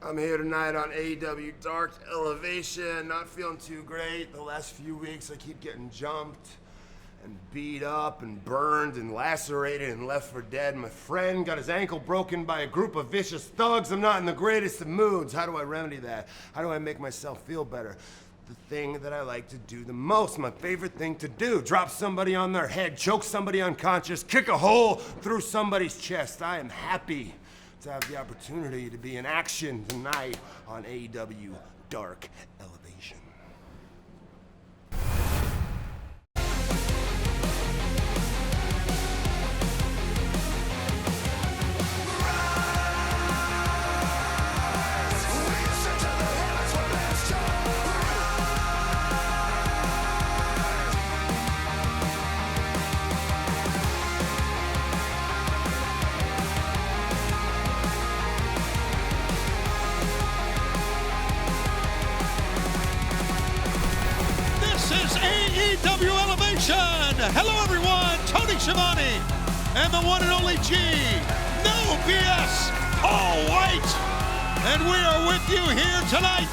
I'm here tonight on AEW Dark Elevation. Not feeling too great. The last few weeks I keep getting jumped and beat up and burned and lacerated and left for dead. My friend got his ankle broken by a group of vicious thugs. I'm not in the greatest of moods. How do I remedy that? How do I make myself feel better? The thing that I like to do the most, my favorite thing to do. Drop somebody on their head, choke somebody unconscious, kick a hole through somebody's chest. I am happy to have the opportunity to be in action tonight on AEW Dark Elevation. AEW Elevation! Hello everyone, Tony Schiavone and the one and only G, no BS, all white. And we are with you here tonight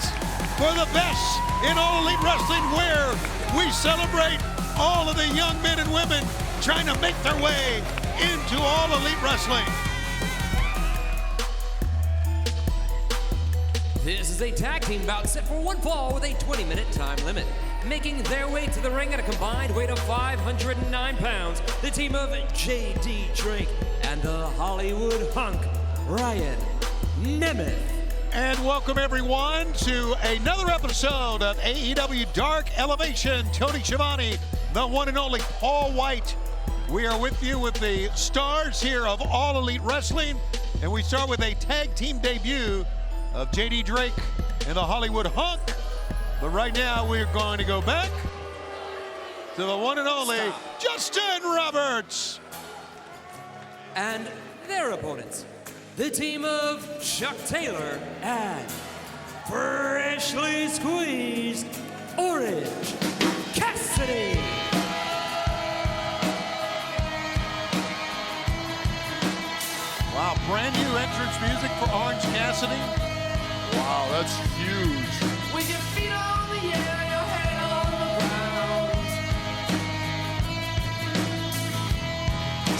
for the best in All Elite Wrestling, where we celebrate all of the young men and women trying to make their way into All Elite Wrestling. This is a tag team bout set for one fall with a 20-minute time limit. Making their way to the ring at a combined weight of 509 pounds, the team of J.D. Drake and the Hollywood hunk, Ryan Nemeth. And welcome everyone to another episode of AEW Dark Elevation. Tony Schiavone, the one and only Paul White. We are with you with the stars here of All Elite Wrestling, and we start with a tag team debut of J.D. Drake and the Hollywood hunk. But right now, we're going to go back to the one and only Justin Roberts. And their opponents, the team of Chuck Taylor and freshly squeezed Orange Cassidy. Wow, brand new entrance music for Orange Cassidy. Wow, that's huge. With your feet on the air, your head on the ground.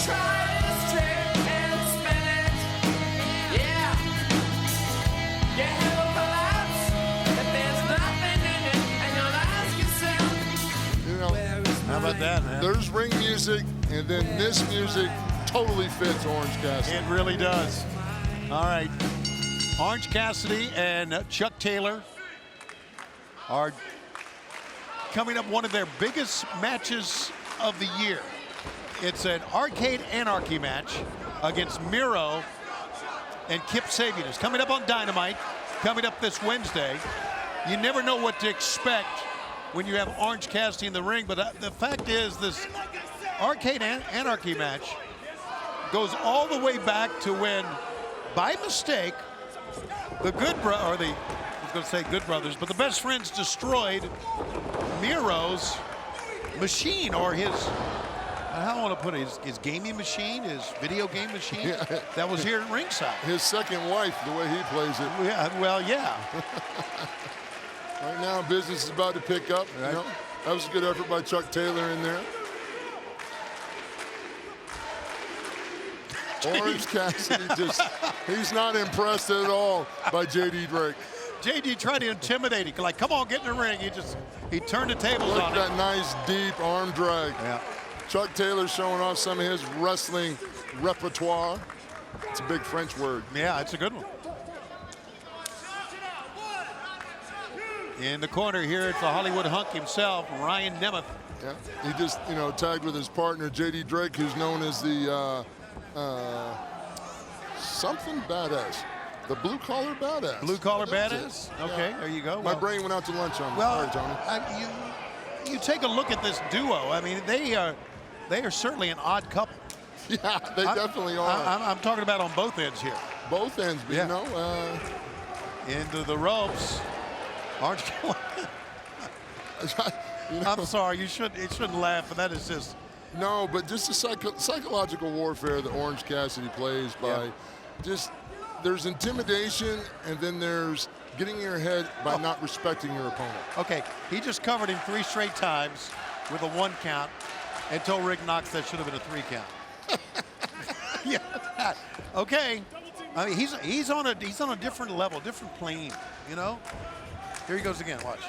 Try this trick and spin it. Yeah. Your head will collapse if there's nothing in it, and your eyes get sound. You know, How about that, man? there's ring music, and then this music totally fits Orange Cassidy. It really does. All right. Orange Cassidy and Chuck Taylor are coming up one of their biggest matches of the year. It's an Arcade Anarchy match against Miro and Kip Sabian. It's coming up on Dynamite, coming up this Wednesday. You never know what to expect when you have Orange Cassidy in the ring, but the fact is this Arcade Anarchy match goes all the way back to when, by mistake, the Good Brothers, but the Best Friends destroyed Miro's machine, or his, I don't want to put it, his gaming machine, his video game machine, that was here at ringside. His second wife, the way he plays it. Yeah, well, yeah. Right now, business is about to pick up. Right. You know, that was a good effort by Chuck Taylor in there. Orange Cassidy he's not impressed at all by J.D. Drake. J.D. tried to intimidate him, like, come on, get in the ring. He turned the tables Look on at that him. nice, deep arm drag. Yeah. Chuck Taylor showing off some of his wrestling repertoire. It's a big French word. Yeah, it's a good one. In the corner here, it's the Hollywood hunk himself, Ryan Nemeth. Yeah, he just, tagged with his partner, J.D. Drake, who's known as the something badass. The blue collar badass. Blue collar That's badass? it. Okay, Yeah. there you go. My brain went out to lunch on Well, Tony. you take a look at this duo. I mean, they are certainly an odd couple. Yeah, they definitely are. I'm talking about on both ends here. Both ends, but Yeah. Into the ropes. Orange. I'm sorry, you shouldn't laugh, but that is just. No, but just the psychological warfare that Orange Cassidy plays by just there's intimidation, and then there's getting in your head by not respecting your opponent. Okay, he just covered him 3 straight times with a 1 count and told Rick Knox that should have been a 3 count. Yeah. Okay. I mean, he's on a different level, different plane, you know? Here he goes again, watch.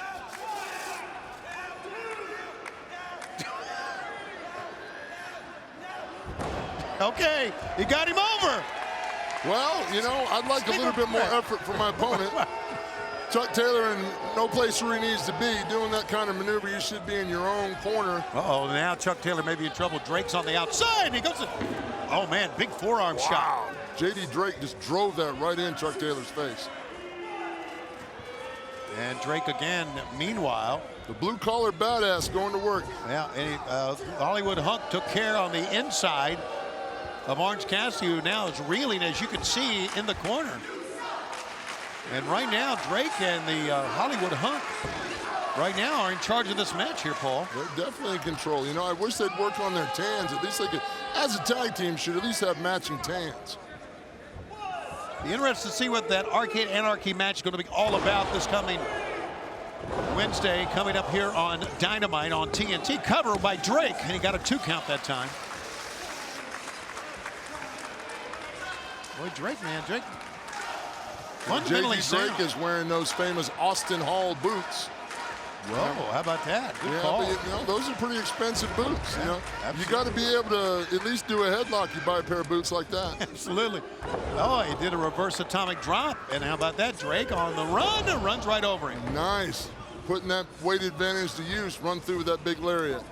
Okay, he got him over. Well, you know, I'd like a little bit more effort from my opponent. Chuck Taylor in no place where he needs to be. Doing that kind of maneuver, you should be in your own corner. Uh-oh, now Chuck Taylor may be in trouble. Drake's on the outside. He goes to, oh, man, big forearm shot. J.D. Drake just drove that right in Chuck Taylor's face. And Drake again, meanwhile. The blue-collar badass going to work. Yeah, and Hollywood Hunk took care on the inside of Orange Cassidy, who now is reeling, as you can see, in the corner. And right now, Drake and the Hollywood Hunk right now are in charge of this match here, Paul. They're definitely in control. You know, I wish they'd work on their tans. At least they could, as a tag team, should at least have matching tans. Be interested to see what that Arcade Anarchy match is going to be all about this coming Wednesday, coming up here on Dynamite on TNT. Cover by Drake, and he got a 2 count that time. Boy, Drake, man, Drake. Fundamentally Drake is wearing those famous Austin Hall boots. Whoa, how about that? Good call. But, you know, those are pretty expensive boots. You know, you got to be able to at least do a headlock. You buy a pair of boots like that. Absolutely. Oh, he did a reverse atomic drop. And how about that? Drake on the run and runs right over him. Nice. Putting that weight advantage to use, run through with that big lariat.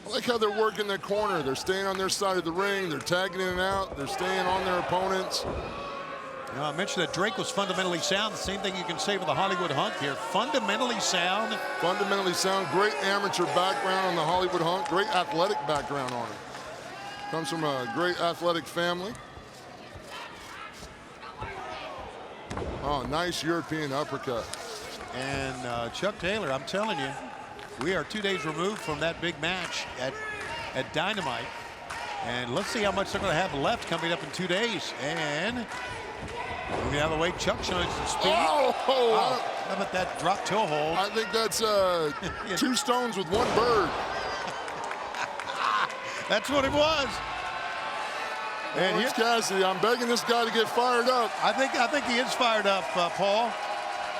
I like how they're working their corner. They're staying on their side of the ring. They're tagging in and out. They're staying on their opponents. You know, I mentioned that Drake was fundamentally sound. The same thing you can say with the Hollywood Hunk here. Fundamentally sound. Fundamentally sound. Great amateur background on the Hollywood Hunk. Great athletic background on him. Comes from a great athletic family. Oh, nice European uppercut. And Chuck Taylor, I'm telling you, we are 2 days removed from that big match at Dynamite. And let's see how much they're going to have left coming up in 2 days. And moving out of the way, Chuck showing some speed. Oh! Wow. How about that drop toe hold? I think that's 2 stones with 1 bird. That's what it was. And here's Cassidy. I'm begging this guy to get fired up. I think he is fired up, Paul.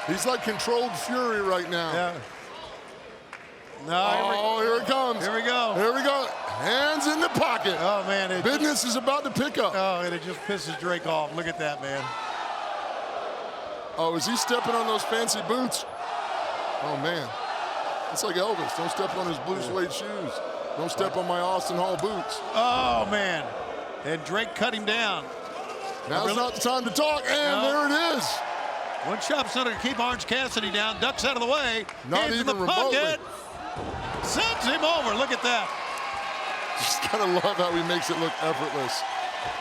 He's like controlled fury right now. Yeah. No, here it comes. Here we go. Here we go. Hands in the pocket. Oh, man. Business is about to pick up. Oh, and it just pisses Drake off. Look at that, man. Oh, is he stepping on those fancy boots? Oh, man. It's like Elvis. Don't step on his blue suede shoes. Don't step on my Austin Hall boots. Oh, man. And Drake cut him down. Now's not the time to talk, and there it is. One chop's not going to keep Orange Cassidy down. Ducks out of the way. Not Hands even in the remotely. pocket. Sends him over. Look at that. Just gotta love how he makes it look effortless.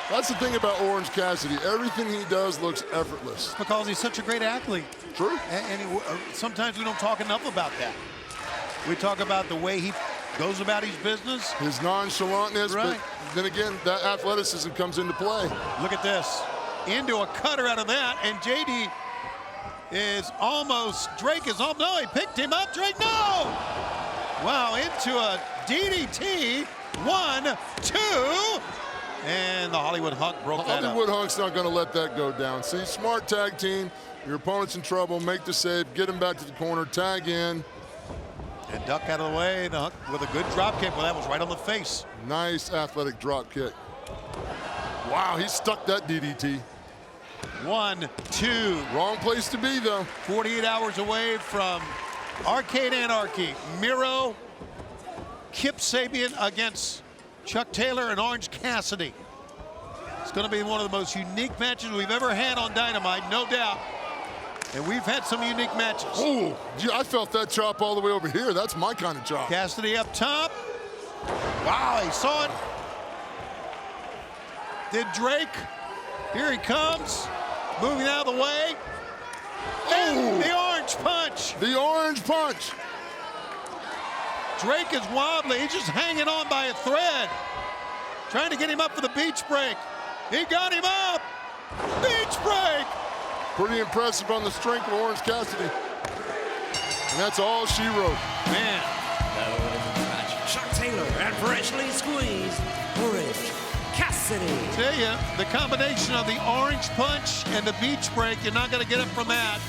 That's the thing about Orange Cassidy. Everything he does looks effortless. Because he's such a great athlete. True. And sometimes we don't talk enough about that. We talk about the way he goes about his business. His nonchalantness, right. But then again, that athleticism comes into play. Look at this. Into a cutter out of that, and JD is almost, Drake is almost, no, he picked him up, Drake, no! Wow, into a DDT, 1, 2, and the Hollywood Hunk broke that up. Hollywood Hunk's not gonna let that go down. See, smart tag team, your opponent's in trouble, make the save, get him back to the corner, tag in. And duck out of the way, the Hunk with a good drop kick, well, that was right on the face. Nice athletic drop kick. Wow, he stuck that DDT. 1, 2. Wrong place to be, though. 48 hours away from Arcade Anarchy. Miro, Kip Sabian against Chuck Taylor and Orange Cassidy. It's going to be one of the most unique matches we've ever had on Dynamite, no doubt. And we've had some unique matches. Oh, I felt that chop all the way over here. That's my kind of chop. Cassidy up top. Wow, he saw it. Did Drake. Here he comes. Moving out of the way. And the orange punch. The orange punch. Drake is wobbly. He's just hanging on by a thread. Trying to get him up for the beach break. He got him up. Beach break. Pretty impressive on the strength of Orange Cassidy. And that's all she wrote. Man. Chuck Taylor and freshly squeezed Orange Cassidy. Tell you, the combination of the orange punch and the beach break, you're not going to get it from that.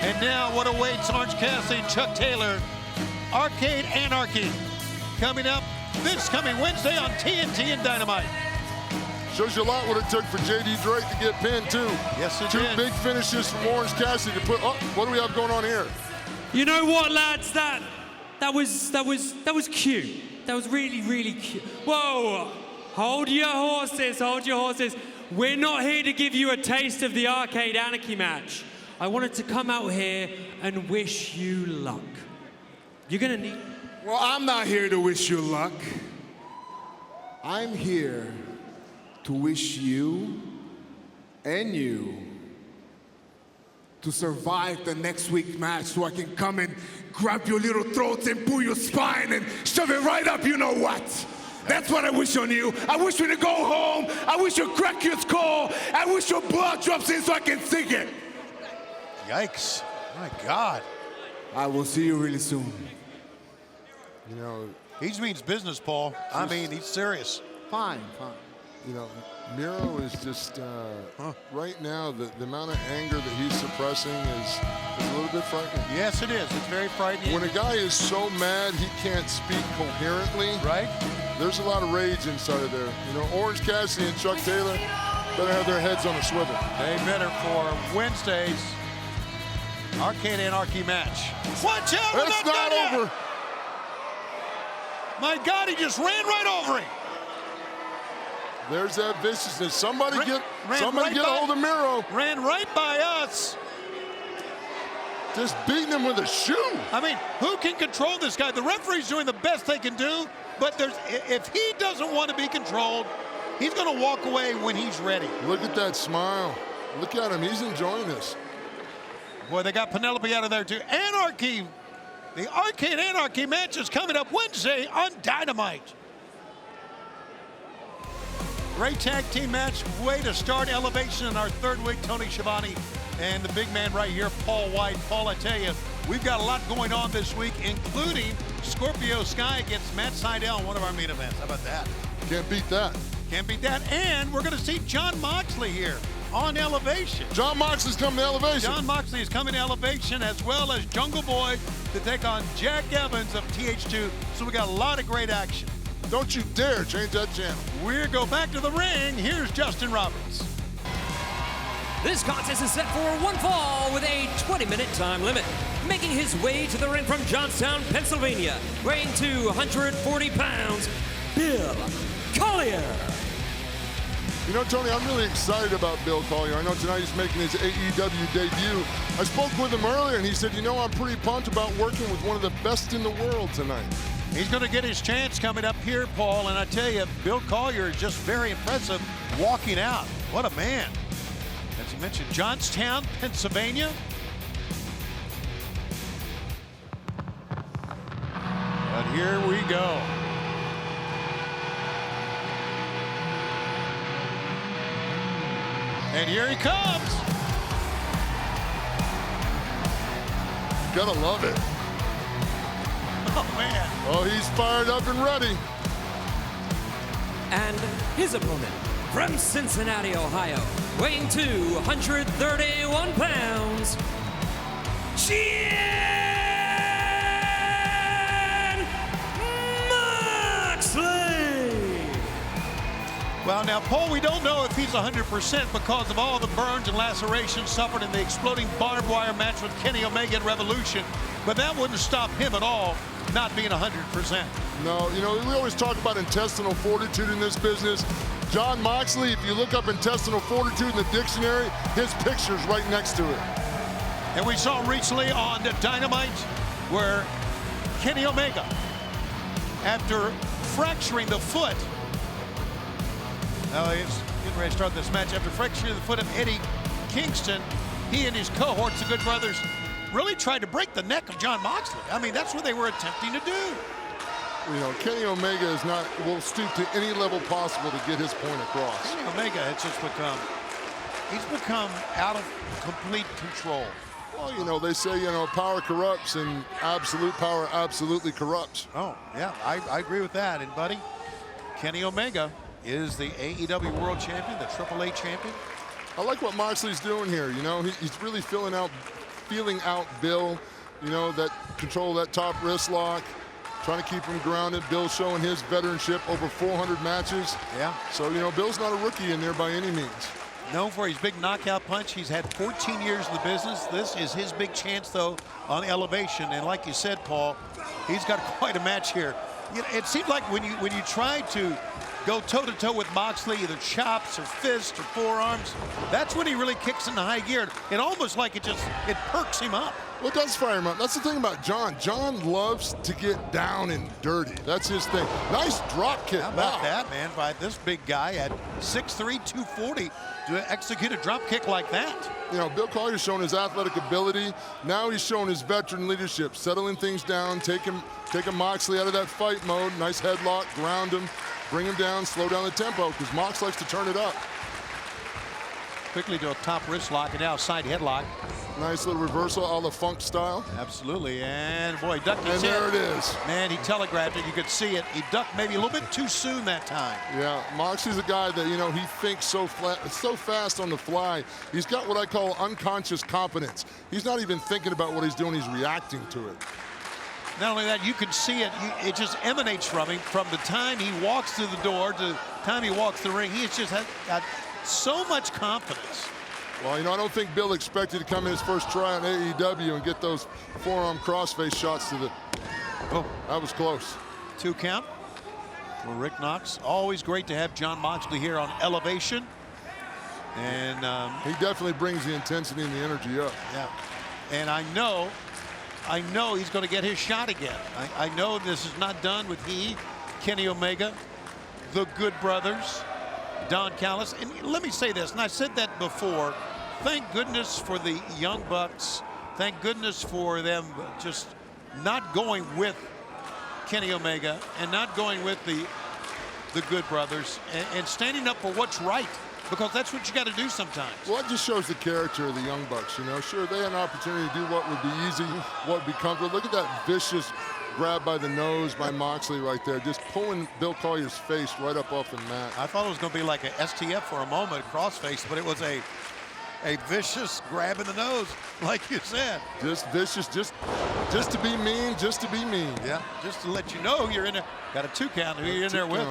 And now what awaits Orange Cassidy and Chuck Taylor? Arcade Anarchy coming up this coming Wednesday on TNT and Dynamite. Shows you a lot what it took for J.D. Drake to get pinned, too. Yes, it Two did. big finishes from Orange Cassidy to put, oh, what do we have going on here? You know what, lads? That was cute. That was really, really cute. Whoa! Hold your horses, hold your horses. We're not here to give you a taste of the Arcade Anarchy match. I wanted to come out here and wish you luck. You're gonna need... Well, I'm not here to wish you luck. I'm here to wish you and you to survive the next week's match so I can come and grab your little throats and pull your spine and shove it right up, you know what? That's what I wish on you. I wish you to go home. I wish you crack your skull. I wish your blood drops in so I can sink it. Yikes. My God. I will see you really soon. You know, He means business, Paul. I mean, he's serious. Fine, fine. you know, Miro is just, right now, the amount of anger that he's suppressing is a little bit frightening. Yes, it is. It's very frightening. When a guy is so mad he can't speak coherently, right? There's a lot of rage inside of there. You know, Orange Cassidy and Chuck Taylor better have their heads on a swivel. They better for Wednesday's Arcade Anarchy match. Watch out! It's not over. My God, he just ran right over him. There's that viciousness. Somebody Ran get right a hold of Miro. Ran right by us. Just beating him with a shoe. I mean, who can control this guy? The referee's doing the best they can do, but if he doesn't want to be controlled, he's going to walk away when he's ready. Look at that smile. Look at him. He's enjoying this. Boy, they got Penelope out of there too. Anarchy. The Arcade Anarchy match is coming up Wednesday on Dynamite. Great tag team match. Way to start Elevation in our third week. Tony Schiavone and the big man right here, Paul White. Paul, I tell you, we've got a lot going on this week, including Scorpio Sky against Matt Sidell in one of our main events. How about that? Can't beat that. Can't beat that. And we're going to see Jon Moxley here on Elevation. Jon Moxley's coming to Elevation. Jon Moxley is coming to Elevation, as well as Jungle Boy to take on Jack Evans of TH2. So we got a lot of great action. Don't you dare change that channel. We'll go back to the ring. Here's Justin Roberts. This contest is set for one fall with a 20-minute time limit. Making his way to the ring from Johnstown, Pennsylvania, weighing 240 pounds, Bill Collier. You know, Tony, I'm really excited about Bill Collier. I know tonight he's making his AEW debut. I spoke with him earlier, and he said, you know, I'm pretty pumped about working with one of the best in the world tonight. He's going to get his chance coming up here, Paul, and I tell you, Bill Collier is just very impressive walking out. What a man. As you mentioned, Johnstown, Pennsylvania. But here we go. And here he comes. Gotta love it. Oh, man. Oh, he's fired up and ready. And his opponent from Cincinnati, Ohio, weighing 231 pounds, Jon Moxley. Well, now, Paul, we don't know if he's 100% because of all the burns and lacerations suffered in the exploding barbed wire match with Kenny Omega at Revolution, but that wouldn't stop him at all not being 100%. No, you know, we always talk about intestinal fortitude in this business. Jon Moxley, if you look up intestinal fortitude in the dictionary, his picture's right next to it. And we saw recently on Dynamite where Kenny Omega, after fracturing the foot, he's getting ready to start this match. After fracturing the foot of Eddie Kingston, he and his cohorts, the Good Brothers, really tried to break the neck of Jon Moxley. I mean, that's what they were attempting to do. You know, Kenny Omega will stoop to any level possible to get his point across. Kenny Omega has just become He's become out of complete control. Well, you know, they say, you know, power corrupts, and absolute power absolutely corrupts. Oh, yeah, I agree with that. And, buddy, Kenny Omega is the AEW World Champion, the AAA champion. I like what Moxley's doing here. You know, he's really feeling out Bill. You know, that control that top wrist lock, trying to keep him grounded. Bill showing his veteranship, over 400 matches. Yeah. So, you know, Bill's not a rookie in there by any means. Known for his big knockout punch. He's had 14 years in the business. This is his big chance, though, on Elevation. And like you said, Paul, he's got quite a match here. You know, it seemed like when you try to go toe-to-toe with Moxley, either chops or fists or forearms, that's when he really kicks into high gear. And almost like it perks him up. Well, it does fire him up. That's the thing about John. John loves to get down and dirty. That's his thing. Nice drop kick. How about that, man, by this big guy at 6'3", 240 to execute a drop kick like that. You know, Bill Collier's shown his athletic ability. Now he's shown his veteran leadership, settling things down, taking Moxley out of that fight mode. Nice headlock, ground him, bring him down, slow down the tempo, because Mox likes to turn it up. Quickly to a top wrist lock and now side headlock. Nice little reversal, a la Funk style. Absolutely, and boy, ducked his head. And there it is. Man, he telegraphed it. You could see it. He ducked maybe a little bit too soon that time. Yeah, Moxley's a guy that, you know, he thinks so fast on the fly. He's got what I call unconscious competence. He's not even thinking about what he's doing. He's reacting to it. Not only that, you can see it. It just emanates from him. From the time he walks through the door to the time he walks the ring, he's just got so much confidence. Well, you know, I don't think Bill expected to come in his first try on AEW and get those forearm crossface shots to the... Oh, that was close. 2 count for Rick Knox. Always great to have John Moxley here on Elevation. And he definitely brings the intensity and the energy up. Yeah. And I know he's going to get his shot again. I know this is not done with Kenny Omega, the Good Brothers, Don Callis. And let me say this, and I said that before, thank goodness for the Young Bucks. Thank goodness for them just not going with Kenny Omega and not going with the Good Brothers and standing up for what's right, because that's what you got to do sometimes. Well, it just shows the character of the Young Bucks, you know. Sure, they had an opportunity to do what would be easy, what would be comfortable. Look at that vicious grab by the nose by Moxley right there, just pulling Bill Collier's face right up off the mat. I thought it was going to be like a STF for a moment, crossface, but it was a vicious grab in the nose, like you said. Just vicious, just to be mean, just to be mean. Yeah, just to let you know you're in there. Got a 2 count. Who you're in there with?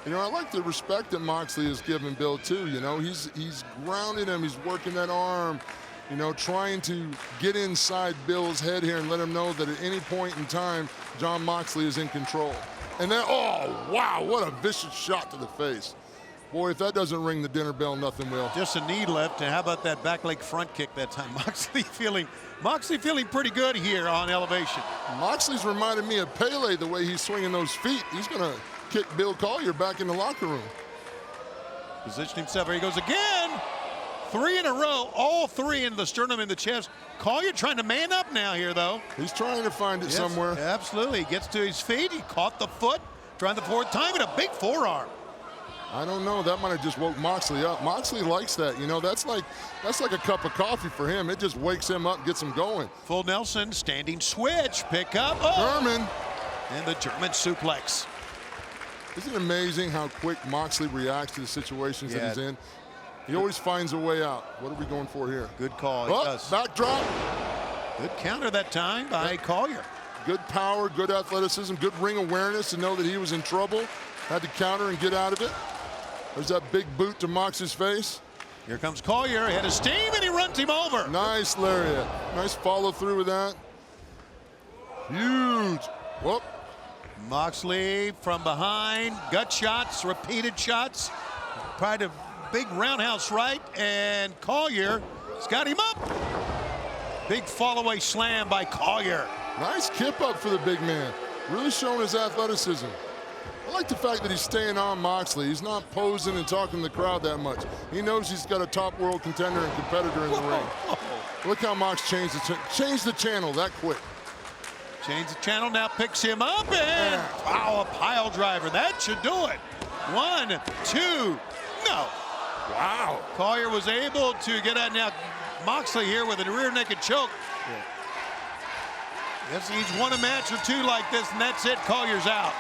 You know, I like the respect that Moxley has given Bill too. You know, he's grounding him. He's working that arm. You know, trying to get inside Bill's head here and let him know that at any point in time, John Moxley is in control. And then, oh, wow, what a vicious shot to the face. Boy, if that doesn't ring the dinner bell, nothing will. Just a knee lift, and how about that back leg front kick that time? Moxley feeling pretty good here on Elevation. Moxley's reminded me of Pele, the way he's swinging those feet. He's going to kick Bill Collier back in the locker room. Positioning himself, here he goes again. 3 in a row, all 3 in the sternum and the chest. Collier trying to man up now here, though. He's trying to find it somewhere. Absolutely, he gets to his feet, he caught the foot, trying the 4th time, and a big forearm. I don't know, that might have just woke Moxley up. Moxley likes that, you know, that's like a cup of coffee for him. It just wakes him up, gets him going. Full Nelson, standing switch, pick up. Oh! German. And the German suplex. Isn't it amazing how quick Moxley reacts to the situations that he's in? He always finds a way out. What are we going for here? Good call. Backdrop. Good counter that time by Collier. Good power, good athleticism, good ring awareness to know that he was in trouble. Had to counter and get out of it. There's that big boot to Mox's face. Here comes Collier, head of steam, and he runs him over. Nice lariat. Nice follow through with that. Huge. Whoop. Moxley from behind, gut shots, repeated shots. Tried to big roundhouse right, and Collier's got him up. Big fall-away slam by Collier. Nice kip up for the big man. Really showing his athleticism. I like the fact that he's staying on Moxley. He's not posing and talking to the crowd that much. He knows he's got a top world contender and competitor in the ring. Look how Mox changed the channel that quick. Change the channel, now picks him up, and wow, a pile driver. That should do it. 1, 2, no. Wow. Collier was able to get out. Now Moxley here with a rear naked choke. Yes, he's won a match or two like this, and that's it. Collier's out.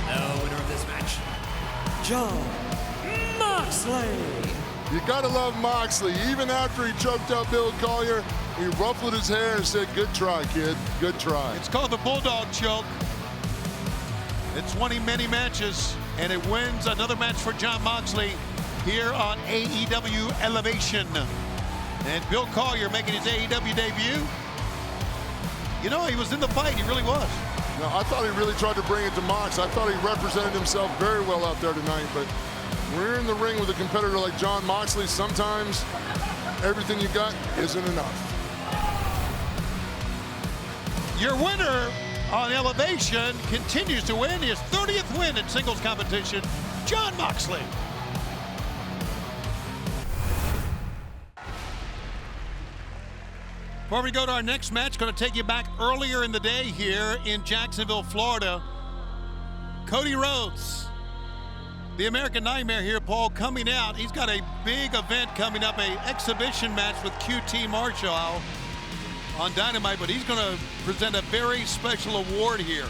The winner of this match, John Moxley. You gotta love Moxley. Even after he choked out Bill Collier, he ruffled his hair and said, "Good try, kid. Good try." It's called the Bulldog Choke. It's won him many matches, and it wins another match for John Moxley here on AEW Elevation. And Bill Collier making his AEW debut. You know, he was in the fight. He really was. No, I thought he really tried to bring it to Mox. I thought he represented himself very well out there tonight, but when you're in the ring with a competitor like John Moxley, sometimes everything you got isn't enough. Your winner on Elevation continues to win his 30th win in singles competition, John Moxley. Before we go to our next match, going to take you back earlier in the day here in Jacksonville, Florida. Cody Rhodes, the American Nightmare here, Paul, coming out. He's got a big event coming up, an exhibition match with QT Marshall on Dynamite, but he's going to present a very special award here.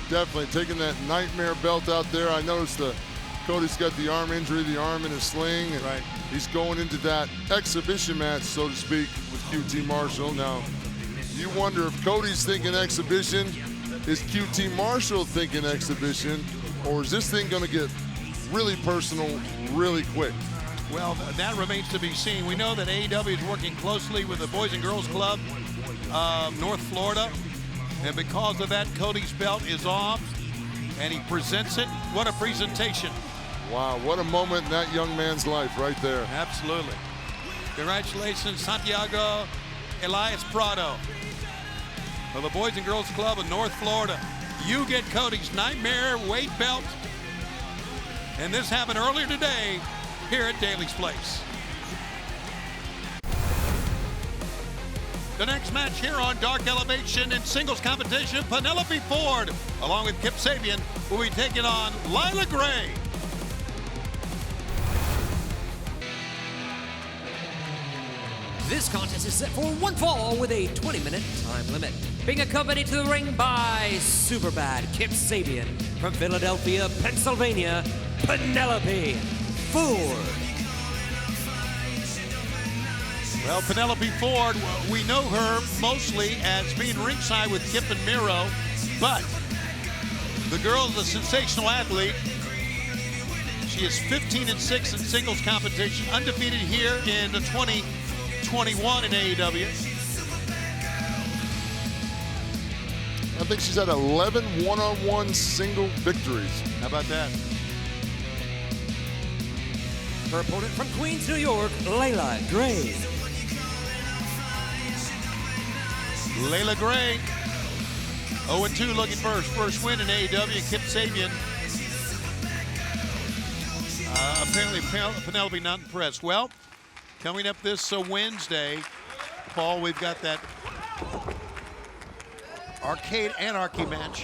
Definitely taking that Nightmare belt out there. I noticed Cody's got the arm injury, the arm in a sling. And right. He's going into that exhibition match, so to speak, with QT Marshall. Now, you wonder if Cody's thinking exhibition, is QT Marshall thinking exhibition, or is this thing going to get really personal really quick? Well, that remains to be seen. We know that AEW is working closely with the Boys and Girls Club of North Florida, and because of that, Cody's belt is off, and he presents it. What a presentation. Wow, what a moment in that young man's life right there. Absolutely. Congratulations, Santiago Elias Prado of the Boys and Girls Club of North Florida. You get Cody's Nightmare weight belt, and this happened earlier today here at Daly's Place. The next match here on Dark Elevation in singles competition, Penelope Ford, along with Kip Sabian, will be taking on Lila Gray. This contest is set for one fall with a 20-minute time limit. Being accompanied to the ring by Superbad Kip Sabian from Philadelphia, Pennsylvania, Penelope Ford. Well, Penelope Ford, we know her mostly as being ringside with Kip and Miro, but the girl's a sensational athlete. She is 15-6 in singles competition, undefeated here in the 2021 in AEW. I think she's had 11 one-on-one single victories. How about that? Her opponent from Queens, New York, Layla Gray. Layla Gray, 0-2, looking for her first win in AEW. Kip Sabian. Apparently Penelope not impressed. Well, coming up this Wednesday, Paul, we've got that Arcade Anarchy match,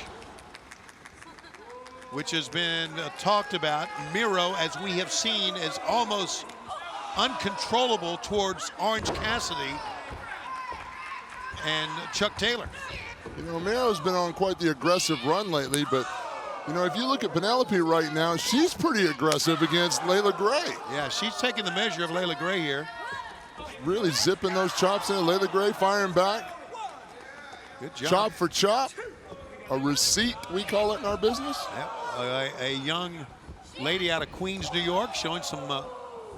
which has been talked about. Miro, as we have seen, is almost uncontrollable towards Orange Cassidy and Chuck Taylor. You know, Miro's been on quite the aggressive run lately, but, you know, if you look at Penelope right now, she's pretty aggressive against Layla Gray. Yeah, she's taking the measure of Layla Gray here. Really zipping those chops in. Layla Gray firing back. Good job. Chop for chop. A receipt, we call it in our business. Yep. A young lady out of Queens, New York, showing some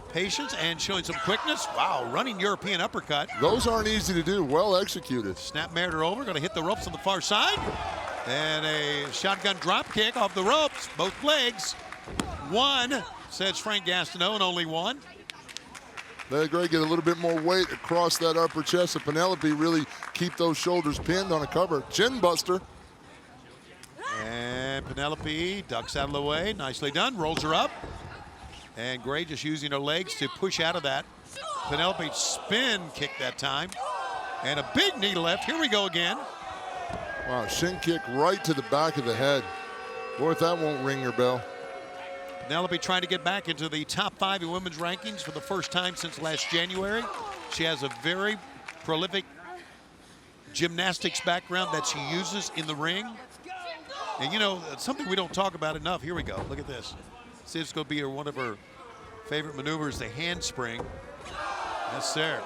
patience and showing some quickness. Wow, running European uppercut. Those aren't easy to do, well executed. Snap married her over, gonna hit the ropes on the far side. And a shotgun drop kick off the ropes, both legs. One, says Frank Gastineau, and only one. Layla Gray get a little bit more weight across that upper chest, and Penelope really keep those shoulders pinned on a cover. Chin buster. And Penelope ducks out of the way, nicely done, rolls her up. And Gray just using her legs to push out of that. Penelope spin kick that time. And a big knee left, here we go again. Wow, shin kick right to the back of the head. Boy, if that won't ring your bell. Penelope trying to get back into the top 5 in women's rankings for the first time since last January. She has a very prolific gymnastics background that she uses in the ring. And you know, it's something we don't talk about enough. Here we go. Look at this. See, it's going to be one of her favorite maneuvers, the handspring. That's there.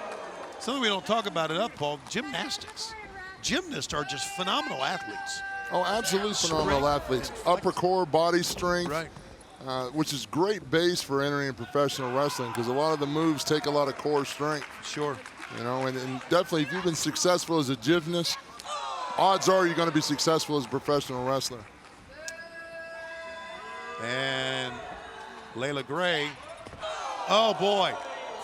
Something we don't talk about enough, Paul, gymnastics. Gymnasts are just phenomenal athletes. Oh, absolutely phenomenal athletes. Upper core, body strength, Right. Which is great base for entering in professional wrestling because a lot of the moves take a lot of core strength. Sure. You know, and definitely if you've been successful as a gymnast, odds are you're going to be successful as a professional wrestler. And Layla Gray, oh boy,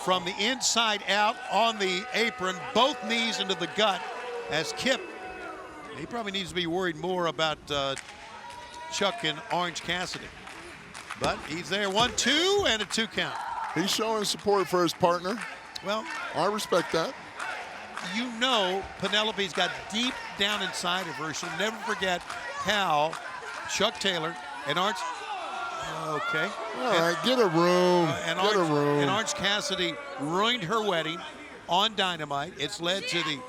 from the inside out on the apron, both knees into the gut as Kip, he probably needs to be worried more about Chuck and Orange Cassidy. But he's there, 1-2 and a 2 count. He's showing support for his partner. Well, I respect that. you know Penelope's got deep down inside of her. She'll never forget how Chuck Taylor and Orange, okay. All right, get a room, get a room. And Orange Cassidy ruined her wedding on Dynamite. It's led to the...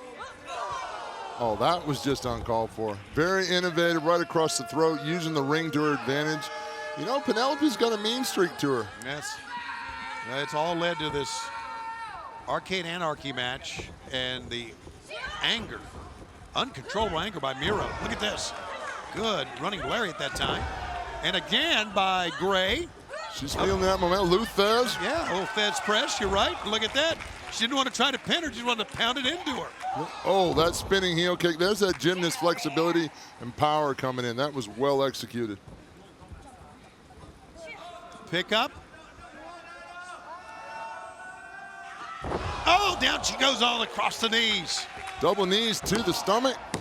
Oh, that was just uncalled for. Very innovative, right across the throat, using the ring to her advantage. You know, Penelope's got a mean streak to her. Yes. It's all led to this Arcade Anarchy match and the anger, uncontrollable anger by Miro. Look at this. Good running lariat that time. And again by Gray. She's feeling that momentum. Lou Thez. Yeah, old Fed's press, you're right. Look at that. She didn't want to try to pin her, she wanted to pound it into her. Oh, that spinning heel kick. There's that gymnast flexibility and power coming in. That was well executed. Pick up. Oh, down she goes all across the knees. Double knees to the stomach. The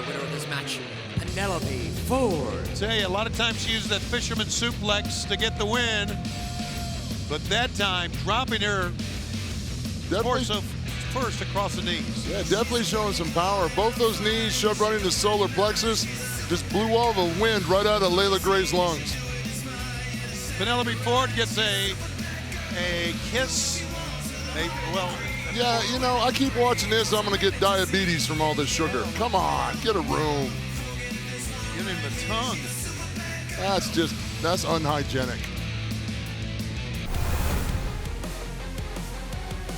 winner of this match, Penelope Ford. Tell you, a lot of times she uses that fisherman suplex to get the win, but that time dropping her torso first across the knees. Yeah, definitely showing some power. Both those knees shoved right into solar plexus. Just blew all the wind right out of Layla Gray's lungs. Penelope Ford gets a kiss. Well, yeah, you know, I keep watching this. I'm going to get diabetes from all this sugar. Come on, get a room. give him the tongue. That's unhygienic.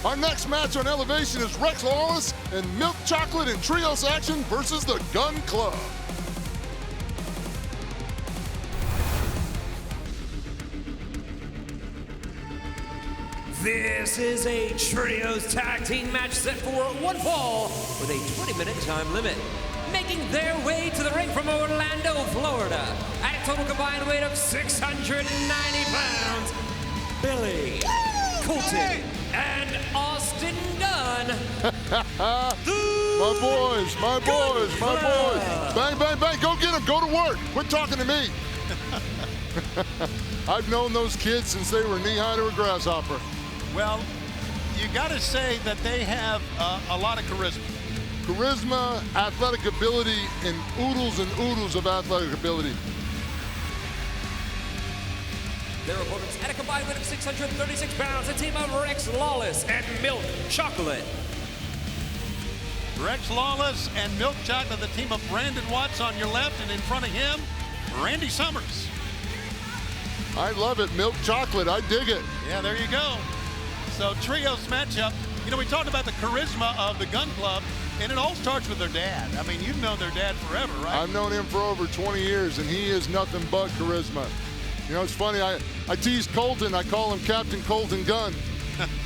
Our next match on Elevation is Rex Lawless and Milk Chocolate in Trios action versus the Gun Club. This is a trios tag team match set for one fall with a 20-minute time limit. Making their way to the ring from Orlando, Florida, at a total combined weight of 690 pounds, Billy, Colton, and Austin Dunn. My boys. Bang, bang, bang. Go get them. Go to work. Quit talking to me. I've known those kids since they were knee-high to a grasshopper. Well, you got to say that they have a lot of charisma. Charisma, athletic ability, and oodles of athletic ability. Their opponents at a combined weight of 636 pounds, a team of Rex Lawless and Milk Chocolate. Rex Lawless and Milk Chocolate, the team of Brandon Watts on your left, and in front of him, Randy Summers. I love it. Milk Chocolate. I dig it. Yeah, there you go. So trios matchup. You know, we talked about the charisma of the Gun Club, and it all starts with their dad. I mean, you've known their dad forever, right? I've known him for over 20 years, and he is nothing but charisma. You know, it's funny. I tease Colton. I call him Captain Colton Gunn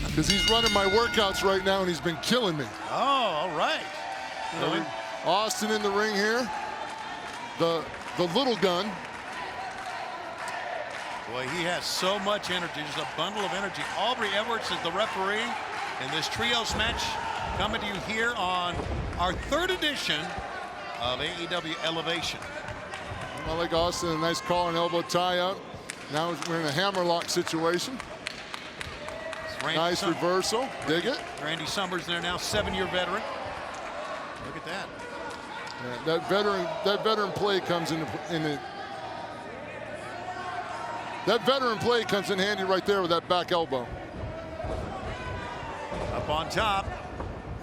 because he's running my workouts right now, and he's been killing me. Oh, all right. So Austin in the ring here. The little gun. Boy, he has so much energy, just a bundle of energy. Aubrey Edwards is the referee in this trios match, coming to you here on our third edition of AEW Elevation. I like Austin, a nice collar and elbow tie up. Now we're in a hammerlock situation. Nice reversal, dig it. Randy Summers there now, 7-year veteran. Look at that. Yeah, that veteran play comes in that veteran play comes in handy right there with that back elbow. Up on top,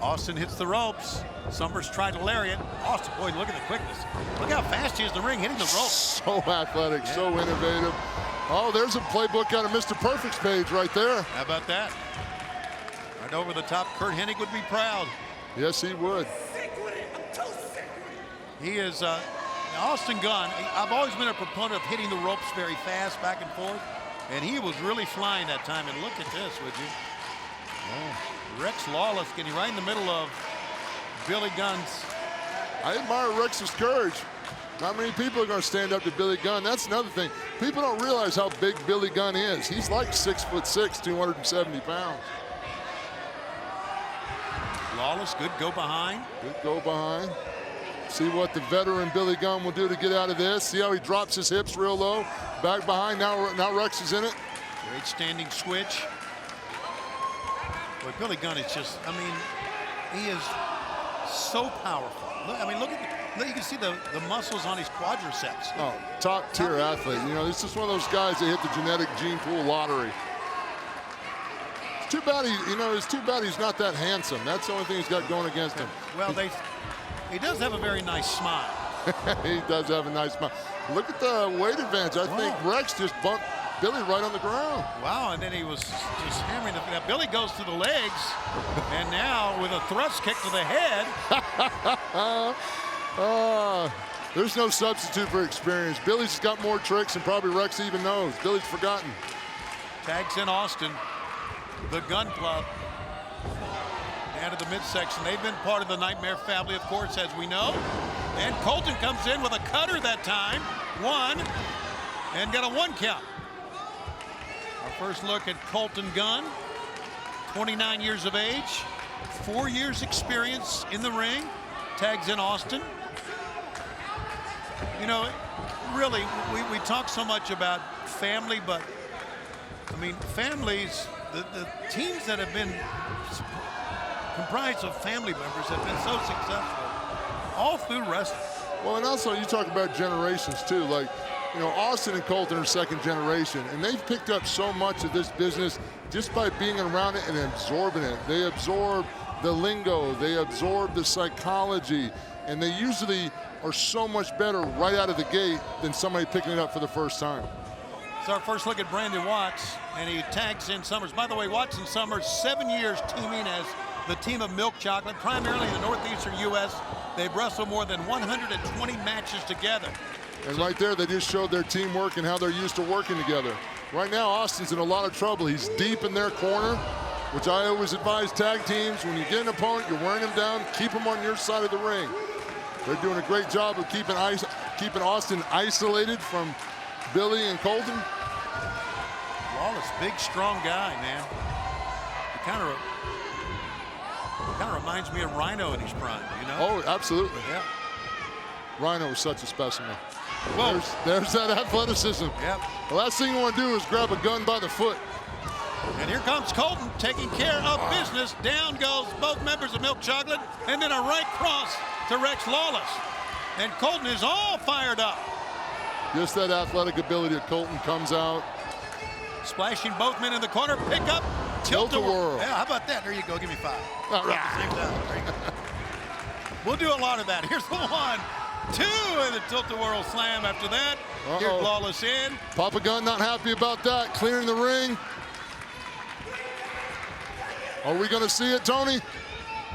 Austin hits the ropes. Summers tried to lariat. Austin, boy, look at the quickness. Look how fast he is in the ring, hitting the ropes. So athletic, so innovative. Oh, there's a playbook out of Mr. Perfect's page right there. How about that? Right over the top, Kurt Hennig would be proud. Yes, he would. He is Austin Gunn. I've always been a proponent of hitting the ropes very fast, back and forth, and he was really flying that time. And look at this, would you? Oh, Rex Lawless getting right in the middle of Billy Gunn's. I admire Rex's courage. Not many people are going to stand up to Billy Gunn. That's another thing. People don't realize how big Billy Gunn is. He's like 6'6", 270 pounds. Lawless, good go behind. Good go behind. See what the veteran Billy Gunn will do to get out of this. See how he drops his hips real low. Back behind, now Rex is in it. Great standing switch. Boy, Billy Gunn is just, I mean, he is so powerful. Look, I mean, look, you can see the muscles on his quadriceps. Oh, top tier athlete. You know, this is one of those guys that hit the genetic gene pool lottery. It's too bad it's too bad he's not that handsome. That's the only thing he's got going against him. Well, he does have a very nice smile. He does have a nice smile. Look at the weight advantage. I think Rex just bumped Billy right on the ground. Wow, and then he was just hammering. Now Billy goes to the legs, and now with a thrust kick to the head. There's no substitute for experience. Billy's got more tricks than probably Rex even knows. Billy's forgotten. Tags in Austin, the Gun Club. Down to the midsection. They've been part of the Nightmare family, of course, as we know. And Colton comes in with a cutter that time. One, and got a 1 count. Our first look at Colton Gunn, 29 years of age, 4 years experience in the ring. Tags in Austin. You know, really, we talk so much about family, but I mean, families, the teams that have been comprised of family members have been so successful all through wrestling. Well, and also you talk about generations too. Like, you know, Austin and Colton are second generation, and they've picked up so much of this business just by being around it and absorbing it. They absorb the lingo, they absorb the psychology, and they usually are so much better right out of the gate than somebody picking it up for the first time. It's our first look at Brandon Watts, and he tags in Summers. By the way, Watts and Summers, 7 years teaming as the team of Milk Chocolate, primarily in the northeastern U.S. They've wrestled more than 120 matches together. And right there, they just showed their teamwork and how they're used to working together. Right now, Austin's in a lot of trouble. He's deep in their corner, which I always advise tag teams. When you get an opponent, you're wearing him down, keep him on your side of the ring. They're doing a great job of keeping Austin isolated from Billy and Colton. Lawless, big, strong guy, man. He kind of reminds me of Rhino in his prime, you know? Oh, absolutely. Yeah. Rhino was such a specimen. Whoa. There's that athleticism. Yep. The last thing you want to do is grab a gun by the foot. And here comes Colton taking care of business. Down goes both members of Milk Chocolate, and then a right cross to Rex Lawless. And Colton is all fired up. Just that athletic ability of Colton comes out. Splashing both men in the corner, pick up, tilt-a-whirl. Yeah, how about that? There you go, give me 5. All right. Same time. There you go. We'll do a lot of that. Here's the 1, 2, and the tilt-a-whirl slam after that. Here's Lawless in. Papa Gunn not happy about that, clearing the ring. Are we going to see it, Tony?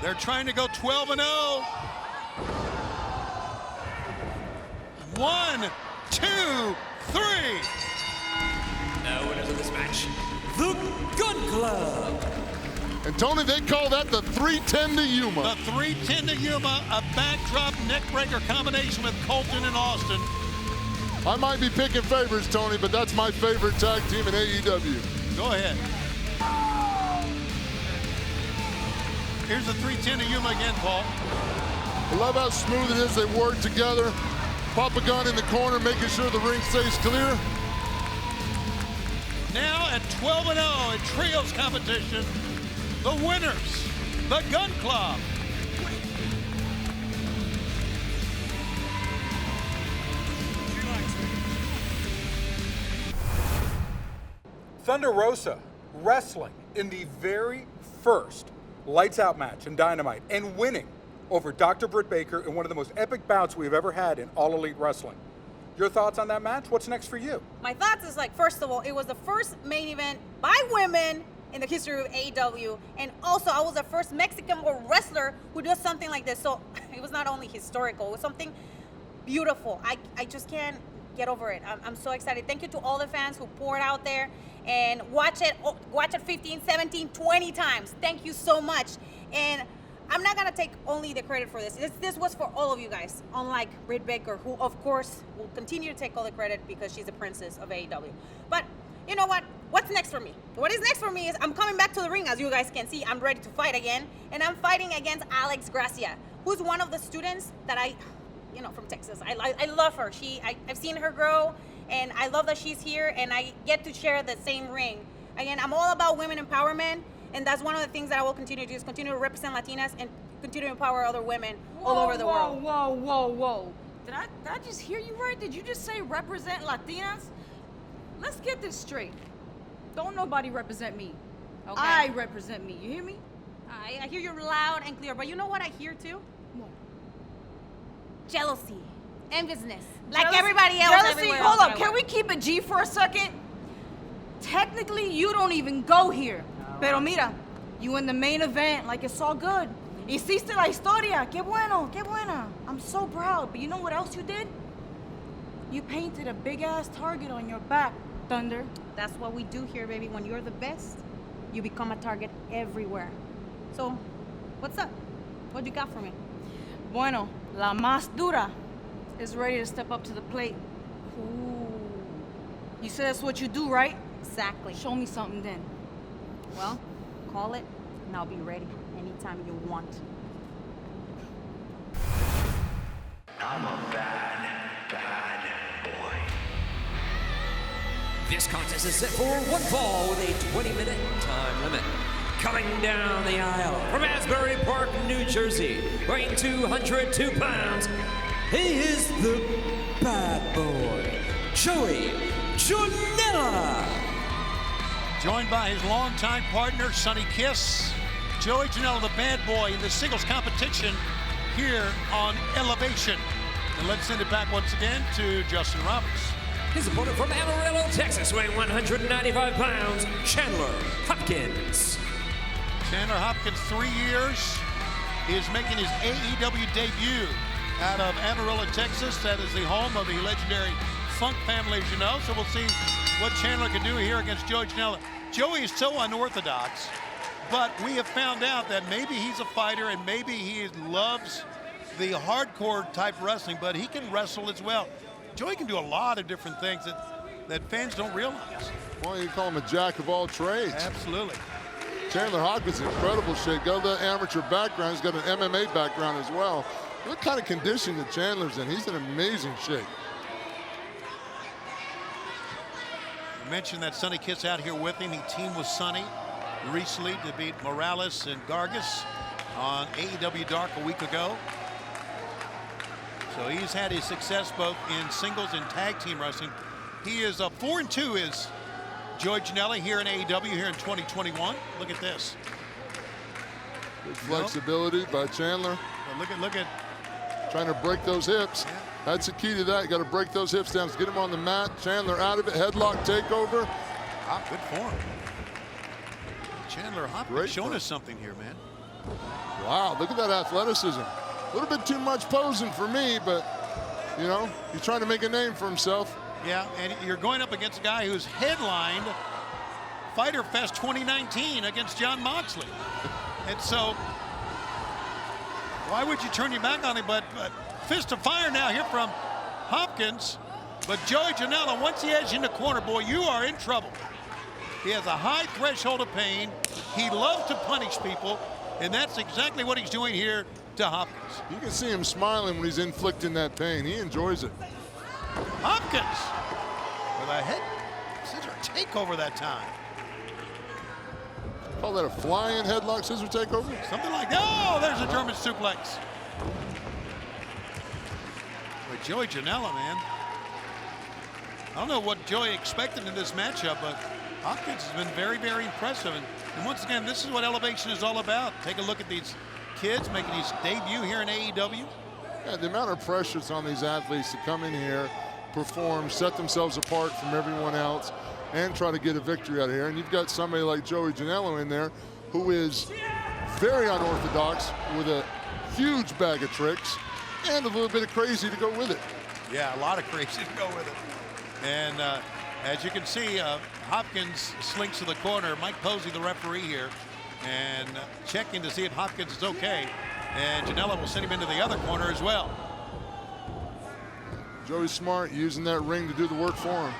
They're trying to go 12-0. 1, 2, 3. Now winners of this match, the Gun Club. And Tony, they call that the 310 to Yuma. The 310 to Yuma, a backdrop neckbreaker combination with Colton and Austin. I might be picking favorites, Tony, but that's my favorite tag team in AEW. Go ahead. Here's the 310 to Yuma again, Paul. I love how smooth it is. They work together. Papa Gunn in the corner, making sure the ring stays clear. Now at 12-0 in trios competition, the winners, the Gun Club. Thunder Rosa wrestling in the very first Lights Out match in Dynamite and winning over Dr. Britt Baker in one of the most epic bouts we've ever had in All Elite Wrestling. Your thoughts on that match? What's next for you? My thoughts is like, first of all, it was the first main event by women in the history of AEW, and also I was the first Mexican wrestler who does something like this. So it was not only historical, it was something beautiful. I just can't get over it. I'm so excited. Thank you to all the fans who poured out there and watch it 15, 17, 20 times. Thank you so much. And I'm not gonna take only the credit for this. This was for all of you guys, unlike Britt Baker, who of course will continue to take all the credit because she's the princess of AEW. But you know what? What's next for me? What is next for me is I'm coming back to the ring. As you guys can see, I'm ready to fight again. And I'm fighting against Alex Gracia, who's one of the students that from Texas. I love her. I've seen her grow, and I love that she's here, and I get to share the same ring. Again, I'm all about women empowerment, and that's one of the things that I will continue to do, is continue to represent Latinas and continue to empower other women all over the world. Whoa. Did I just hear you right? Did you just say represent Latinas? Let's get this straight. Don't nobody represent me. Okay. I represent me. You hear me? I hear you loud and clear, but you know what I hear too? What? Jealousy, enviousness, like everybody else. Jealousy. Everywhere Hold else up. Can we keep it G for a second? Technically, you don't even go here. Pero mira, you in the main event, like it's all good. Hiciste la historia. Qué bueno, qué buena. I'm so proud. But you know what else you did? You painted a big-ass target on your back, Thunder. That's what we do here, baby. When you're the best, you become a target everywhere. So, what's up? What you got for me? Bueno, la más dura is ready to step up to the plate. Ooh. You said that's what you do, right? Exactly. Show me something then. Well, call it, and I'll be ready anytime you want. I'm a bad boy. This contest is set for one fall with a 20-minute time limit. Coming down the aisle from Asbury Park, New Jersey, weighing 202 pounds, he is the bad boy, Joey Janela. Joined by his longtime partner, Sonny Kiss, Joey Janela, the bad boy in the singles competition here on Elevation. And let's send it back once again to Justin Roberts. His opponent from Amarillo, Texas, weighing 195 pounds, Chandler Hopkins. Chandler Hopkins, 3 years. He is making his AEW debut out of Amarillo, Texas. That is the home of the legendary Funk family, as you know. So we'll see what Chandler can do here against Joey Janela. Joey is so unorthodox, but we have found out that maybe he's a fighter and maybe he loves the hardcore type wrestling, but he can wrestle as well. Joey can do a lot of different things that fans don't realize. Well, you call him a jack of all trades. Absolutely. Chandler Hopkins in incredible shape. Got that amateur background. He's got an MMA background as well. What kind of condition that Chandler's in? He's in amazing shape. I mentioned that Sonny Kiss out here with him. He teamed with Sonny recently to beat Morales and Gargas on AEW Dark a week ago. So he's had his success both in singles and tag team wrestling. He is 4-2 is Joey Janela here in AEW here in 2021. Look at this. Good flexibility by Chandler. Well, look at. Trying to break those hips. Yeah. That's the key to that. You got to break those hips down. Get him on the mat. Chandler out of it. Headlock takeover. Good form. Chandler Hopkins showing us something here, man. Wow, look at that athleticism. A little bit too much posing for me, but, you know, he's trying to make a name for himself. Yeah, and you're going up against a guy who's headlined Fighter Fest 2019 against John Moxley. And so, why would you turn your back on him? But fist of fire now here from Hopkins. But Joey Janela, once he has you in the corner, boy, you are in trouble. He has a high threshold of pain. He loves to punish people, and that's exactly what he's doing here to Hopkins. You can see him smiling when he's inflicting that pain. He enjoys it. Hopkins with a head scissor takeover that time. Call that a flying headlock scissor takeover? Something like that. Oh, there's a German suplex. But Joey Janela, man. I don't know what Joey expected in this matchup, but Hopkins has been very, very impressive. And once again, this is what Elevation is all about. Take a look at these kids making his debut here in AEW. Yeah, the amount of pressures on these athletes to come in here, perform, set themselves apart from everyone else, and try to get a victory out of here. And you've got somebody like Joey Janela in there who is very unorthodox with a huge bag of tricks and a little bit of crazy to go with it. Yeah, a lot of crazy to go with it. And as you can see, Hopkins slinks to the corner. Mike Posey, the referee here, and checking to see if Hopkins is okay. And Janela will send him into the other corner as well. Joey Smart using that ring to do the work for him.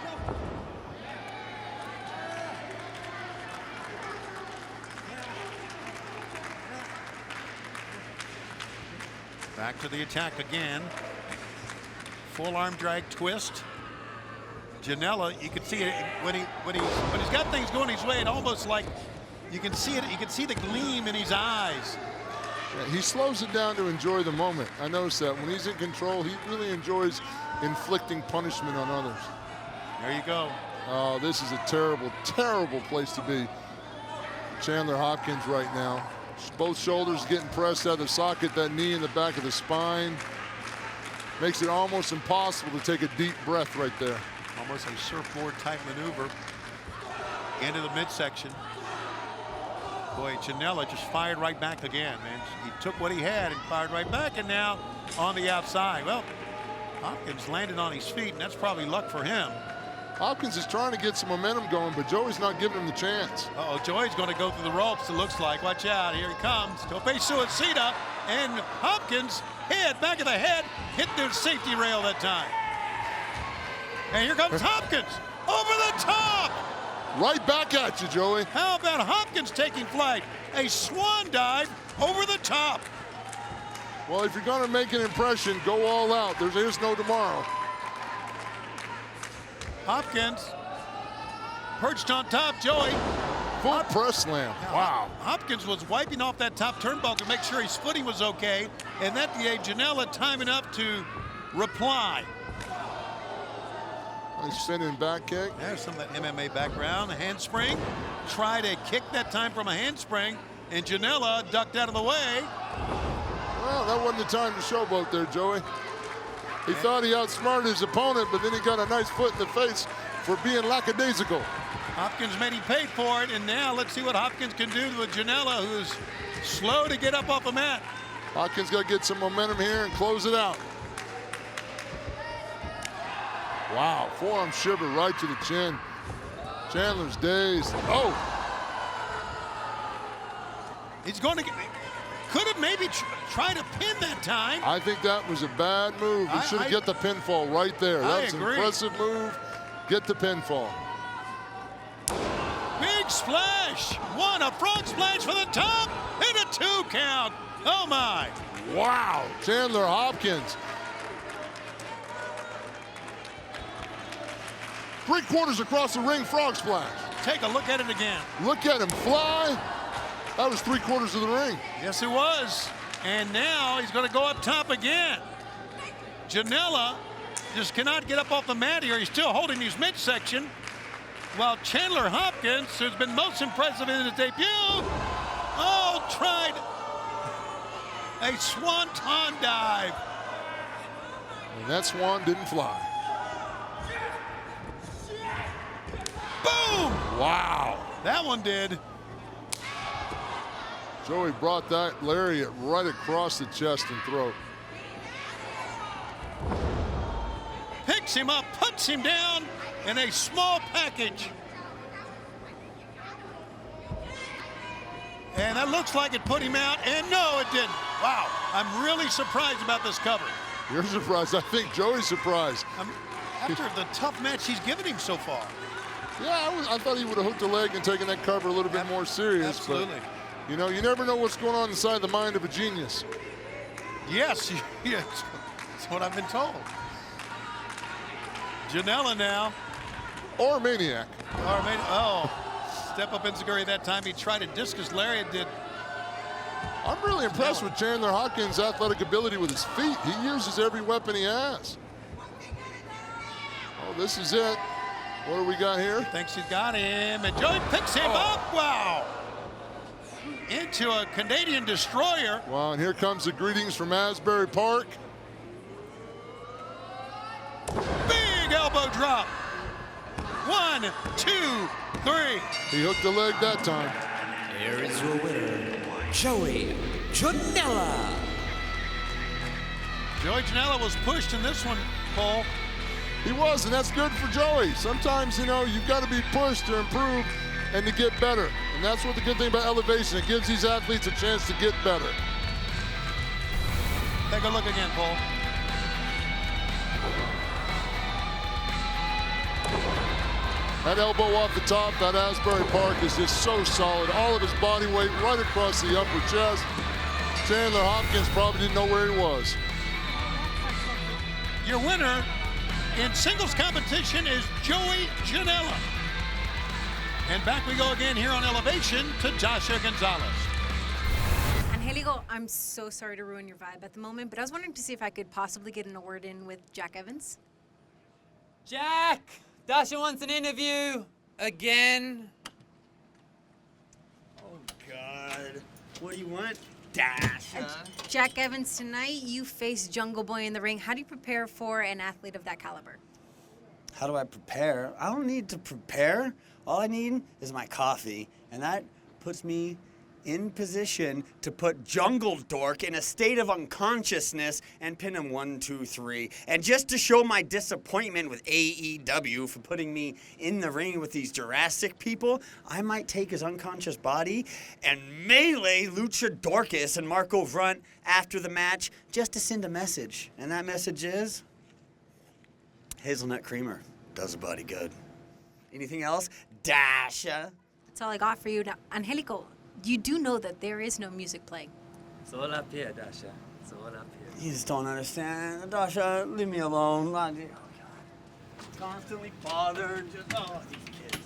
Back to the attack again. Full arm drag twist. Janela, you can see it when he's got things going his way. It almost like you can see it. You can see the gleam in his eyes. Yeah, he slows it down to enjoy the moment. I noticed that when he's in control, he really enjoys inflicting punishment on others. There you go. Oh, this is a terrible, terrible place to be. Chandler Hopkins right now. Both shoulders getting pressed out of the socket, that knee in the back of the spine. Makes it almost impossible to take a deep breath right there. Almost a surfboard type maneuver into the midsection. Boy, Janela just fired right back again, man. He took what he had and fired right back, and now on the outside. Well, Hopkins landed on his feet, and that's probably luck for him. Hopkins is trying to get some momentum going, but Joey's not giving him the chance. Uh-oh, Joey's going to go through the ropes, it looks like. Watch out, here he comes. Tope Suicida, and Hopkins, back of the head, hit the safety rail that time. And here comes Hopkins, over the top! Right back at you, Joey. How about Hopkins taking flight? A swan dive over the top. Well, if you're going to make an impression, go all out. There is no tomorrow. Hopkins perched on top, Joey. Full press slam. Wow. Hopkins was wiping off that top turnbuckle to make sure his footing was okay, and that gave Janela time enough to reply. Nice spinning back kick. There's some of that MMA background. A handspring. Tried a kick that time from a handspring, and Janela ducked out of the way. Well, that wasn't the time to showboat there, Joey. He thought he outsmarted his opponent, but then he got a nice foot in the face for being lackadaisical. Hopkins made him pay for it, and now let's see what Hopkins can do with Janela, who's slow to get up off the mat. Hopkins got to get some momentum here and close it out. Wow, forearm shiver right to the chin. Chandler's dazed. Oh! He's going to get... Could have maybe tried to pin that time. I think that was a bad move. He should have get the pinfall right there. That's an impressive move. Get the pinfall. Big splash. One, a frog splash for the top, and a 2 count. Oh, my. Wow. Chandler Hopkins. 3/4 across the ring, frog splash. Take a look at it again. Look at him fly. That was 3/4 of the ring. Yes, it was. And now he's going to go up top again. Janela just cannot get up off the mat here. He's still holding his midsection. While Chandler Hopkins, who's been most impressive in his debut, tried a swanton dive. And that swan didn't fly. Boom! Wow. That one did. Joey brought that lariat right across the chest and throat. Picks him up, puts him down in a small package. And that looks like it put him out, and no, it didn't. Wow, I'm really surprised about this cover. You're surprised. I think Joey's surprised. After the tough match he's given him so far. Yeah, I thought he would have hooked a leg and taken that cover a little bit more serious. Absolutely. But, you know, you never know what's going on inside the mind of a genius. Yes, that's what I've been told. Janela now. Or a maniac. Step up enziguri that time. He tried a discus lariat. I'm really impressed with Chandler Hopkins' athletic ability with his feet. He uses every weapon he has. Oh, this is it. What do we got here? Thinks he's got him, and Joey picks him up. Wow. Into a Canadian destroyer. Wow, and here comes the greetings from Asbury Park. Big elbow drop. 1, 2, 3. He hooked the leg that time. Here is your winner, Joey Janela. Joey Janela was pushed in this one, Paul. He was, and that's good for Joey. Sometimes, you know, you've got to be pushed to improve and to get better. And that's what the good thing about elevation. It gives these athletes a chance to get better. Take a look again, Paul. That elbow off the top, that Asbury Park is just so solid. All of his body weight right across the upper chest. Chandler Hopkins probably didn't know where he was. Your winner in singles competition is Joey Janela. And back we go again here on Elevation to Dasha Gonzalez. Angelico, I'm so sorry to ruin your vibe at the moment, but I was wondering to see if I could possibly get in a word in with Jack Evans. Jack! Dasha wants an interview. Again. Oh, God. What do you want, Dasha? Jack Evans, tonight you face Jungle Boy in the ring. How do you prepare for an athlete of that caliber? How do I prepare? I don't need to prepare. All I need is my coffee, and that puts me in position to put Jungle Dork in a state of unconsciousness and pin him 1, 2, 3. And just to show my disappointment with AEW for putting me in the ring with these Jurassic people, I might take his unconscious body and melee Lucha Dorcas and Marco Vront after the match just to send a message. And that message is, hazelnut creamer does a body good. Anything else? Dasha? That's all I got for you. Now, Angelico, you do know that there is no music playing. It's all up here, Dasha. It's all up here. You just don't understand. Dasha, leave me alone. Oh, God. Constantly bothered. Just, oh, these kids.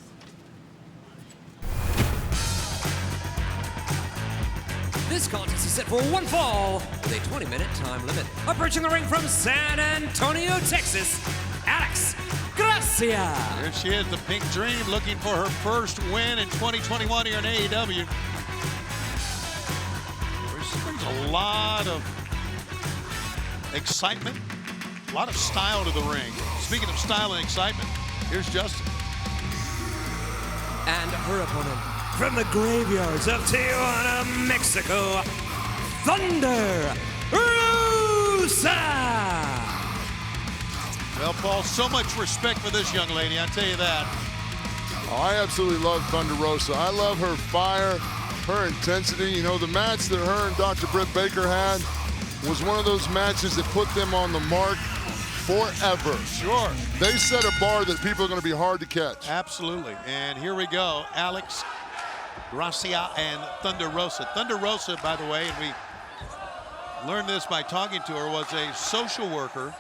This contest is set for one fall with a 20-minute time limit. Approaching the ring from San Antonio, Texas, Alex Gracia. Here she is, the Pink Dream, looking for her first win in 2021 here in AEW. She brings a lot of excitement, a lot of style to the ring. Speaking of style and excitement, here's Justin. And her opponent from the graveyards of Tijuana, Mexico, Thunder Rosa. Well, Paul, so much respect for this young lady, I tell you that. Oh, I absolutely love Thunder Rosa. I love her fire, her intensity. You know, the match that her and Dr. Britt Baker had was one of those matches that put them on the mark forever. Sure. They set a bar that people are going to be hard to catch. Absolutely. And here we go, Alex Gracia and Thunder Rosa. Thunder Rosa, by the way, and we learned this by talking to her, was a social worker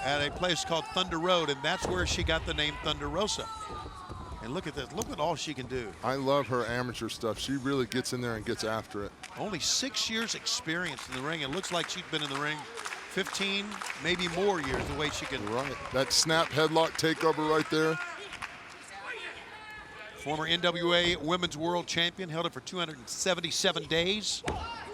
at a place called Thunder Road, and that's where she got the name Thunder Rosa. And look at this, look at all she can do. I love her amateur stuff. She really gets in there and gets after it. Only 6 years experience in the ring. It looks like she's been in the ring 15, maybe more years, the way she can. Right, that snap headlock takeover right there. Former NWA Women's World Champion, held it for 277 days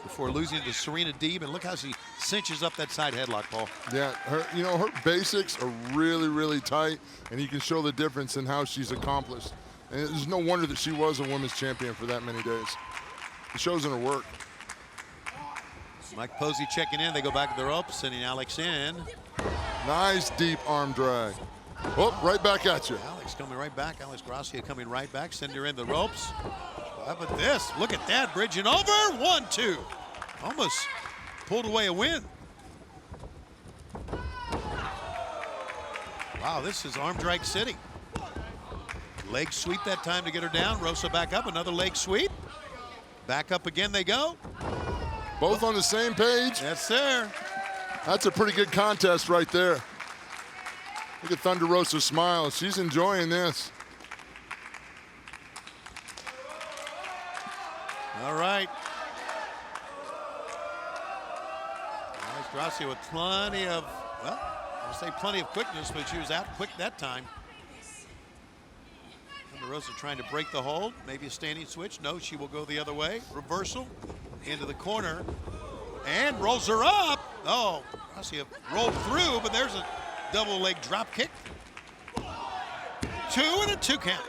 before losing to Serena Deeb. And look how she cinches up that side headlock, Paul. Yeah, her basics are really, really tight, and you can show the difference in how she's accomplished. And there's no wonder that she was a women's champion for that many days. It shows in her work. Mike Posey checking in. They go back to the ropes, sending Alex in. Nice deep arm drag. Oh, right back at you. Alex coming right back. Alex Gracia coming right back. Send her in the ropes. How about this? Look at that, bridging over. 1, 2. Almost pulled away a win. Wow, this is arm drag city. Leg sweep that time to get her down. Rosa back up, another leg sweep. Back up again they go. Both on the same page. Yes, sir. That's a pretty good contest right there. Look at Thunder Rosa smile. She's enjoying this. All right. Alex Gracia with plenty of, well, I'll say plenty of quickness, but she was out quick that time. Rosa trying to break the hold. Maybe a standing switch. No, she will go the other way. Reversal into the corner. And rolls her up. Oh, Gracia rolled through, but there's a double leg drop kick. 2 and a 2 count.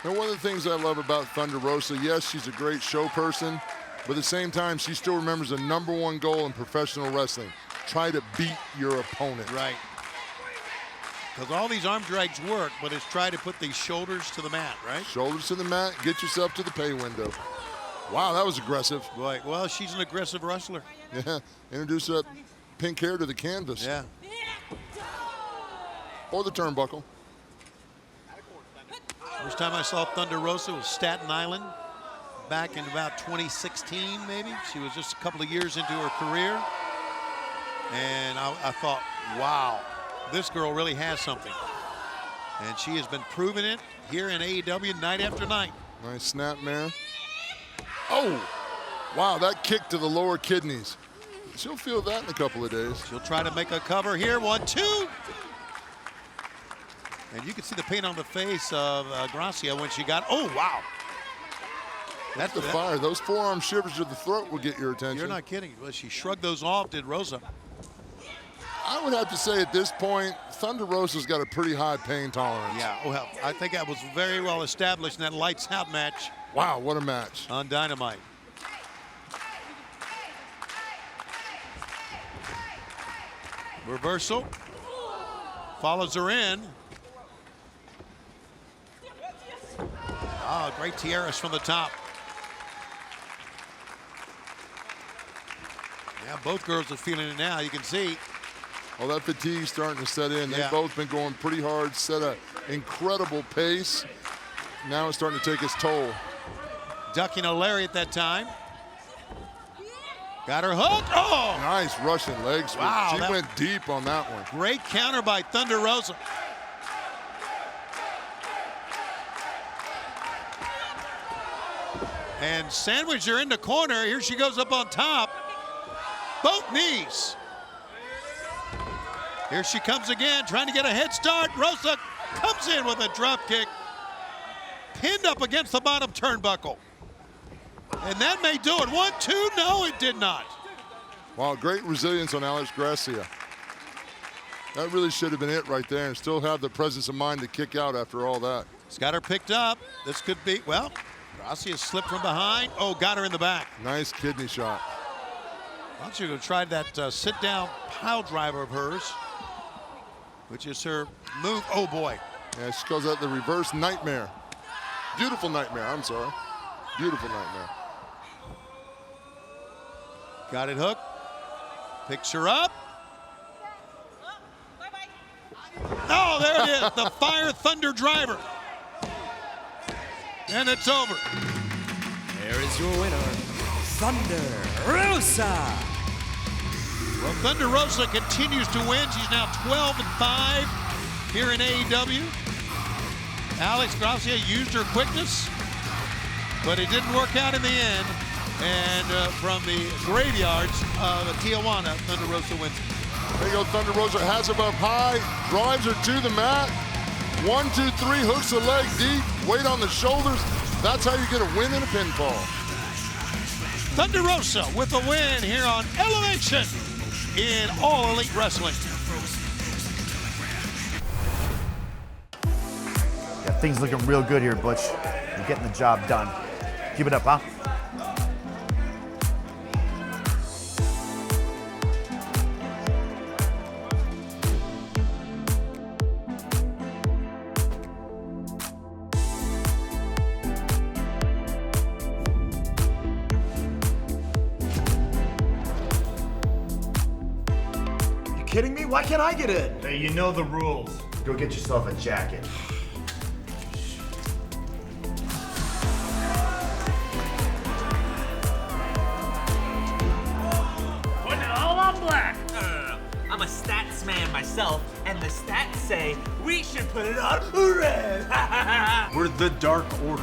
And one of the things I love about Thunder Rosa, yes, she's a great show person, but at the same time, she still remembers the #1 goal in professional wrestling. Try to beat your opponent. Right. Because all these arm drags work, but it's try to put these shoulders to the mat, right? Shoulders to the mat, get yourself to the pay window. Wow, that was aggressive. Right. Well, she's an aggressive wrestler. Yeah, introduce that pink hair to the canvas. Yeah. Or the turnbuckle. First time I saw Thunder Rosa was Staten Island back in about 2016, maybe. She was just a couple of years into her career. And I thought, wow, this girl really has something. And she has been proving it here in AEW night after night. Nice snap, man. Oh, wow, that kick to the lower kidneys. She'll feel that in a couple of days. She'll try to make a cover here. 1, 2. And you can see the pain on the face of Gracia when she got, oh, wow. That's the fire. Those forearm shivers to the throat will get your attention. You're not kidding. Well, she shrugged those off, did Rosa. I would have to say at this point, Thunder Rosa's got a pretty high pain tolerance. Yeah, well, I think that was very well established in that lights out match. Wow, what a match. On Dynamite. Reversal. Follows her in. Oh, great tiaras from the top. Yeah, both girls are feeling it now, you can see. Well, that fatigue's starting to set in. Yeah. They've both been going pretty hard, set an incredible pace. Now it's starting to take its toll. Ducking a lariat that time. Got her hooked. Oh! Nice Russian leg sweep. Wow, she went deep on that one. Great counter by Thunder Rosa. And sandwich her in the corner. Here she goes up on top. Both knees. Here she comes again, trying to get a head start. Rosa comes in with a drop kick. Pinned up against the bottom turnbuckle. And that may do it. 1, 2, no, it did not. Wow, great resilience on Alex Gracia. That really should have been it right there, and still have the presence of mind to kick out after all that. He's got her picked up. This could be, well, Gracia slipped from behind. Oh, got her in the back. Nice kidney shot. Why don't you go try that sit-down pile driver of hers, which is her move. Oh, boy. Yeah, she calls that the reverse nightmare. Beautiful nightmare, I'm sorry. Beautiful nightmare. Got it hooked. Picks her up. Oh, there it is. The Fire Thunder driver. And it's over. There is your winner, Thunder Rosa. Well, Thunder Rosa continues to win. She's now 12-5 here in AEW. Alex Gracia used her quickness, but it didn't work out in the end. And from the graveyards of Tijuana, Thunder Rosa wins. There you go, Thunder Rosa has her up high, drives her to the mat. 1, 2, 3, hooks the leg deep, weight on the shoulders. That's how you get a win in a pinfall. Thunder Rosa with a win here on Elevation in All Elite Wrestling. Yeah, things looking real good here, Butch. You're getting the job done. Keep it up, huh? Kidding me? Why can't I get in? Hey, you know the rules. Go get yourself a jacket. Put it all on black. No. I'm a stats man myself, and the stats say we should put it on red. We're the Dark Order.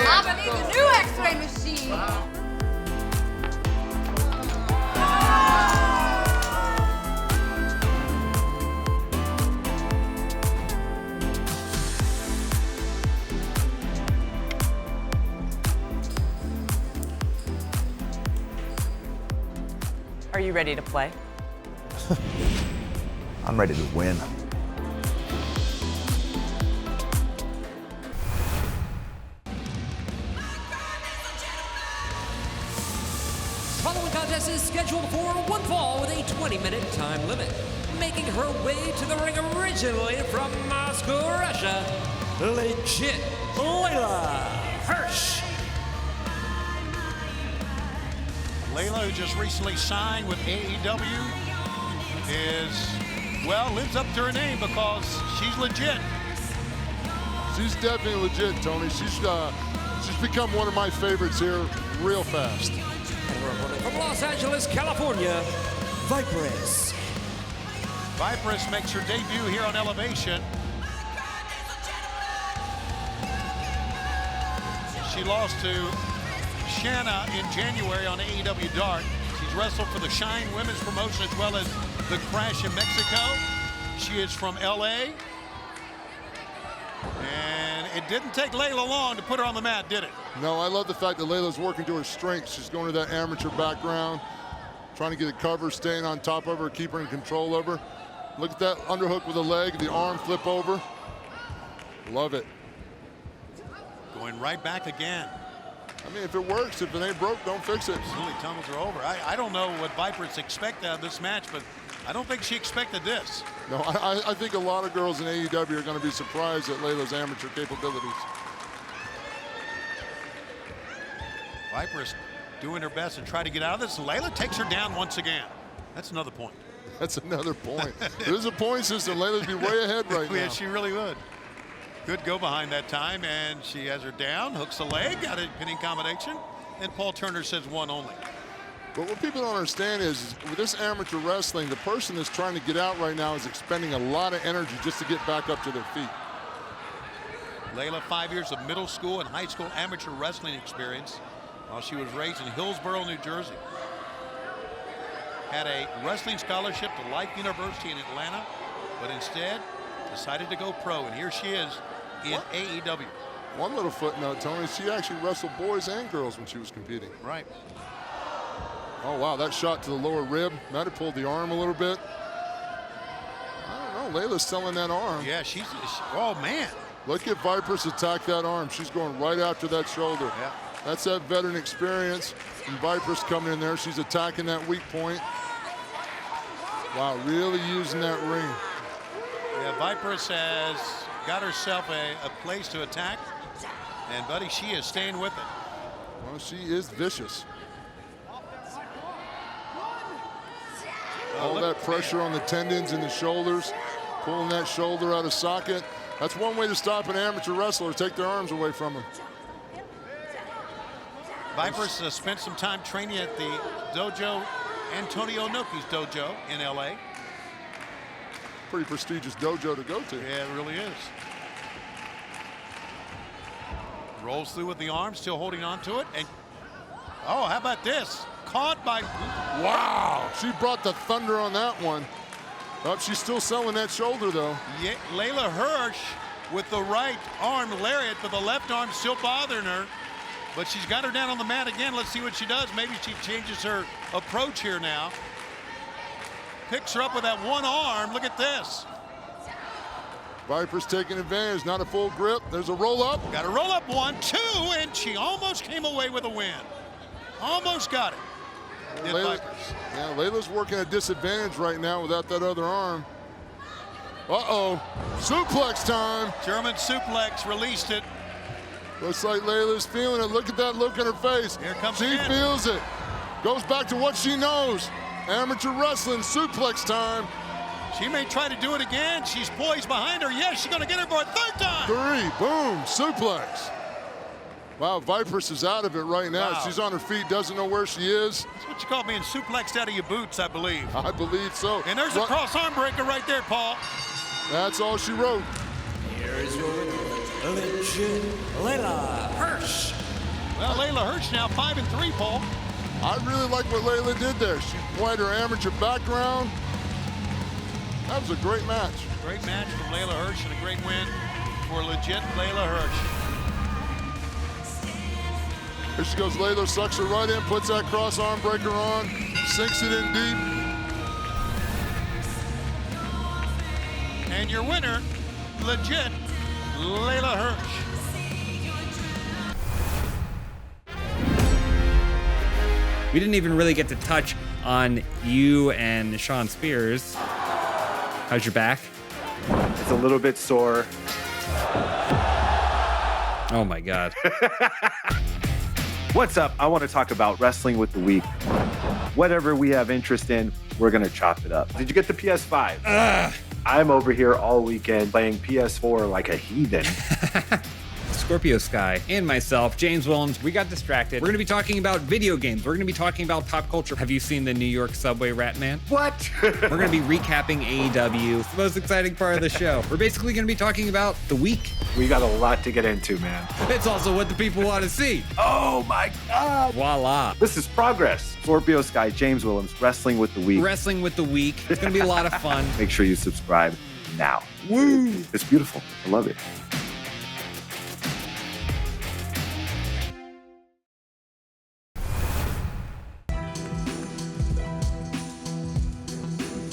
I'm gonna need the new X-ray machine. you ready to play? I'm ready to win. Following contest is scheduled for one fall with a 20-minute time limit. Making her way to the ring originally from Moscow, Russia, Legit Layla Hirsch. Layla, who just recently signed with AEW, lives up to her name because she's legit. She's definitely legit, Tony. She's become one of my favorites here real fast. From Los Angeles, California, Viperous. Viperous makes her debut here on Elevation. She lost to Shanna in January on AEW Dark. She's wrestled for the Shine Women's promotion as well as the Crash in Mexico. She is from LA. And it didn't take Layla long to put her on the mat, did it? No, I love the fact that Layla's working to her strengths. She's going to that amateur background, trying to get a cover, staying on top of her, keep her in control of her. Look at that underhook with the leg, the arm flip over. Love it. Going right back again. I mean, if it works, if it ain't broke, don't fix it. Really tumbles her over. I don't know what Viperous expect out of this match, but I don't think she expected this. No, I think a lot of girls in AEW are going to be surprised at Layla's amateur capabilities. Viperous doing her best to try to get out of this. Layla takes her down once again. That's another point. That's another point. There's a point system. Layla's be way ahead right now. Yeah, she really would. Good go behind that time, and she has her down, hooks the leg, got a pinning combination, and Paul Turner says one only. But what people don't understand is with this amateur wrestling, the person that's trying to get out right now is expending a lot of energy just to get back up to their feet. Layla, 5 years of middle school and high school amateur wrestling experience while she was raised in Hillsborough, New Jersey. Had a wrestling scholarship to Life University in Atlanta, but instead decided to go pro, and here she is in AEW. One little footnote, Tony, she actually wrestled boys and girls when she was competing. Right. Oh, wow, that shot to the lower rib. Might have pulled the arm a little bit. I don't know, Layla's selling that arm. Yeah, oh, man. Look at Viperous attack that arm. She's going right after that shoulder. Yeah. That's that veteran experience. And Viperous coming in there. She's attacking that weak point. Wow, really using that ring. Yeah, Viperous has got herself a place to attack. And, buddy, she is staying with it. Well, she is vicious. All that pressure on the tendons and the shoulders, pulling that shoulder out of socket. That's one way to stop an amateur wrestler, take their arms away from them. Viperous spent some time training at the dojo, Antonio Inoki's dojo in LA. Pretty prestigious dojo to go to. Yeah, it really is. Rolls through with the arm, still holding on to it. And oh, how about this? Caught by... Wow, she brought the thunder on that one. Oh, she's still selling that shoulder, though. Yeah, Layla Hirsch with the right arm lariat, but the left arm still bothering her. But she's got her down on the mat again. Let's see what she does. Maybe she changes her approach here now. Picks her up with that one arm. Look at this. Viper's taking advantage. Not a full grip. There's a roll-up. Got a roll-up 1, 2, and she almost came away with a win. Almost got it. Layla's working at disadvantage right now without that other arm. Uh-oh, suplex time. German suplex, released it. Looks like Layla's feeling it. Look at that look in her face. Here comes she again. Feels it. Goes back to what she knows. Amateur wrestling, suplex time. She may try to do it again. She's poised behind her. Yes, she's going to get her for a third time. 3, boom, suplex. Wow, Viperous is out of it right now. Wow. She's on her feet, doesn't know where she is. That's what you call being suplexed out of your boots, I believe. I believe so. And there's a cross arm breaker right there, Paul. That's all she wrote. Here is your legit Layla Hirsch. Well, Layla Hirsch now 5-3, Paul. I really like what Layla did there. She played her amateur background. That was a great match. Great match from Layla Hirsch and a great win for legit Layla Hirsch. Here she goes, Layla sucks her right in, puts that cross arm breaker on. Sinks it in deep. And your winner, legit, Layla Hirsch. We didn't even really get to touch on you and Sean Spears. How's your back? It's a little bit sore. Oh my God. What's up? I want to talk about wrestling with the week. Whatever we have interest in, we're going to chop it up. Did you get the PS5? I'm over here all weekend playing PS4 like a heathen. Scorpio Sky and myself, James Willems, we got distracted. We're going to be talking about video games. We're going to be talking about pop culture. Have you seen the New York subway rat man? What? We're going to be recapping AEW. It's the most exciting part of the show. We're basically going to be talking about the week. We got a lot to get into, man. It's also what the people want to see. Oh my God. Voila. This is progress. Scorpio Sky, James Willems, Wrestling with the Week. Wrestling with the Week. It's going to be a lot of fun. Make sure you subscribe now. Woo! It's beautiful. I love it.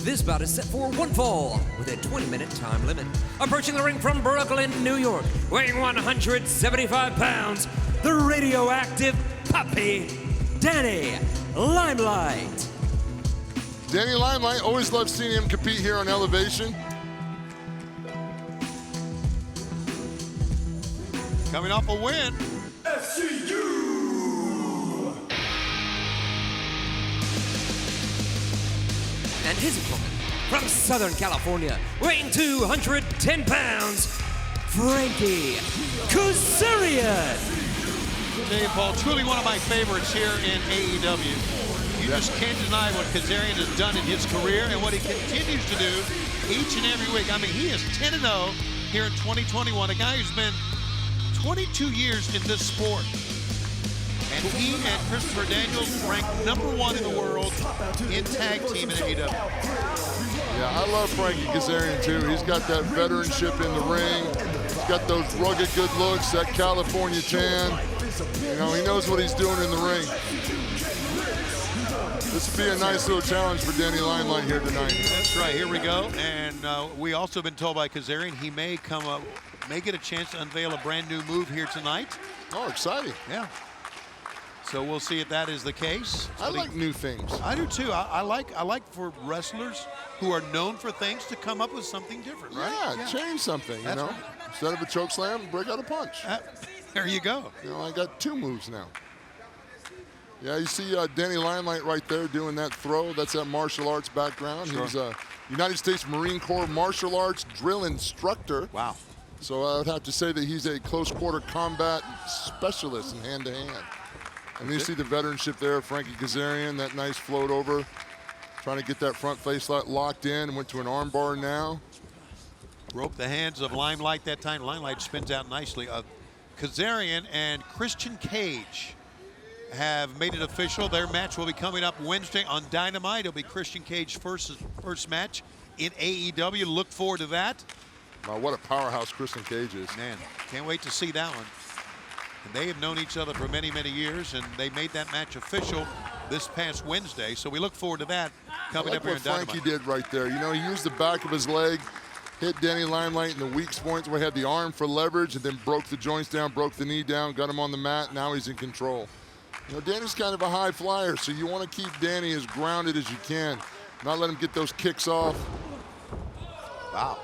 This bout is set for one fall with a 20-minute time limit. Approaching the ring from Brooklyn, New York, weighing 175 pounds, the radioactive puppy, Danny Limelight. Danny Limelight, always love seeing him compete here on Elevation. Coming off a win. And his opponent from Southern California, weighing 210 pounds, Frankie Kazerian. Dave Paul, truly one of my favorites here in AEW. You just can't deny what Kazerian has done in his career and what he continues to do each and every week. I mean, he is 10-0 here in 2021, a guy who's been 22 years in this sport. And he and Christopher Daniels ranked #1 in the world in tag team in AEW. Yeah, I love Frankie Kazerian too. He's got that veteranship in the ring. He's got those rugged good looks, that California tan. You know, he knows what he's doing in the ring. This would be a nice little challenge for Danny Limelight here tonight. That's right, here we go. And we also been told by Kazerian he may come up, may get a chance to unveil a brand new move here tonight. Oh, exciting. Yeah. So we'll see if that is the case. I like new things. I do too. I like for wrestlers who are known for things to come up with something different, right? Yeah, change something, That's you know? right. Instead of a choke slam, break out a punch. There you go. You know, I got 2 moves now. Yeah, you see Danny Limelight right there doing that throw. That's that martial arts background. Sure. He's a United States Marine Corps martial arts drill instructor. Wow. So I would have to say that he's a close quarter combat specialist in hand-to-hand. And you see the veteranship there, Frankie Kazerian, that nice float over, trying to get that front face locked in, and went to an arm bar now. Broke the hands of Limelight that time. Limelight spins out nicely. Kazerian and Christian Cage have made it official. Their match will be coming up Wednesday on Dynamite. It'll be Christian Cage's first match in AEW. Look forward to that. Wow, what a powerhouse Christian Cage is. Man, can't wait to see that one. And they have known each other for many, many years, and they made that match official this past Wednesday. So we look forward to that coming up here in Dynamite. Frankie did right there. You know, he used the back of his leg, hit Danny Limelight in the weak points where he had the arm for leverage, and then broke the joints down, broke the knee down, got him on the mat. Now he's in control. You know, Danny's kind of a high flyer, so you want to keep Danny as grounded as you can. Not let him get those kicks off. Wow.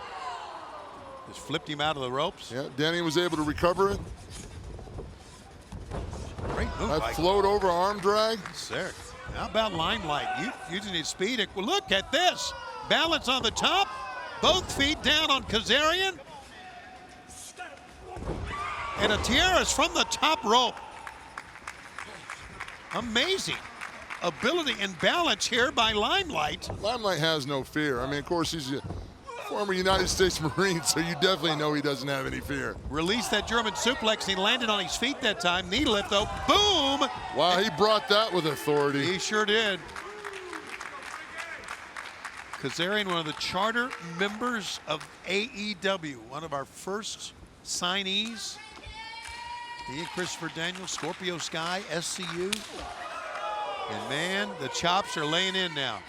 Just flipped him out of the ropes. Yeah, Danny was able to recover it. Great move. That float over arm drag. Sir, how about Limelight? Using his speed. Well, look at this. Balance on the top. Both feet down on Kazerian. And a tiaras from the top rope. Amazing ability and balance here by Limelight. Limelight has no fear. I mean, of course, he's a former United States Marine, so you definitely know he doesn't have any fear. Released that German suplex. He landed on his feet that time. Knee lift, though. Boom! Wow, he brought that with authority. He sure did. Kazerian, one of the charter members of AEW, one of our first signees. He and Christopher Daniels, Scorpio Sky, SCU. And man, the chops are laying in now.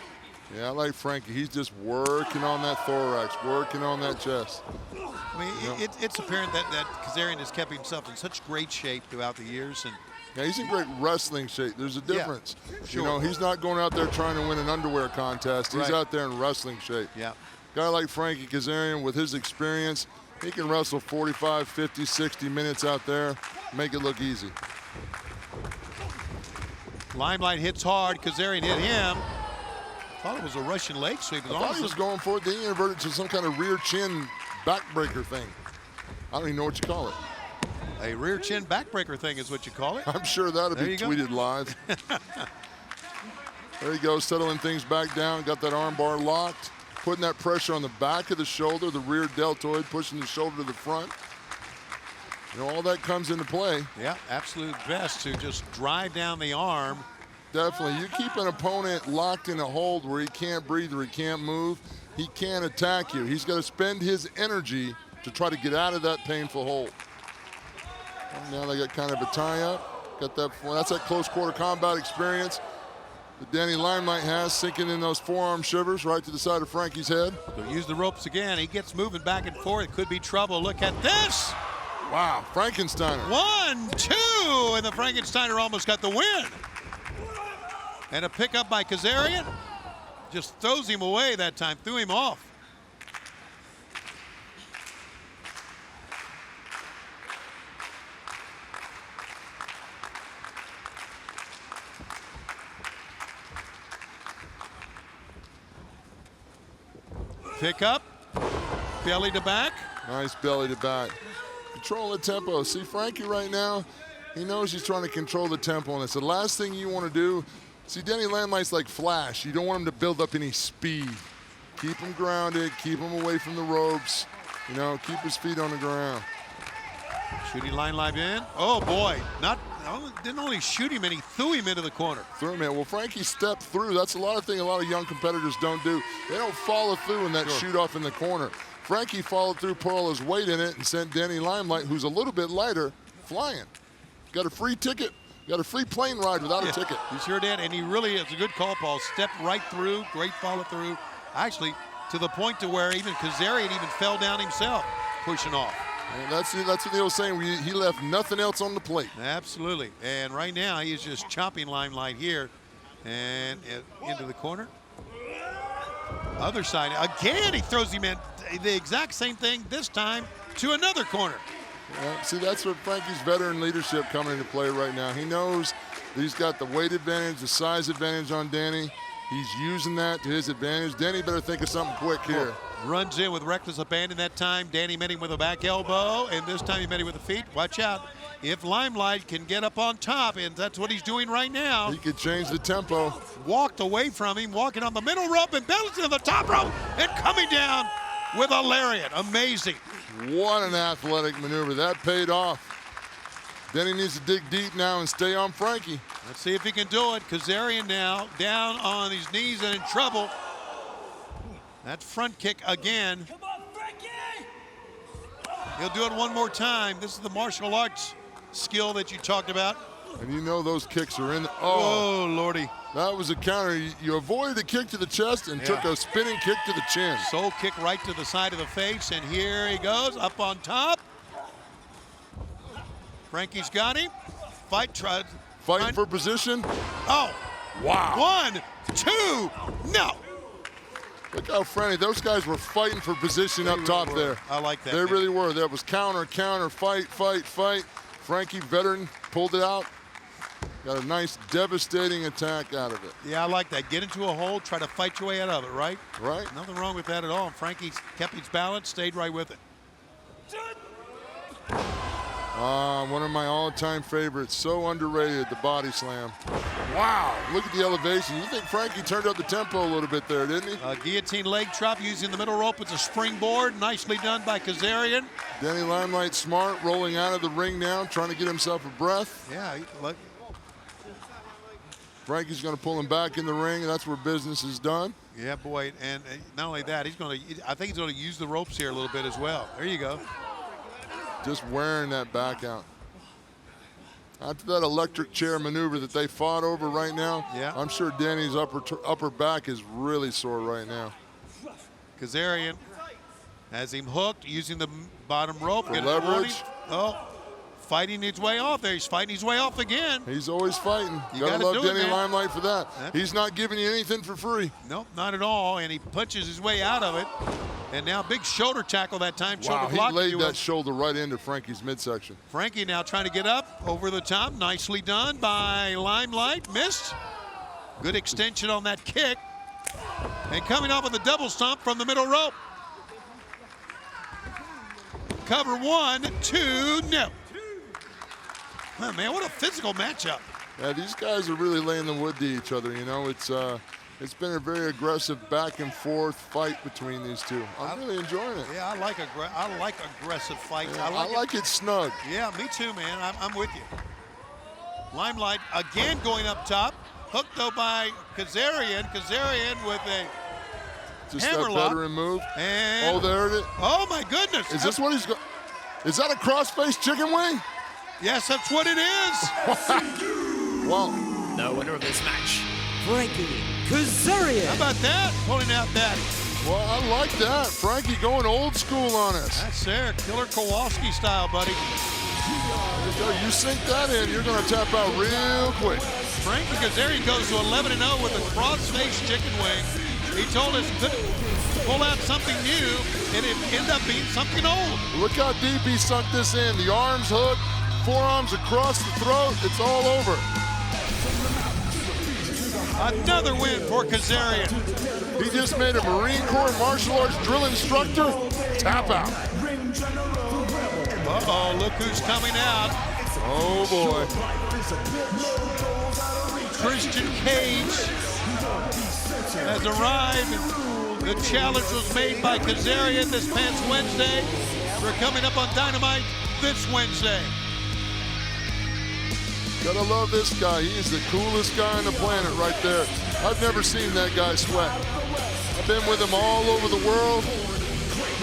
Yeah, I like Frankie. He's just working on that thorax, working on that chest. I mean, it's apparent that Kazerian has kept himself in such great shape throughout the years. And yeah, he's in great wrestling shape. There's a difference. Yeah, sure. You know, he's not going out there trying to win an underwear contest. He's out there in wrestling shape. Yeah. Guy like Frankie Kazerian, with his experience, he can wrestle 45, 50, 60 minutes out there, make it look easy. Limelight hits hard. Kazerian hit him. Thought it was a Russian leg sweep. I thought he was going for it. Then he inverted to some kind of rear chin backbreaker thing. I don't even know what you call it. A rear chin backbreaker thing is what you call it. I'm sure that'll be tweeted live. There he goes, settling things back down. Got that arm bar locked. Putting that pressure on the back of the shoulder, the rear deltoid, pushing the shoulder to the front. You know, all that comes into play. Yeah, absolute best to just drive down the arm. Definitely. You keep an opponent locked in a hold where he can't breathe or he can't move, he can't attack you. He's got to spend his energy to try to get out of that painful hold. And now they got kind of a tie-up. Got that. That's that close quarter combat experience that Danny Limelight has, sinking in those forearm shivers right to the side of Frankie's head. He'll use the ropes again. He gets moving back and forth. It could be trouble. Look at this. Wow, Frankensteiner. 1, 2, and the Frankensteiner almost got the win. And a pickup by Kazerian. Just throws him away that time, threw him off. Pick up, belly to back. Nice belly to back. Control the tempo. See, Frankie right now, he knows he's trying to control the tempo, and it's the last thing you want to do. See, Danny Limeligh's like Flash. You don't want him to build up any speed. Keep him grounded, keep him away from the ropes. You know, keep his feet on the ground. Shooting Limelight in. Oh boy, didn't only shoot him in, he threw him into the corner. Threw him in. Well, Frankie stepped through. That's a lot of things a lot of young competitors don't do. They don't follow through in that shoot off in the corner. Frankie followed through, put all his weight in it, and sent Danny Limelight, who's a little bit lighter, flying. Got a free ticket. Got a free plane ride without a ticket. He sure did, and he really is a good call, Paul. Stepped right through, great follow through. Actually, to the point to where even Kazerian even fell down himself, pushing off. And that's what they were saying. He left nothing else on the plate. Absolutely. And right now, he is just chopping Limelight here and into the corner. Other side. Again, he throws him in the exact same thing this time to another corner. Yeah, see, that's what Frankie's veteran leadership coming into play right now. He knows that he's got the weight advantage, the size advantage on Danny. He's using that to his advantage. Danny better think of something quick here. Runs in with reckless abandon that time. Danny met him with a back elbow, and this time he met him with the feet. Watch out. If Limelight can get up on top, and that's what he's doing right now. He could change the tempo. Walked away from him, walking on the middle rope and balancing on the top rope and coming down with a lariat. Amazing. What an athletic maneuver. That paid off. Then he needs to dig deep now and stay on Frankie. Let's see if he can do it. Kazerian now down on his knees and in trouble. That front kick again. Come on, Frankie! He'll do it one more time. This is the martial arts skill that you talked about. And you know those kicks are in the, oh, Lordy. That was a counter. You avoided the kick to the chest and took a spinning kick to the chin. Soul kick right to the side of the face, and here he goes, up on top. Frankie's got him. Fighting for position. Oh, wow. 1, 2, no. Look how friendly. Those guys were fighting for position up top there. I like that. They really were. That was counter, fight, fight, fight. Frankie, veteran, pulled it out. Got a nice, devastating attack out of it. Yeah, I like that. Get into a hole, try to fight your way out of it, right? Right. Nothing wrong with that at all. Frankie kept his balance, stayed right with it. One of my all-time favorites. So underrated, the body slam. Wow, look at the elevation. You think Frankie turned up the tempo a little bit there, didn't he? Guillotine leg drop using the middle rope as a springboard. Nicely done by Kazerian. Danny Limelight smart, rolling out of the ring now, trying to get himself a breath. Yeah, look. Frankie's going to pull him back in the ring, and that's where business is done. Yeah, boy, and not only that, I think he's going to use the ropes here a little bit as well. There you go. Just wearing that back out. After that electric chair maneuver that they fought over right now, I'm sure Danny's upper back is really sore right now. Kazerian has him hooked, using the bottom rope. For leverage. Oh, fighting his way off there. He's fighting his way off again. He's always fighting. You gotta love Danny it, Limelight for that. He's not giving you anything for free. Nope, not at all. And he punches his way out of it. And now big shoulder tackle that time. Wow, Shoulder block. he laid that shoulder right into Frankie's midsection. Frankie now trying to get up over the top. Nicely done by Limelight. Missed. Good extension on that kick. And coming off with a double stomp from the middle rope. Cover 1, 2, no. Oh, man, what a physical matchup. Yeah, these guys are really laying the wood to each other, you know. It's been a very aggressive back and forth fight between these two. I'm really enjoying it. Yeah, I like aggressive fights. Yeah, I like it snug. Yeah, me too, man. I'm with you. Limelight again going up top. Hooked, though, by Kazerian. Kazerian with a just hammer that lock. veteran move. And oh, there it is. Oh, my goodness. Is this what he's got? Is that a cross-face chicken wing? Yes, that's what it is. Well, the winner of this match, Frankie Kazerian. How about that? Pulling out that. Well, I like that. Frankie going old school on us. That's there. Killer Kowalski style, buddy. You sink that in, you're going to tap out real quick. Frankie Kazerian goes to 11-0 with a cross-face chicken wing. He told us to pull out something new, and it ended up being something old. Look how deep he sunk this in. The arms hooked, forearms across the throat. It's all over. Another win for Kazerian. He just made a Marine Corps martial arts drill instructor tap out. Uh-oh, look who's coming out. Oh, boy. Christian Cage has arrived. The challenge was made by Kazerian this past Wednesday. We're coming up on Dynamite this Wednesday. Gotta love this guy. He is the coolest guy on the planet right there. I've never seen that guy sweat. I've been with him all over the world.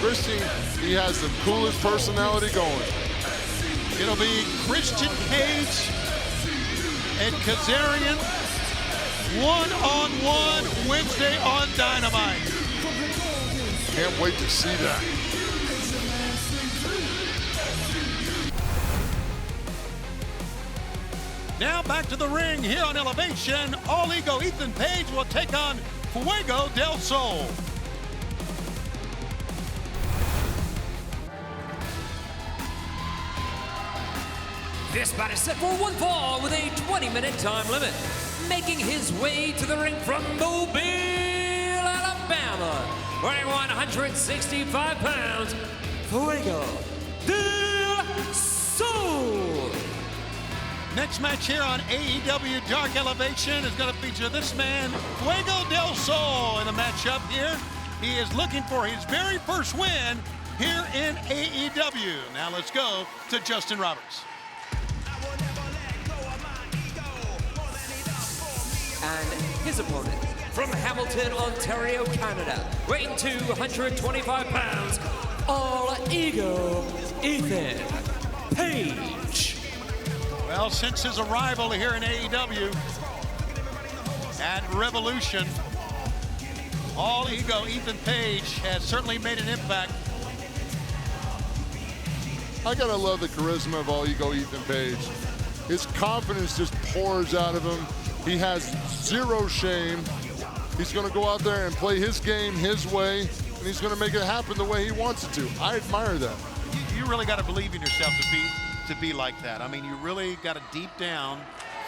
Christian, he has the coolest personality going. It'll be Christian Cage and Kazerian one-on-one Wednesday on Dynamite. Can't wait to see that. Now back to the ring here on Elevation. All Ego Ethan Paige will take on Fuego del Sol. This bout is set for one fall with a 20-minute time limit. Making his way to the ring from Mobile, Alabama, weighing 165 pounds, Fuego del Sol. Next match here on AEW Dark Elevation is going to feature this man, Fuego del Sol, in a matchup here. He is looking for his very first win here in AEW. Now let's go to Justin Roberts. And his opponent, from Hamilton, Ontario, Canada, weighing 225 pounds, All Ego Ethan Paige. Well, since his arrival here in AEW at Revolution, All Ego Ethan Paige has certainly made an impact. I gotta love the charisma of All Ego Ethan Paige. His confidence just pours out of him. He has zero shame. He's going to go out there and play his game his way, and he's going to make it happen the way he wants it to. I admire that. You really got to believe in yourself to be like that. I mean, you really got to deep down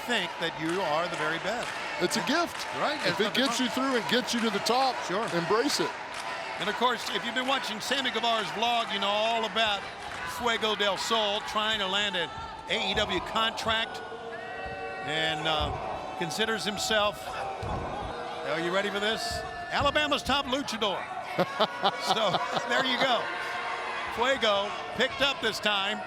think that you are the very best. It's a gift. Right. If it gets you through and gets you to the top, sure, embrace it. And, of course, if you've been watching Sammy Guevara's vlog, you know all about Fuego del Sol trying to land an AEW contract. And considers himself, are you ready for this? Alabama's top luchador. So there you go. Fuego picked up this time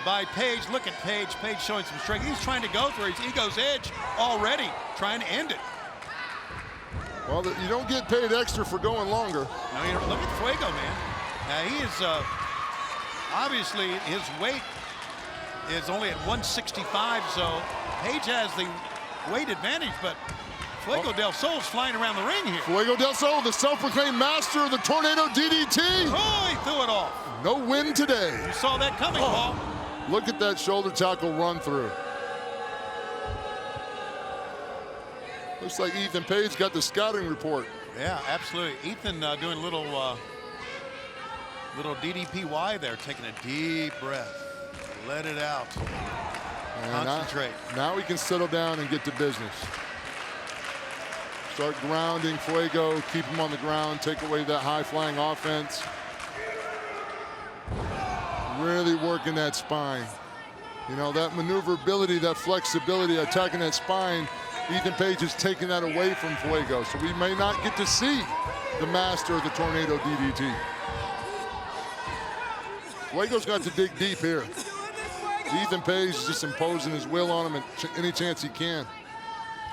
by Paige. Look at Paige. Paige showing some strength. He's trying to go for his ego's edge already, trying to end it. Well, you don't get paid extra for going longer. No, you don't. Look at Fuego, man. Now, he is obviously his weight is only at 165, so Paige has the weight advantage, but Fuego del Sol's flying around the ring here. Fuego del Sol, the self-proclaimed master of the Tornado DDT. Oh, he threw it off. No win today. You saw that coming, Paul. Look at that shoulder tackle run through. Looks like Ethan Paige got the scouting report. Yeah, absolutely. Ethan doing a little DDPY there, taking a deep breath. Let it out. And concentrate. Now we can settle down and get to business. Start grounding Fuego, keep him on the ground, take away that high-flying offense. Really working that spine. You know, that maneuverability, that flexibility, attacking that spine, Ethan Paige is taking that away from Fuego, so we may not get to see the master of the Tornado DDT. Fuego's got to dig deep here. Ethan Paige is just imposing his will on him any chance he can.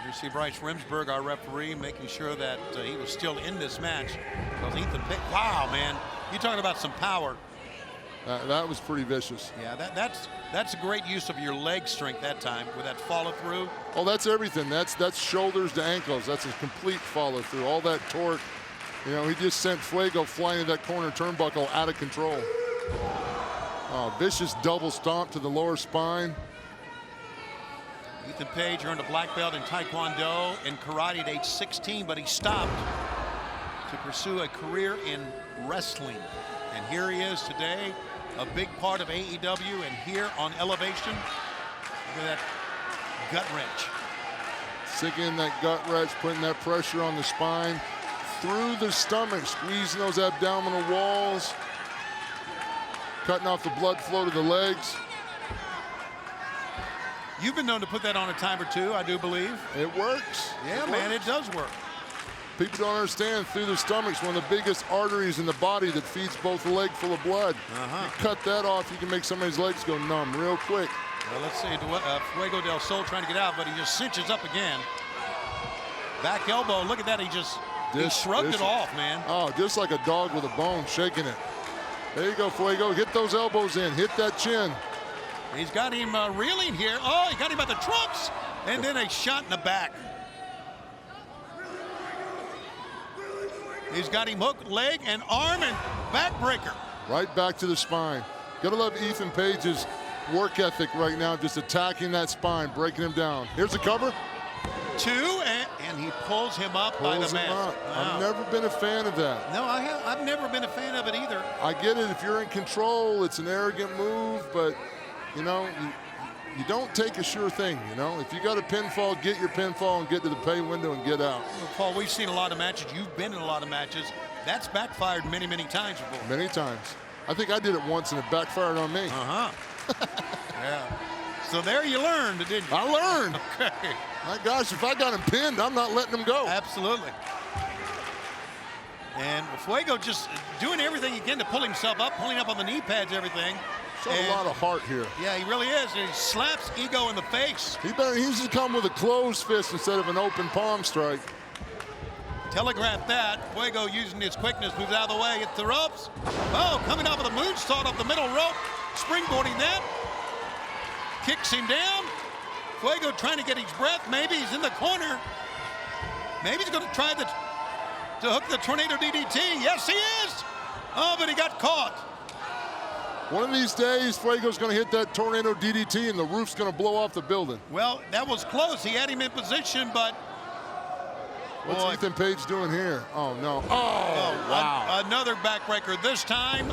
You see Bryce Remsburg, our referee, making sure that he was still in this match. Because Ethan Paige, wow, man, you're talking about some power. That was pretty vicious. Yeah, that's a great use of your leg strength that time with that follow through. Oh, that's everything. That's shoulders to ankles. That's a complete follow through. All that torque. You know, he just sent Fuego flying to that corner turnbuckle out of control. Oh, vicious double stomp to the lower spine. Ethan Paige earned a black belt in Taekwondo and karate at age 16, but he stopped to pursue a career in wrestling. And here he is today, a big part of AEW, and here on Elevation. Look at that gut wrench. Sinking that gut wrench, putting that pressure on the spine, through the stomach, squeezing those abdominal walls, cutting off the blood flow to the legs. You've been known to put that on a time or two, I do believe. It works. Yeah, man, it does work. People don't understand, through the stomach's one of the biggest arteries in the body that feeds both a leg full of blood. You cut that off, you can make somebody's legs go numb real quick. Well, let's see, Fuego del Sol trying to get out, but he just cinches up again. Back elbow, look at that, he shrugged it off, man. Oh, just like a dog with a bone, shaking it. There you go, Fuego, hit those elbows in, hit that chin. He's got him reeling here. Oh, he got him by the trunks, and then a shot in the back. He's got him hooked, leg and arm and backbreaker. Right back to the spine. Gotta love Ethan Page's work ethic right now, just attacking that spine, breaking him down. Here's the cover. Two, and he pulls him up by the mask. Wow. I've never been a fan of that. No, I've never been a fan of it either. I get it, if you're in control, it's an arrogant move, but you know, you don't take a sure thing, you know? If you got a pinfall, get your pinfall and get to the pay window and get out. Well, Paul, we've seen a lot of matches. You've been in a lot of matches. That's backfired many, many times before. Many times. I think I did it once and it backfired on me. Yeah. So there you learned, didn't you? I learned. Okay. My gosh, if I got him pinned, I'm not letting him go. Absolutely. And Fuego just doing everything he can to pull himself up, pulling up on the knee pads, everything. Showed a lot of heart here. Yeah, he really is. He slaps Ego in the face. He should come with a closed fist instead of an open palm strike. Telegraph that. Fuego using his quickness, moves out of the way, hits the ropes. Oh, coming off of the moonsault off the middle rope, springboarding that. Kicks him down. Fuego trying to get his breath. Maybe he's in the corner. Maybe he's going to try to hook the Tornado DDT. Yes, he is. Oh, but he got caught. One of these days, Fuego's going to hit that Tornado DDT and the roof's going to blow off the building. Well, that was close. He had him in position, but... What's Ethan Paige doing here? Oh, no. Oh, wow. Another backbreaker, this time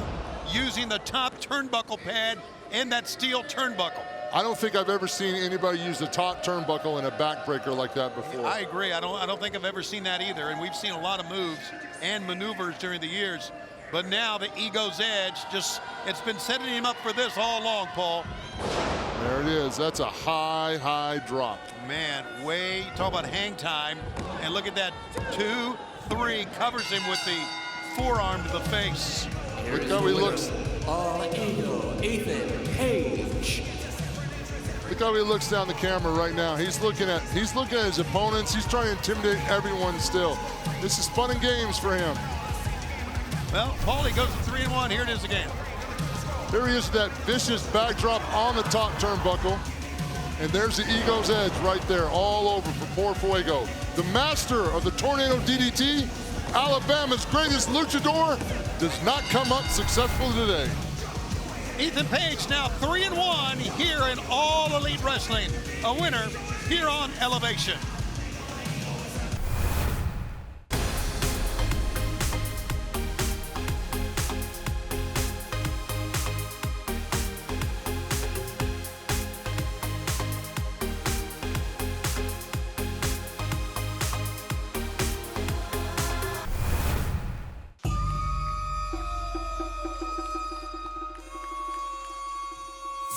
using the top turnbuckle pad and that steel turnbuckle. I don't think I've ever seen anybody use the top turnbuckle in a backbreaker like that before. I agree. I don't think I've ever seen that either, and we've seen a lot of moves and maneuvers during the years. But now the Ego's Edge, it's been setting him up for this all along, Paul. There it is. That's a high, high drop. Man, talk about hang time. And look at that, 2, 3, covers him with the forearm to the face. Look how he looks. Ethan Paige. Look how he looks down the camera right now. He's looking at his opponents. He's trying to intimidate everyone still. This is fun and games for him. Well, Paulie goes to 3-1. Here it is again. Here he is, that vicious backdrop on the top turnbuckle. And there's the Ego's Edge right there, all over for poor Fuego. The master of the Tornado DDT, Alabama's greatest luchador, does not come up successful today. Ethan Page now 3-1 here in All Elite Wrestling. A winner here on Elevation.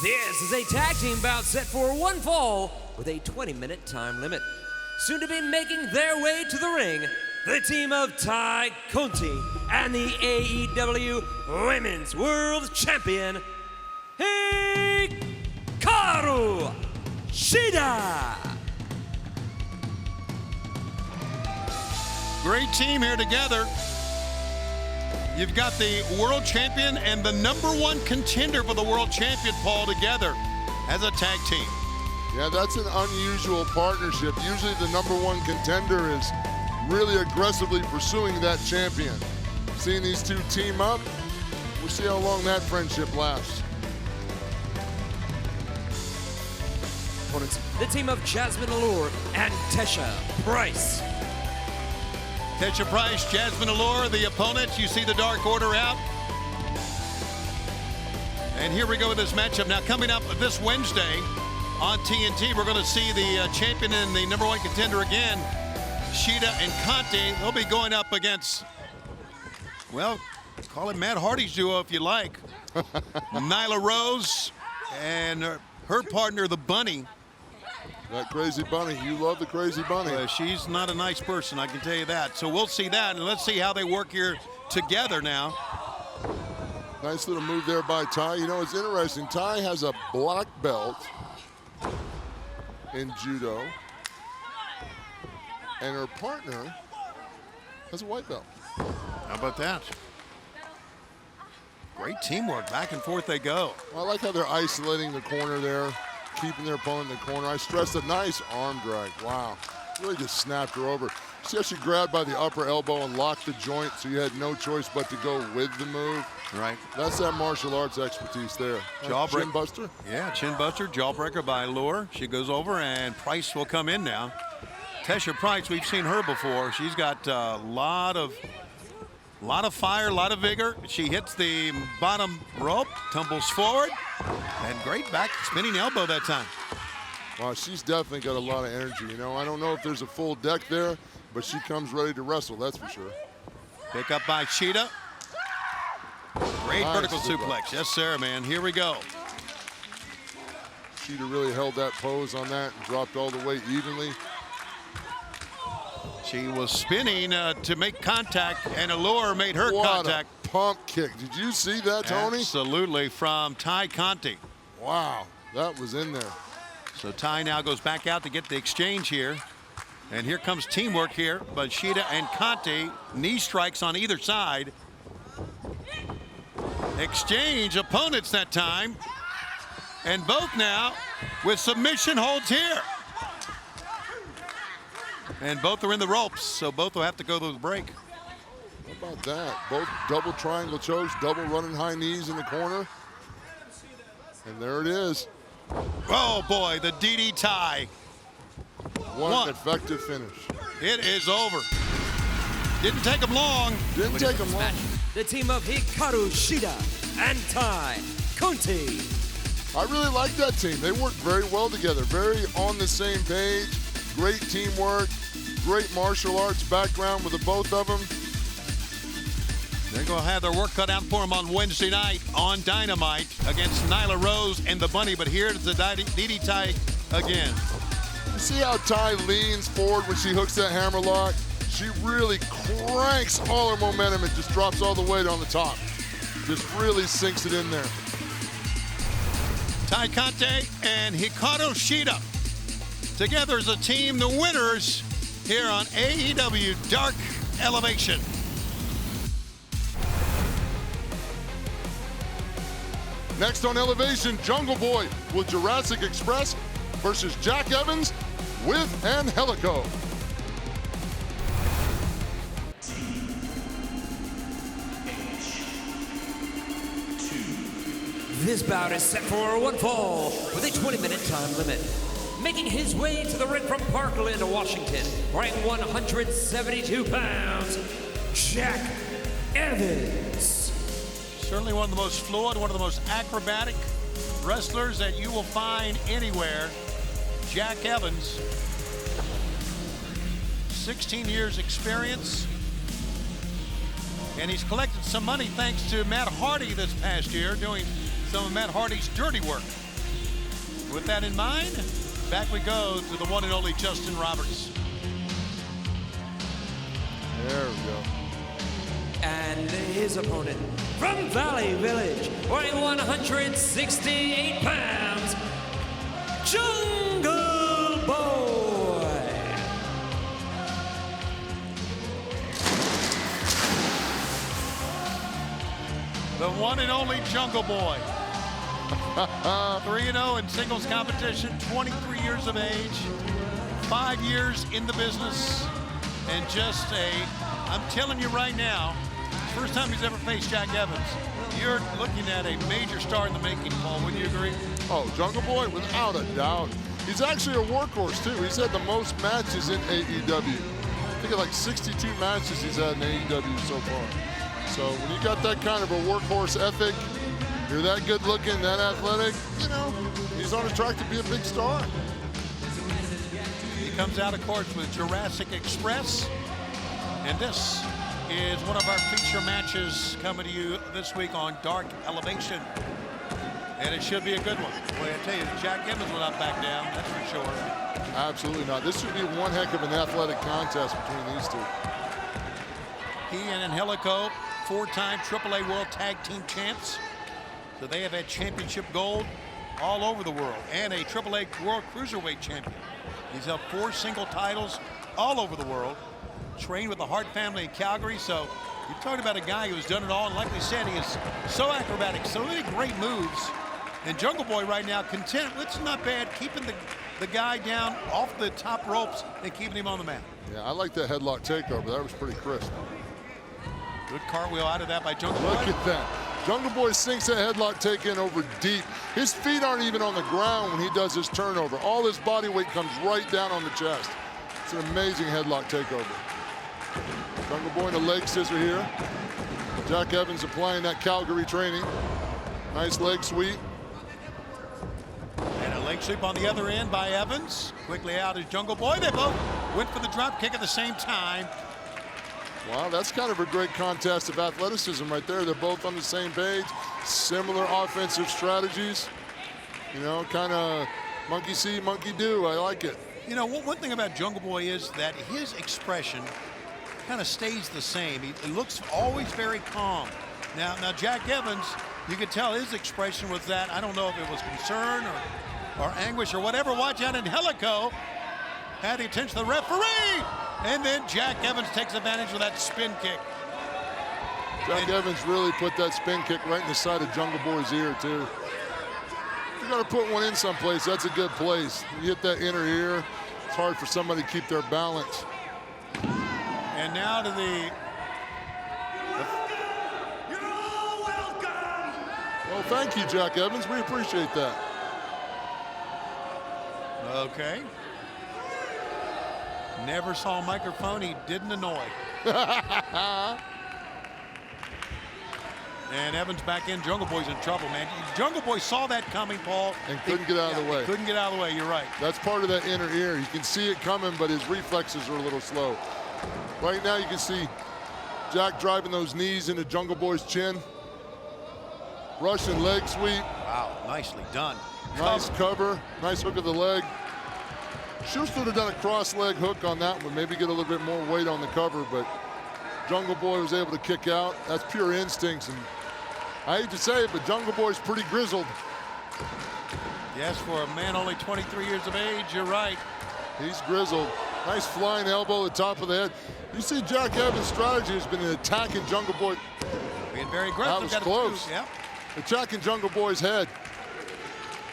This is a tag team bout set for one fall with a 20-minute time limit. Soon to be making their way to the ring, the team of Ty Conti and the AEW Women's World Champion, Hikaru Shida. Great team here together. You've got the world champion and the #1 contender for the world champion, Paul, together as a tag team. Yeah, that's an unusual partnership. Usually the #1 contender is really aggressively pursuing that champion. Seeing these two team up, we'll see how long that friendship lasts. The team of Jasmine Allure and Tesha Price. Tesha Price, Jasmine Allure, the opponents. You see the Dark Order out. And here we go with this matchup. Now coming up this Wednesday on TNT, we're going to see the champion and the #1 contender again, Shida and Conti. They'll be going up against, well, call it Matt Hardy's duo if you like. Nyla Rose and her partner, the Bunny. That crazy bunny, you love the crazy bunny. She's not a nice person, I can tell you that. So we'll see that, and let's see how they work here together now. Nice little move there by Ty. You know, it's interesting. Ty has a black belt in judo, and her partner has a white belt. How about that? Great teamwork. Back and forth they go. Well, I like how they're isolating the corner there, keeping their opponent in the corner. I stressed a nice arm drag. Wow. Really just snapped her over. See how she grabbed by the upper elbow and locked the joint, so you had no choice but to go with the move? Right. That's that martial arts expertise there. Chin buster? Yeah, chin buster, jawbreaker by Allure. She goes over, and Price will come in now. Tesha Price, we've seen her before. She's got a lot of fire, a lot of vigor. She hits the bottom rope, tumbles forward, and great back spinning elbow that time. Wow, she's definitely got a lot of energy. You know, I don't know if there's a full deck there, but she comes ready to wrestle, that's for sure. Pick up by Shida. Great Nice vertical suplex. suplex. Yes, sir, man. Here we go. Shida really held that pose on that and dropped all the weight evenly. She was spinning to make contact, and Allure made her What contact. a pump kick. Did you see that, Tony? Absolutely, from Ty Conti. Wow, that was in there. So Ty now goes back out to get the exchange here. And here comes teamwork here, but Shida and Conti, knee strikes on either side. Exchange opponents that time. And both now with submission holds here. And both are in the ropes, so both will have to go to the break. How about that? Both double triangle chokes, double running high knees in the corner. And there it is. Oh boy, the DD tie. One effective finish. It is over. Didn't take them long. Didn't take them long. The team of Hikaru Shida and Ty Conti. I really like that team. They work very well together, very on the same page. Great teamwork, great martial arts background with the both of them. They're going to have their work cut out for them on Wednesday night on Dynamite against Nyla Rose and the Bunny. But here's the DD tie again. You see how Ty leans forward when she hooks that hammer lock? She really cranks all her momentum and just drops all the weight on the top. Just really sinks it in there. Ty Conti and Hikaru Shida together as a team, the winners here on AEW Dark Elevation. Next on Elevation, Jungle Boy with Jurassic Express versus Jack Evans with Angelico. This bout is set for one fall with a 20-minute time limit. Making his way to the ring from Parkland, Washington, weighing 172 pounds, Jack Evans. Certainly one of the most fluid, one of the most acrobatic wrestlers that you will find anywhere. Jack Evans, 16 years experience, and he's collected some money thanks to Matt Hardy this past year, doing some of Matt Hardy's dirty work. With that in mind, back we go to the one and only Justin Roberts. There we go. And his opponent from Valley Village, weighing 168 pounds, Jungle Boy. The one and only Jungle Boy. 3-0 in singles competition, 23 years of age, 5 years in the business, and just I'm telling you right now, first time he's ever faced Jack Evans. You're looking at a major star in the making, Paul, wouldn't you agree? Oh, Jungle Boy, without a doubt. He's actually a workhorse, too. He's had the most matches in AEW. I think like 62 matches he's had in AEW so far. So when you got that kind of a workhorse ethic, you're that good looking, that athletic, you know, he's on a track to be a big star. He comes out, of course, with Jurassic Express. And this is one of our feature matches coming to you this week on Dark Elevation. And it should be a good one. Boy, I tell you, Jack Evans will not back down, that's for sure. Absolutely not. This should be one heck of an athletic contest between these two. He and Angelico, 4-time AAA World Tag Team champs. So they have had championship gold all over the world and a AAA World Cruiserweight champion. He's held 4 single titles all over the world. Trained with the Hart family in Calgary. So you're talking about a guy who's done it all. And like we said, he is so acrobatic, so many great moves. And Jungle Boy right now content, which is not bad, keeping the guy down off the top ropes and keeping him on the mat. Yeah, I like that headlock takeover. That was pretty crisp. Good cartwheel out of that by Jungle Boy. Look at that. Jungle Boy sinks that headlock take in over deep. His feet aren't even on the ground when he does his turnover. All his body weight comes right down on the chest. It's an amazing headlock takeover. Jungle Boy in the leg scissor here. Jack Evans applying that Calgary training. Nice leg sweep. And a leg sweep on the other end by Evans. Quickly out is Jungle Boy. They both went for the drop kick at the same time. Wow, that's kind of a great contest of athleticism right there. They're both on the same page. Similar offensive strategies. You know, kind of monkey see, monkey do. I like it. You know, one thing about Jungle Boy is that his expression kind of stays the same. He looks always very calm. Now Jack Evans, you could tell his expression was that, I don't know if it was concern or anguish or whatever. Watch out, Angelico had the attention of the referee. And then Jack Evans takes advantage of that spin kick. Jack Evans really put that spin kick right in the side of Jungle Boy's ear, too. You got to put one in someplace. That's a good place. You hit that inner ear, it's hard for somebody to keep their balance. And now to the... You're all welcome! Well, thank you, Jack Evans. We appreciate that. Okay. Never saw a microphone he didn't annoy. And Evans back in. Jungle Boy's in trouble, man. Jungle Boy saw that coming, Paul. And couldn't get out of the way. Couldn't get out of the way, you're right. That's part of that inner ear. You can see it coming, but his reflexes are a little slow. Right now you can see Jack driving those knees into Jungle Boy's chin. Russian leg sweep. Wow, nicely done. Nice cover. Nice hook of the leg. Schuster would have done a cross leg hook on that one, maybe get a little bit more weight on the cover, but Jungle Boy was able to kick out. That's pure instincts, and I hate to say it, but Jungle Boy's pretty grizzled. Yes, for a man only 23 years of age, you're right. He's grizzled. Nice flying elbow at the top of the head. You see Jack Evans' strategy has been attacking Jungle Boy. Being very aggressive. That was close. Yep. attacking Jungle Boy's head.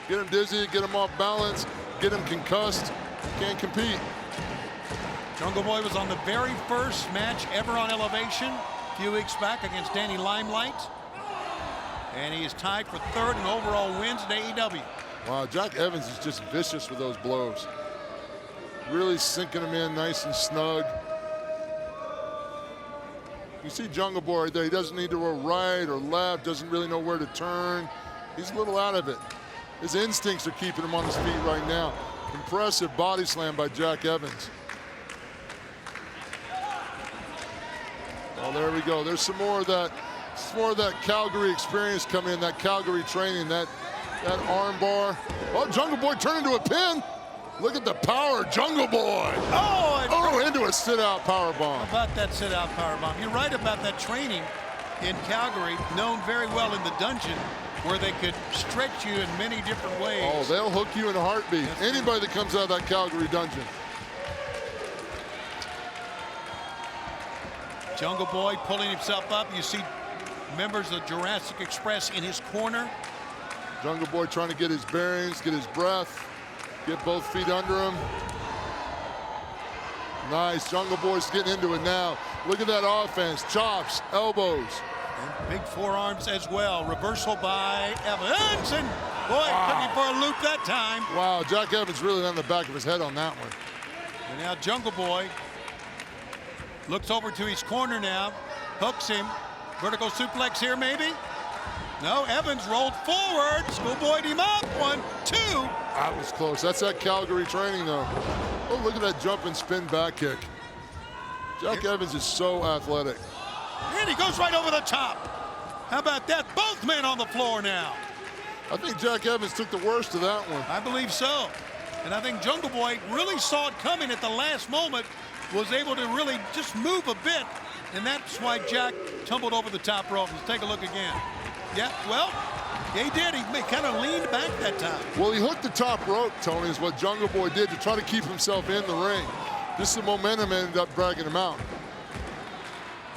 Get him dizzy, get him off balance, get him concussed. Can't compete. Jungle Boy was on the very first match ever on Elevation a few weeks back against Danny Limelight. And he is tied for third in overall wins at AEW. Wow, Jack Evans is just vicious with those blows. Really sinking them in nice and snug. You see Jungle Boy right there. He doesn't need to go right or left, doesn't really know where to turn. He's a little out of it. His instincts are keeping him on his feet right now. Impressive body slam by Jack Evans. Oh, there we go. There's some more of that Calgary experience coming in, that Calgary training, that arm bar. Oh, Jungle Boy turned into a pin. Look at the power, Jungle Boy. Oh, into a sit-out power bomb. How about that sit-out power bomb? You're right about that training in Calgary, known very well in the dungeon, where they could stretch you in many different ways. Oh, they'll hook you in a heartbeat. Yes, anybody that comes out of that Calgary dungeon. Jungle Boy pulling himself up. You see members of Jurassic Express in his corner. Jungle Boy trying to get his bearings, get his breath, get both feet under him. Nice, Jungle Boy's getting into it now. Look at that offense, chops, elbows. And big forearms as well. Reversal by Evans, and boy, took him for a loop that time. Wow, Jack Evans really on the back of his head on that one. And now Jungle Boy looks over to his corner now, hooks him. Vertical suplex here, maybe? No, Evans rolled forward, schoolboyed him up, 1, 2. That was close. That's that Calgary training, though. Oh, look at that jump and spin back kick. Jack Evans is so athletic. And he goes right over the top. How about that? Both men on the floor now. I think Jack Evans took the worst of that one. I believe so. And I think Jungle Boy really saw it coming at the last moment, was able to really just move a bit, and that's why Jack tumbled over the top rope. Let's take a look again. Yeah, well, he did. He kind of leaned back that time. Well, he hooked the top rope, Tony, is what Jungle Boy did to try to keep himself in the ring. Just the momentum ended up dragging him out.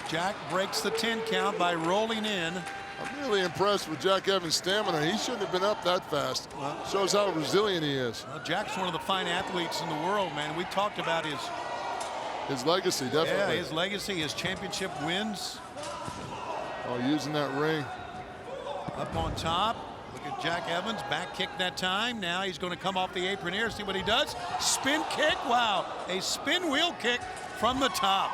Jack breaks the 10 count by rolling in. I'm really impressed with Jack Evans' stamina. He shouldn't have been up that fast. Well, shows how resilient he is. Well, Jack's one of the fine athletes in the world, man. We talked about his legacy, definitely. Yeah, his legacy, his championship wins. Oh, using that ring. Up on top. Look at Jack Evans, back kick that time. Now he's going to come off the apron here, see what he does. Spin kick, wow. A spin wheel kick from the top.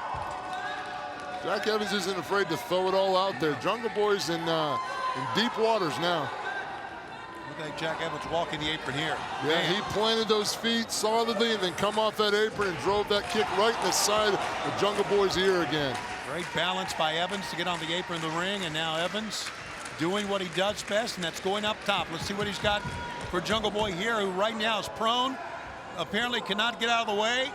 Jack Evans isn't afraid to throw it all out there. Jungle Boy's in deep waters now. Look at Jack Evans walking the apron here. Yeah, man. He planted those feet solidly and then come off that apron and drove that kick right in the side of Jungle Boy's ear again. Great balance by Evans to get on the apron of the ring, and now Evans doing what he does best, and that's going up top. Let's see what he's got for Jungle Boy here, who right now is prone. Apparently cannot get out of the way.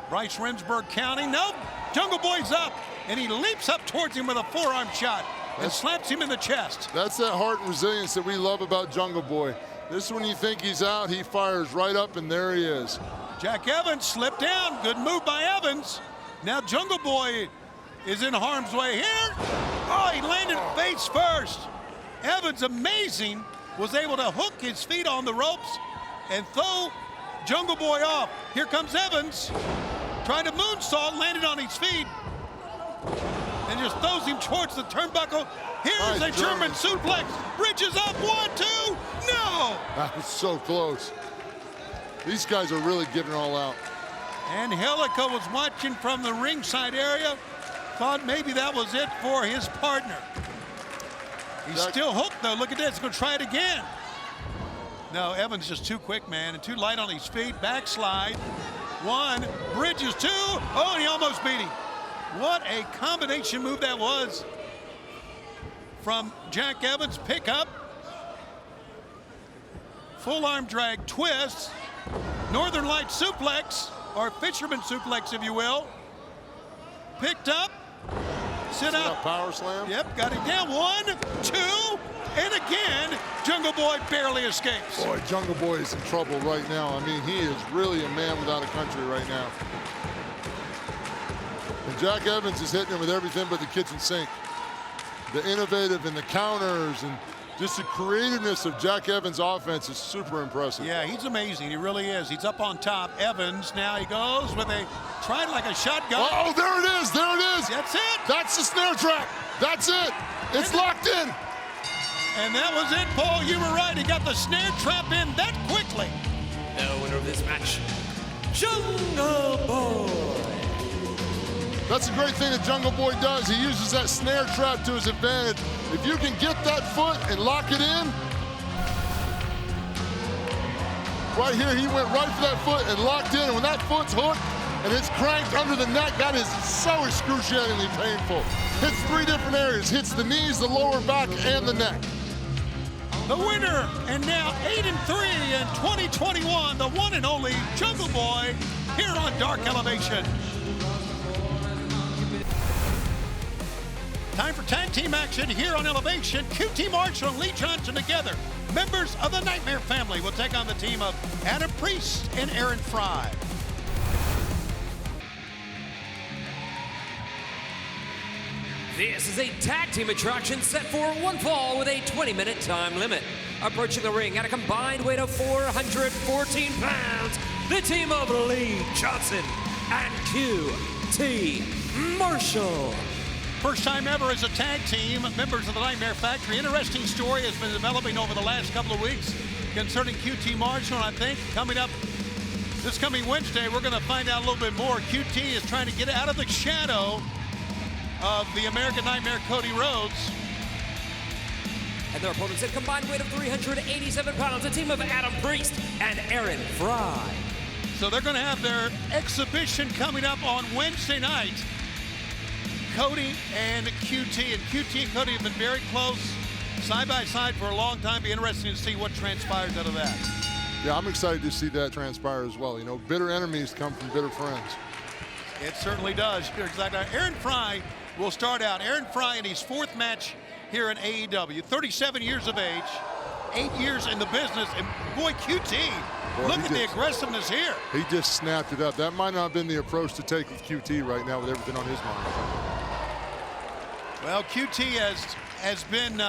Bryce Remsburg counting. Nope, Jungle Boy's up, and he leaps up towards him with a forearm shot and slaps him in the chest. That's that heart and resilience that we love about Jungle Boy. This one, you think he's out, he fires right up, and there he is. Jack Evans slipped down. Good move by Evans. Now Jungle Boy is in harm's way here. Oh, he landed face first. Evans, amazing, was able to hook his feet on the ropes and throw Jungle Boy off. Here comes Evans, trying to moonsault, landed on his feet, and just throws him towards the turnbuckle. Here's a German suplex. Bridges up, 1, 2, no! That was so close. These guys are really giving it all out. And Helica was watching from the ringside area, thought maybe that was it for his partner. He's still hooked, though. Look at this. He's going to try it again. No, Evans just too quick, man, and too light on his feet. Backslide. 1, bridges 2. Oh, and he almost beat him. What a combination move that was from Jack Evans. Pick up. Full arm drag twist. Northern Light suplex, or fisherman suplex, if you will. Picked up. Sit up. Power slam. Yep, got it down. 1, 2, and again, Jungle Boy barely escapes. Boy, Jungle Boy is in trouble right now. I mean, he is really a man without a country right now. And Jack Evans is hitting him with everything but the kitchen sink. The innovative and the counters and Just the creativeness of Jack Evans' offense is super impressive. Yeah, he's amazing. He really is. He's up on top. Evans, now he goes with a, tried like a shotgun. Oh, there it is. There it is. That's it. That's the snare trap. That's it. It's locked in. And that was it, Paul. You were right. He got the snare trap in that quickly. The winner of this match, Jungle Boy. That's the great thing that Jungle Boy does. He uses that snare trap to his advantage. If you can get that foot and lock it in, right here, he went right for that foot and locked in. And when that foot's hooked and it's cranked under the neck, that is so excruciatingly painful. Hits 3 different areas. Hits the knees, the lower back, and the neck. The winner, and now 8-3 in 2021, the one and only Jungle Boy here on Dark Elevation. Time for tag team action here on Elevation. QT Marshall and Lee Johnson together. Members of the Nightmare family will take on the team of Adam Priest and Aaron Fry. This is a tag team attraction set for one fall with a 20-minute time limit. Approaching the ring at a combined weight of 414 pounds, the team of Lee Johnson and QT Marshall. First time ever as a tag team, members of the Nightmare Factory. Interesting story has been developing over the last couple of weeks concerning QT Marshall. And I think coming up this coming Wednesday, we're going to find out a little bit more. QT is trying to get out of the shadow of the American Nightmare, Cody Rhodes. And their opponents at combined weight of 387 pounds, the team of Adam Priest and Aaron Fry. So they're going to have their exhibition coming up on Wednesday night. Cody and QT. And QT and Cody have been very close, side by side for a long time. Be interesting to see what transpires out of that. Yeah, I'm excited to see that transpire as well. You know, bitter enemies come from bitter friends. It certainly does. You're exactly right. Aaron Fry will start out. Aaron Fry in his 4th match here in AEW. 37 years of age, 8 years in the business. And boy, QT, boy, look at the aggressiveness here. He just snapped it up. That might not have been the approach to take with QT right now with everything on his mind. Well, QT has been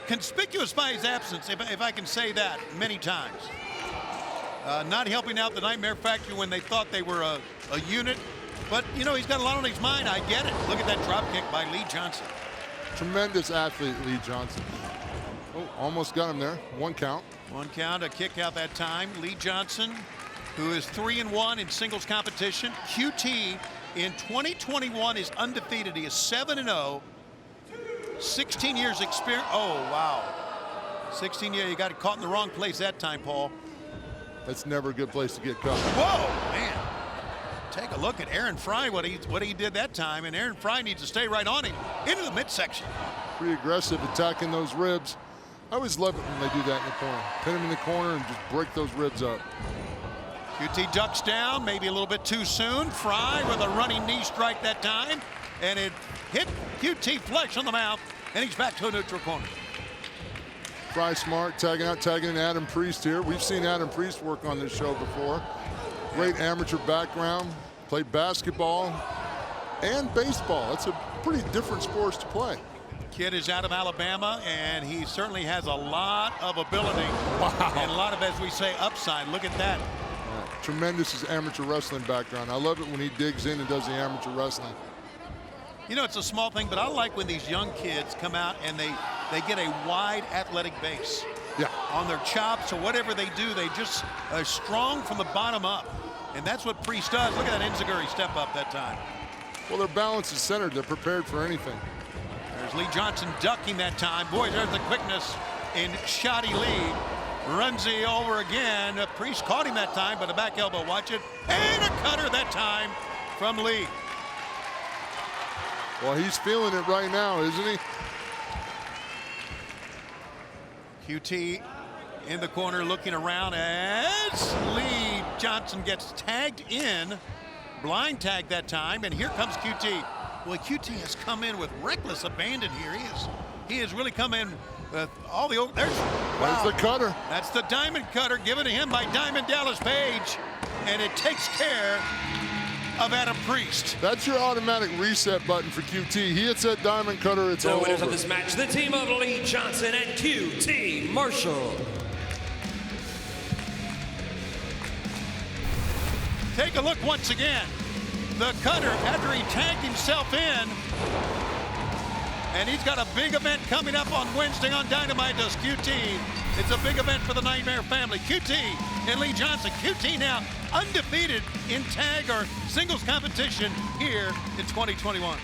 conspicuous by his absence, if I can say that, many times. Not helping out the Nightmare Factory when they thought they were a unit. But, you know, he's got a lot on his mind. I get it. Look at that drop kick by Lee Johnson. Tremendous athlete, Lee Johnson. Oh, almost got him there. 1 count. 1 count, a kick out that time. Lee Johnson, who is 3-1 in singles competition. QT in 2021 is undefeated. He is 7-0. 16 years experience. Oh, wow. 16 years. You got caught in the wrong place that time, Paul. That's never a good place to get caught. Whoa, man. Take a look at Aaron Fry, what he did that time, and Aaron Fry needs to stay right on him into the midsection. Pretty aggressive, attacking those ribs. I always love it when they do that in the corner. Pin him in the corner and just break those ribs up. QT ducks down, maybe a little bit too soon. Fry with a running knee strike that time, and it hit QT flush on the mouth, and he's back to a neutral corner. Fry smart, tagging in Adam Priest here. We've seen Adam Priest work on this show before. Great amateur background, played basketball and baseball. It's a pretty different sports to play. Kid is out of Alabama, and he certainly has a lot of ability. Wow. And a lot of, as we say, upside. Look at that. Tremendous his amateur wrestling background. I love it when he digs in and does the amateur wrestling. You know, it's a small thing, but I like when these young kids come out and they get a wide athletic base. Yeah. On their chops or whatever they do, they just are strong from the bottom up. And that's what Priest does. Look at that enziguri step up that time. Well, their balance is centered. They're prepared for anything. There's Lee Johnson ducking that time. Boy, there's the quickness in Shoddy Lee. Runs over again. Priest caught him that time, but a back elbow, watch it. And a cutter that time from Lee. Well, he's feeling it right now, isn't he? QT in the corner looking around as Lee Johnson gets tagged in. Blind tag that time, and here comes QT. Well, QT has come in with reckless abandon here. He has really come in with all the... There's the cutter. That's the diamond cutter given to him by Diamond Dallas Page. And it takes care of Adam Priest. That's your automatic reset button for QT. He hits that diamond cutter, it's The all winners over. of this match, the team of Lee Johnson and QT Marshall. Take a look once again. The cutter after he tagged himself in. And he's got a big event coming up on Wednesday on Dynamite, does QT. It's a big event for the Nightmare family. QT and Lee Johnson. QT now undefeated in tag or singles competition here in 2021.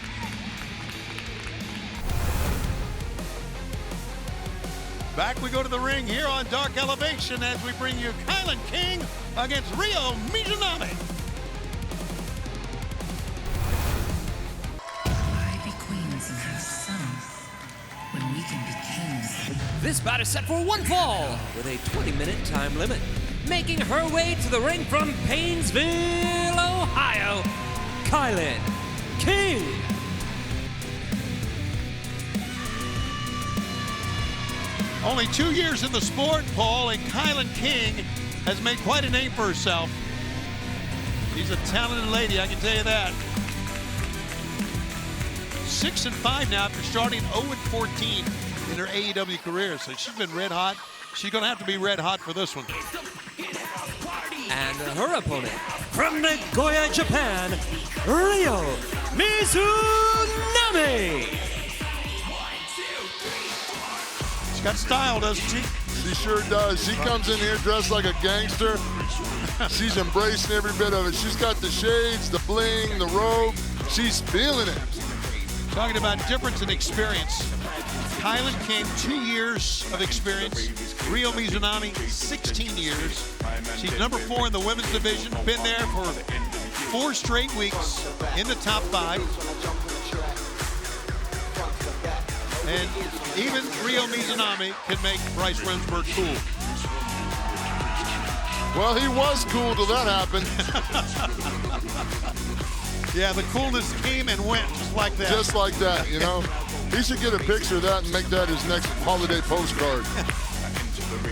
Back we go to the ring here on Dark Elevation as we bring you Kylan King against Ryo Mizunami. This bout is set for one fall with a 20-minute time limit. Making her way to the ring from Painesville, Ohio, Kylan King. Only 2 years in the sport, Paul, and Kylan King has made quite a name for herself. She's a talented lady, I can tell you that. 6-5 now after starting 0-14 in her AEW career, so she's been red hot. She's gonna have to be red hot for this one. And her opponent from Nagoya, Japan, Ryo Mizunami. She's got style, doesn't she? She sure does. She comes in here dressed like a gangster. She's embracing every bit of it. She's got the shades, the bling, the robe. She's feeling it. Talking about difference in experience. Kylan King, 2 years of experience. Ryo Mizunami, 16 years. She's number 4 in the women's division. Been there for 4 straight weeks in the top 5. And even Ryo Mizunami can make Bryce Remsburg cool. Well, he was cool till that happened. Yeah, the coolness came and went just like that. Just like that, you know. He should get a picture of that and make that his next holiday postcard.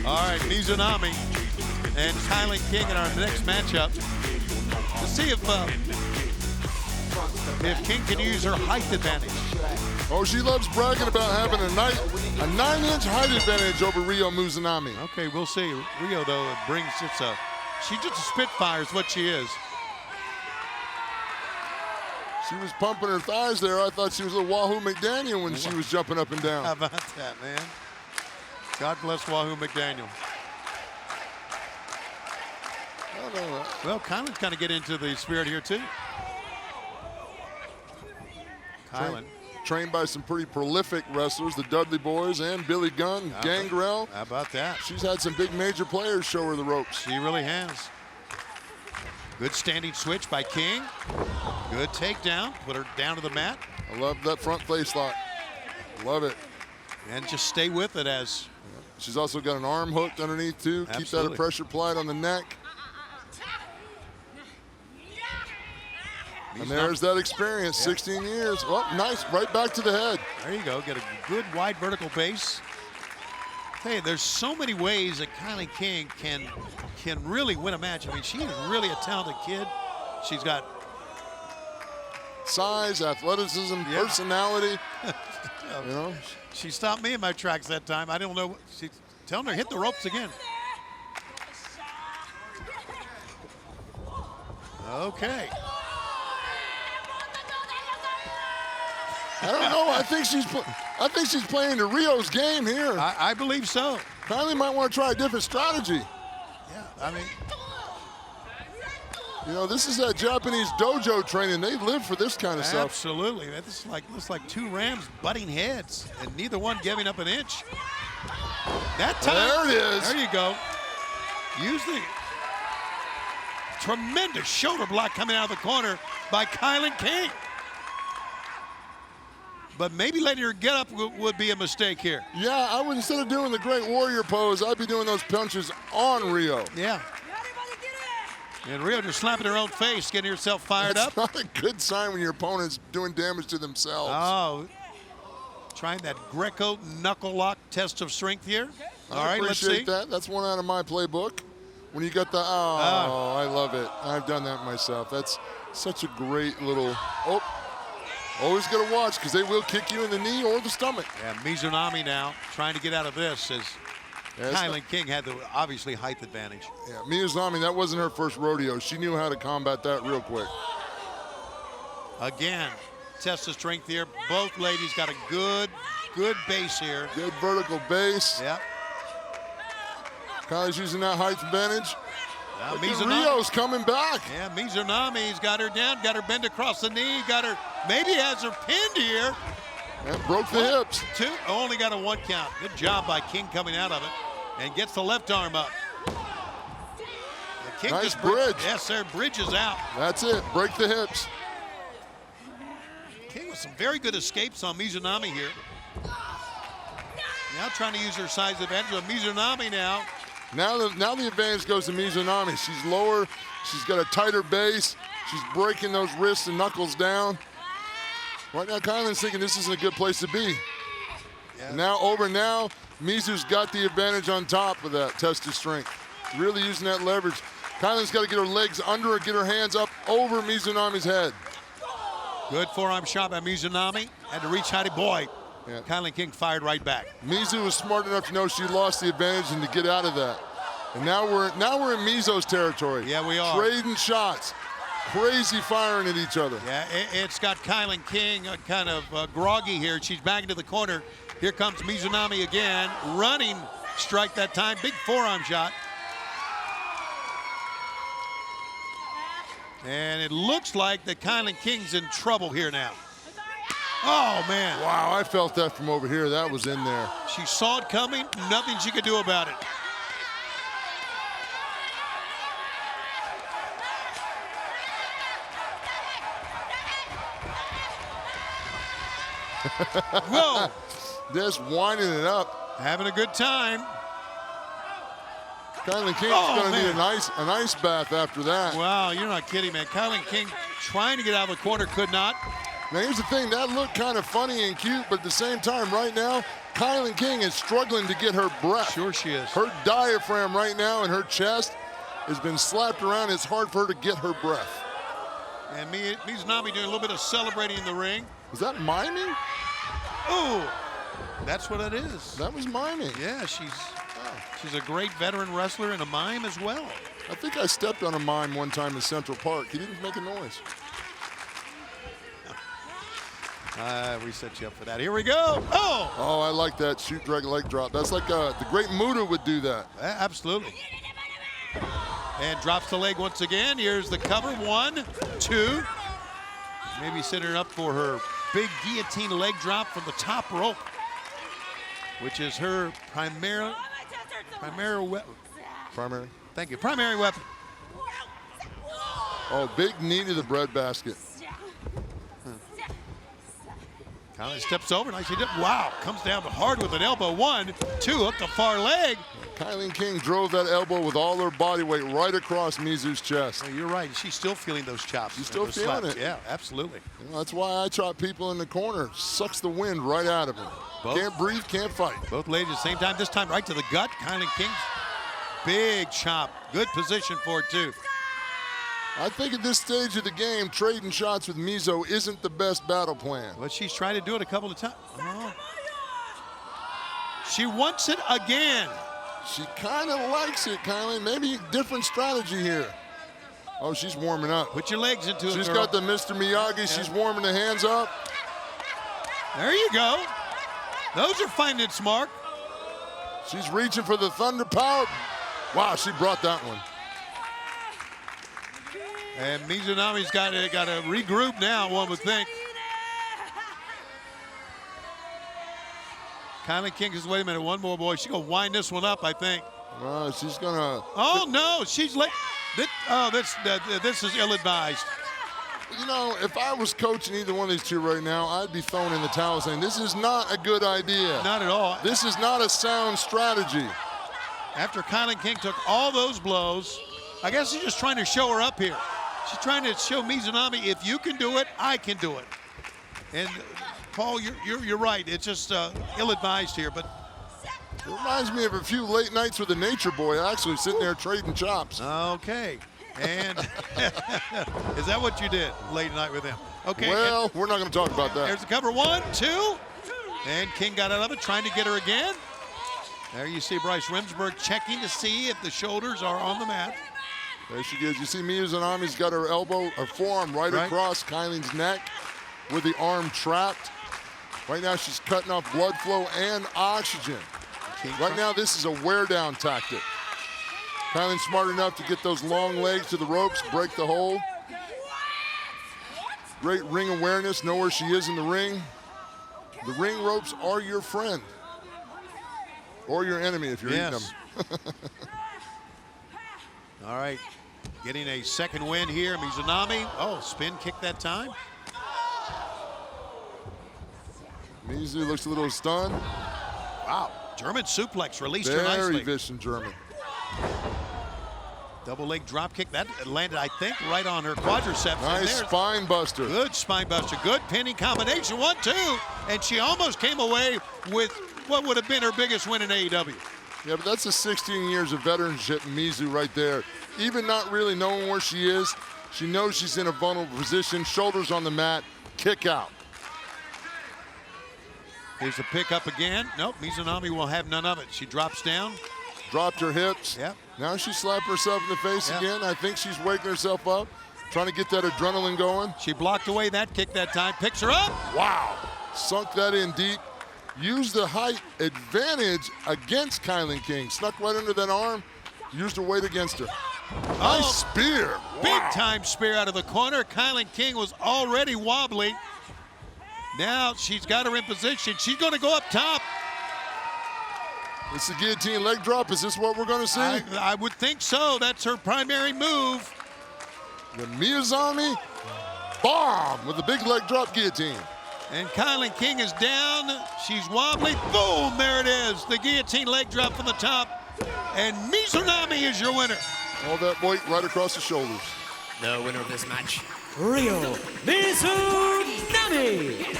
All right, Mizunami and Kylan King in our next matchup. To see if King can use her height advantage. Oh, she loves bragging about having a 9-inch height advantage over Ryo Mizunami. Okay, we'll see. Ryo, though, she's just a spitfire is what she is. She was pumping her thighs there. I thought she was a Wahoo McDaniel when she was jumping up and down. How about that, man? God bless Wahoo McDaniel. I don't know. Well, Kylan's kind of get into the spirit here, too. Kylan. Trained by some pretty prolific wrestlers, the Dudley Boys and Billy Gunn, Gangrel. How about that? She's had some big major players show her the ropes. She really has. Good standing switch by King. Good takedown. Put her down to the mat. I love that front face lock. Love it. And just stay with it as. She's also got an arm hooked underneath, too. Absolutely. Keep that pressure applied on the neck. And there's that experience, 16 years. Oh, nice, right back to the head. There you go, get a good wide vertical base. Hey, there's so many ways that Kylan King can really win a match. I mean, she is really a talented kid. She's got size, athleticism, personality. You know, she stopped me in my tracks that time. I don't know. She's telling her hit the ropes again. Okay. I don't know. I think she's playing to Ryo's game here. I believe so. Kylie might want to try a different strategy. Yeah, I mean, you know, this is that Japanese dojo training. They live for this kind of stuff. Absolutely. This looks like 2 rams butting heads, and neither one giving up an inch. That time. There it is. There you go. Use the tremendous shoulder block coming out of the corner by Kylan King. But maybe letting her get up would be a mistake here. Yeah, I would, instead of doing the Great Warrior pose, I'd be doing those punches on Ryo. Yeah. And Ryo just slapping her own face, getting herself fired up. That's not a good sign when your opponent's doing damage to themselves. Oh, trying that Greco knuckle lock test of strength here. All right, let's see. I appreciate that. That's one out of my playbook. When you got the, I love it. I've done that myself. That's such a great little, always got to watch because they will kick you in the knee or the stomach. Yeah, Mizunami now trying to get out of this as Kylan King had the obviously height advantage. Yeah, Mizunami, that wasn't her first rodeo. She knew how to combat that real quick. Again, test of strength here. Both ladies got a good base here. Good vertical base. Yep. Kylie's using that height advantage. Rio's coming back. Yeah, Mizunami's got her down, got her bend across the knee, got her, maybe has her pinned here. And broke the hips. Two, only got a 1 count. Good job by King coming out of it. And gets the left arm up. King nice just bridge. Yes, sir, bridge is out. That's it, break the hips. King with some very good escapes on Mizunami here. Now trying to use her size advantage on Mizunami now. Now the advantage goes to Mizunami. She's lower, she's got a tighter base, she's breaking those wrists and knuckles down. Right now, Kylan's thinking this isn't a good place to be. Yeah. Now, Mizu's got the advantage on top of that test of strength. Really using that leverage. Kylan's got to get her legs under her, get her hands up over Mizunami's head. Good forearm shot by Mizunami. Had to reach high. Boy, yeah. Kylan King fired right back. Mizu was smart enough to know she lost the advantage and to get out of that. And now we're in Mizu's territory. Yeah, we are. Trading shots. Crazy firing at each other. Yeah, it's got Kylan King kind of groggy here. She's back into the corner. Here comes Mizunami again. Running strike that time. Big forearm shot. And it looks like that Kylan King's in trouble here now. Oh, man. Wow, I felt that from over here. That was in there. She saw it coming. Nothing she could do about it. Whoa. Just winding it up. Having a good time. Kylan King's going to need an ice bath after that. Wow, you're not kidding, man. Kylan King trying to get out of the corner, could not. Now, here's the thing. That looked kind of funny and cute, but at the same time, right now, Kylan King is struggling to get her breath. Sure she is. Her diaphragm right now in her chest has been slapped around. It's hard for her to get her breath. And Mizunami doing a little bit of celebrating in the ring. Is that miming? Oh, that's what it is. That was miming. Yeah, she's a great veteran wrestler and a mime as well. I think I stepped on a mime one time in Central Park. He didn't make a noise. We set you up for that. Here we go. Oh! Oh, I like that shoot, drag, leg drop. That's like the great Muda would do that. Absolutely. And drops the leg once again. Here's the cover. 1, 2. Maybe setting her up for her big guillotine leg drop from the top rope, which is her primary weapon. Primary? Thank you. Primary weapon. Oh, big knee to the breadbasket. Kylan steps over. Nicely did. Wow. Comes down hard with an elbow. 1, 2. Up the far leg. Kylan King drove that elbow with all her body weight right across Mizu's chest. Well, you're right. She's still feeling those chops. She's still feeling it. Yeah, absolutely. You know, that's why I chop people in the corner. Sucks the wind right out of them. Can't breathe, can't fight. Both ladies at the same time. This time right to the gut. Kylan King's big chop. Good position for it, too. I think at this stage of the game, trading shots with Mizo isn't the best battle plan. But she's tried to do it a couple of times. Oh. She wants it again. She kind of likes it, Kylan. Maybe different strategy here. Oh, she's warming up. Put your legs into it, She's girl. got the Mr. Miyagi. Yeah. She's warming the hands up. There you go. Those are finding its mark. She's reaching for the thunder power. Wow, she brought that one. And Mizunami's got to regroup now, one would think. Kylan King says, wait a minute, one more, boy. She's going to wind this one up, I think. Well, she's going to. Oh, no, she's late. This is ill-advised. You know, if I was coaching either one of these two right now, I'd be throwing in the towel saying, this is not a good idea. Not at all. This is not a sound strategy. After Kylan King took all those blows, I guess he's just trying to show her up here. She's trying to show Mizunami, if you can do it, I can do it. And Paul, you're right. It's just ill-advised here, but It reminds me of a few late nights with the Nature Boy, actually sitting there trading chops. Okay. And is that what you did late night with him? Okay. Well, we're not going to talk about that. There's the cover, 1, 2. And King got out of it, trying to get her again. There you see Bryce Remsburg checking to see if the shoulders are on the mat. There she is. You see Mizunami's got her forearm right across Kylie's neck with the arm trapped. Right now she's cutting off blood flow and oxygen. Right now this is a wear down tactic. Kylie's smart enough to get those long legs to the ropes, break the hold. Great ring awareness, know where she is in the ring. The ring ropes are your friend. Or your enemy if you're eating them. All right, getting a second win here. Mizunami, spin kick that time. Mizu looks a little stunned. Wow, German suplex, released her nicely. Very vicious German. Double leg drop kick, that landed, I think, right on her quadriceps. Nice spine buster. Good spine buster, good pinning combination, 1, 2. And she almost came away with what would have been her biggest win in AEW. Yeah, but that's the 16 years of veteranship in Mizu right there. Even not really knowing where she is, she knows she's in a vulnerable position, shoulders on the mat, kick out. Here's a pick up again. Nope, Mizunami will have none of it. She drops down. Dropped her hips. Yep. Now she slapped herself in the face again. I think she's waking herself up, trying to get that adrenaline going. She blocked away that kick that time, picks her up. Wow, sunk that in deep. Used the height advantage against Kylie King. Snuck right under that arm, used her weight against her. Nice spear. Big time spear out of the corner. Kylie King was already wobbly. Now she's got her in position. She's going to go up top. It's the guillotine leg drop. Is this what we're going to see? I would think so. That's her primary move. The Mizunami bomb with the big leg drop guillotine. And Kylie King is down. She's wobbly. Boom, there it is. The guillotine leg drop from the top. And Mizunami is your winner. All that weight right across the shoulders. The winner of this match, Rio Mizunami.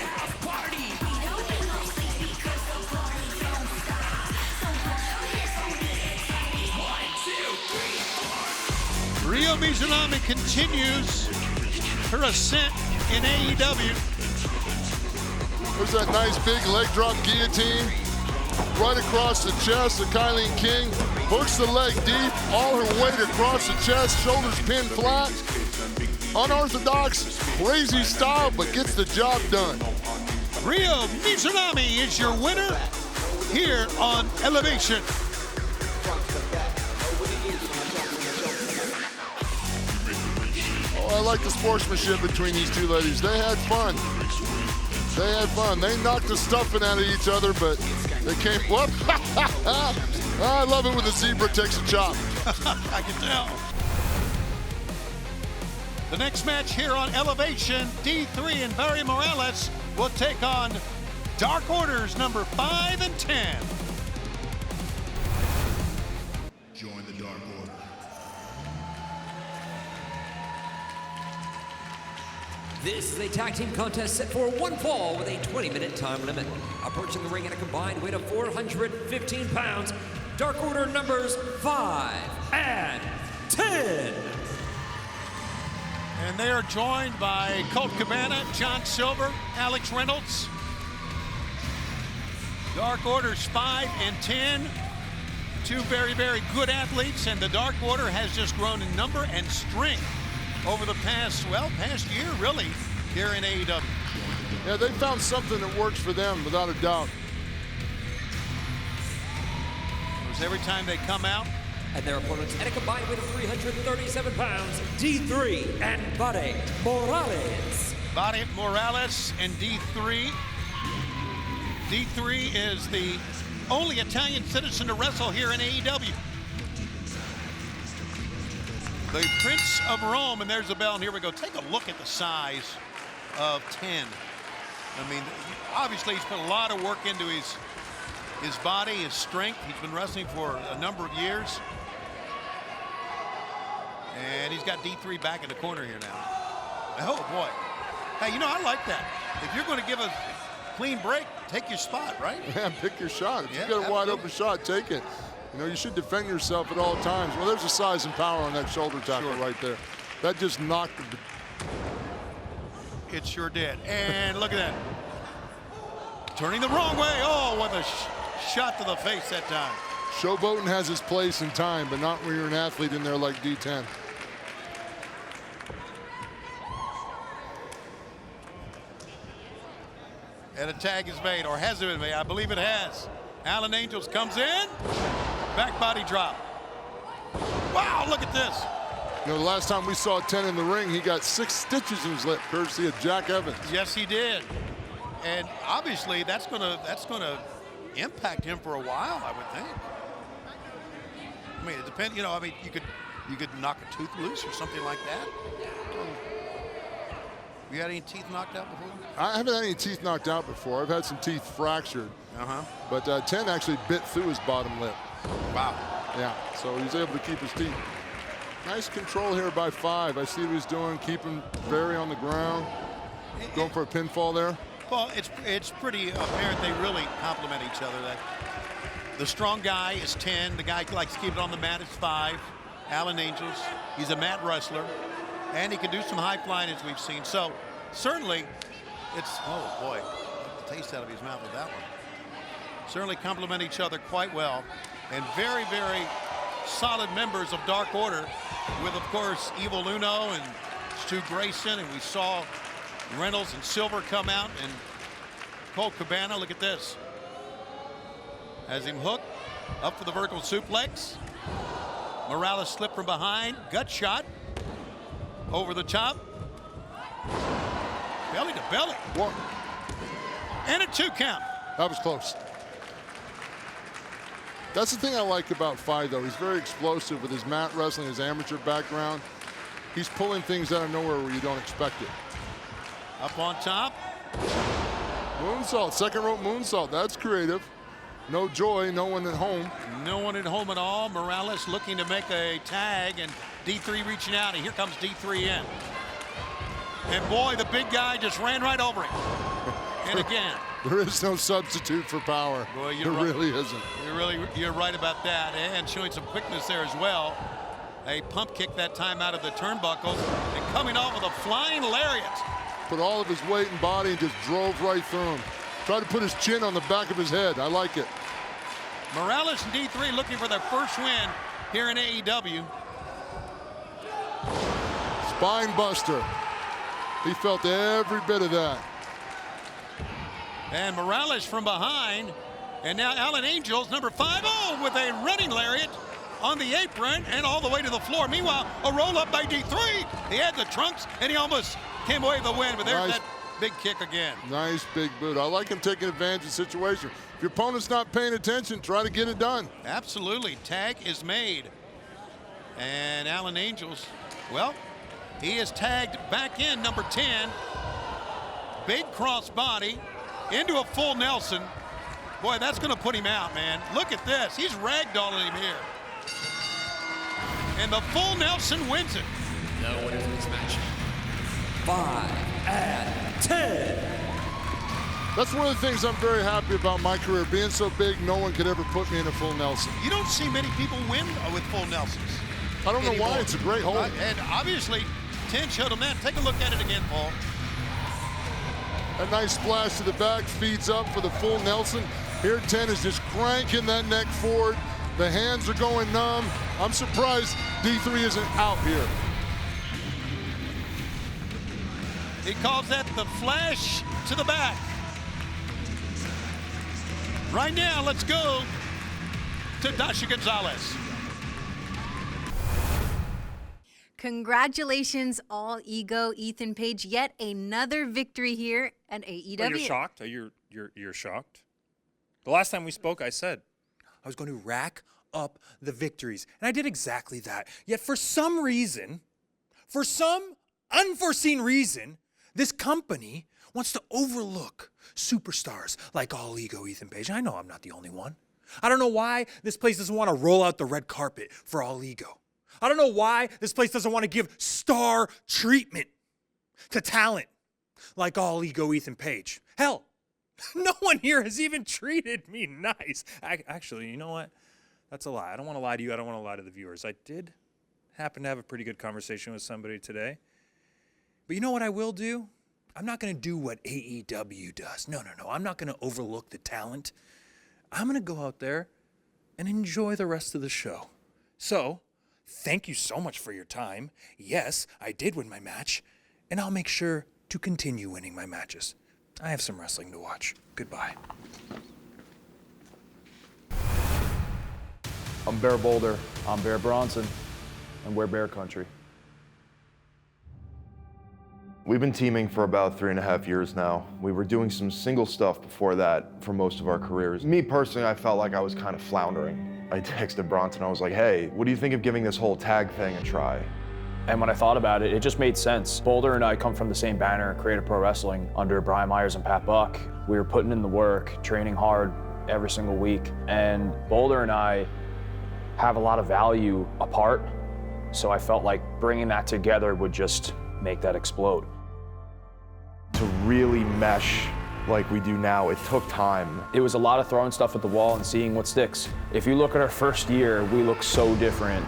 Rio Mizunami continues her ascent in AEW. There's that nice big leg drop guillotine right across the chest of Kylie King. Hooks the leg deep, all her weight across the chest, shoulders pinned flat. Unorthodox, crazy style, but gets the job done. Rio Mizunami is your winner here on Elevation. Oh, I like the sportsmanship between these two ladies. They had fun. They had fun. They knocked the stuffing out of each other, but they came, whoop. I love it when the zebra takes a chop. I can tell. The next match here on Elevation, D3 and Barry Morales will take on Dark Order's number 5 and 10. Join the Dark Order. This is a tag team contest set for one fall with a 20-minute time limit. Approaching the ring at a combined weight of 415 pounds, Dark Order numbers 5 and 10. And they are joined by Colt Cabana, John Silver, Alex Reynolds. Dark Order's 5 and 10. Two very, very good athletes, and the Dark Order has just grown in number and strength over the past year, really, here in AEW. Yeah, they found something that works for them, without a doubt. Because every time they come out, and their opponents at a combined weight of 337 pounds, D3 and Barry Morales. Barry Morales and D3. D3 is the only Italian citizen to wrestle here in AEW. The Prince of Rome, and there's the bell, and here we go. Take a look at the size of 10. I mean, obviously he's put a lot of work into his body, his strength. He's been wrestling for a number of years. And he's got D3 back in the corner here now. Oh, boy. Hey, you know, I like that. If you're going to give a clean break, take your spot, right? Yeah, pick your shot. If Yeah, you get a wide absolutely. open shot, take it. You know, you should defend yourself at all times. Well, there's a size and power on that shoulder tackle right there. That just knocked the... It sure did. And look at that. Turning the wrong way. Oh, what a shot to the face that time. Showboating has its place and time, but not when you're an athlete in there like D10. And a tag is made, or has it been made? I believe it has. Alan Angels comes in. Back body drop. Wow, look at this. You know, the last time we saw 10 in the ring, he got 6 stitches in his lip, courtesy of Jack Evans. Yes, he did. And obviously, that's gonna impact him for a while, I would think. I mean, it depends. You know, I mean, you could knock a tooth loose or something like that. You had any teeth knocked out before? I haven't had any teeth knocked out before. I've had some teeth fractured. Uh-huh. But 10 actually bit through his bottom lip. Wow. Yeah, so he was able to keep his teeth. Nice control here by 5. I see what he's doing, keeping Barry on the ground. Going for a pinfall there. Well, it's pretty apparent they really complement each other. That the strong guy is 10. The guy who likes to keep it on the mat is 5. Alan Angels, he's a mat wrestler. And he can do some high flying, as we've seen. So certainly it's, oh boy, the taste out of his mouth with that one. Certainly complement each other quite well. And very, very solid members of Dark Order with, of course, Evil Uno and Stu Grayson. And we saw Reynolds and Silver come out. And Colt Cabana, look at this. Has him hooked up for the vertical suplex. Morales slipped from behind, gut shot. Over the top. Belly to belly. One. And a 2 count. That was close. That's the thing I like about 5, though. He's very explosive with his mat wrestling, his amateur background. He's pulling things out of nowhere where you don't expect it. Up on top. Moonsault, second rope moonsault. That's creative. No joy, no one at home. No one at home at all. Morales looking to make a tag, and D3 reaching out, and here comes D3 in. And boy, the big guy just ran right over him. And again. There is no substitute for power. Boy, there really isn't. You're right about that, and showing some quickness there as well. A pump kick that time out of the turnbuckles, and coming off with a flying lariat. Put all of his weight and body and just drove right through him. Tried to put his chin on the back of his head. I like it. Morales and D3 looking for their first win here in AEW. Spine buster. He felt every bit of that. And Morales from behind. And now Alan Angels, number 5, with a running lariat on the apron and all the way to the floor. Meanwhile, a roll up by D3. He had the trunks and he almost came away with the win, but there's that big kick again. Nice big boot. I like him taking advantage of the situation. If your opponent's not paying attention, try to get it done. Absolutely. Tag is made. And Alan Angels, well, he is tagged back in, number 10. Big cross body into a full Nelson. Boy, that's going to put him out, man. Look at this. He's ragdolling him here. And the full Nelson wins it. The winner of this match, 5 and 10. That's one of the things I'm very happy about my career. Being so big, no one could ever put me in a full Nelson. You don't see many people win with full Nelsons. I don't know why. It's a great hold. And obviously, 10 showed him that. Take a look at it again, Paul. A nice splash to the back, feeds up for the full Nelson. Here 10 is just cranking that neck forward. The hands are going numb. I'm surprised D3 isn't out here. He calls that the flash to the back. Right now, let's go to Dasha Gonzalez. Congratulations, All Ego Ethan Page. Yet another victory here at AEW. Oh, you're shocked? You're shocked? The last time we spoke, I said I was going to rack up the victories. And I did exactly that. Yet for some reason, for some unforeseen reason, this company wants to overlook superstars like All Ego Ethan Page. I know I'm not the only one. I don't know why this place doesn't want to roll out the red carpet for All Ego. I don't know why this place doesn't want to give star treatment to talent like All Ego Ethan Page. Hell, No one here has even treated me nice. Actually, you know what? That's a lie. I don't want to lie to you. I don't want to lie to the viewers. I did happen to have a pretty good conversation with somebody today. But you know what I will do? I'm not going to do what AEW does. No. I'm not going to overlook the talent. I'm going to go out there and enjoy the rest of the show. So, thank you so much for your time. Yes, I did win my match, and I'll make sure to continue winning my matches. I have some wrestling to watch. Goodbye. I'm Bear Boulder. I'm Bear Bronson, and we're Bear Country. We've been teaming for about 3.5 years now. We were doing some single stuff before that for most of our careers. Me personally, I felt like I was kind of floundering. I texted Bronson, I was like, hey, what do you think of giving this whole tag thing a try? And when I thought about it, it just made sense. Boulder and I come from the same banner, Creative Pro Wrestling, under Brian Myers and Pat Buck. We were putting in the work, training hard every single week. And Boulder and I have a lot of value apart. So I felt like bringing that together would just make that explode. To really mesh like we do now, it took time. It was a lot of throwing stuff at the wall and seeing what sticks. If you look at our first year, we look so different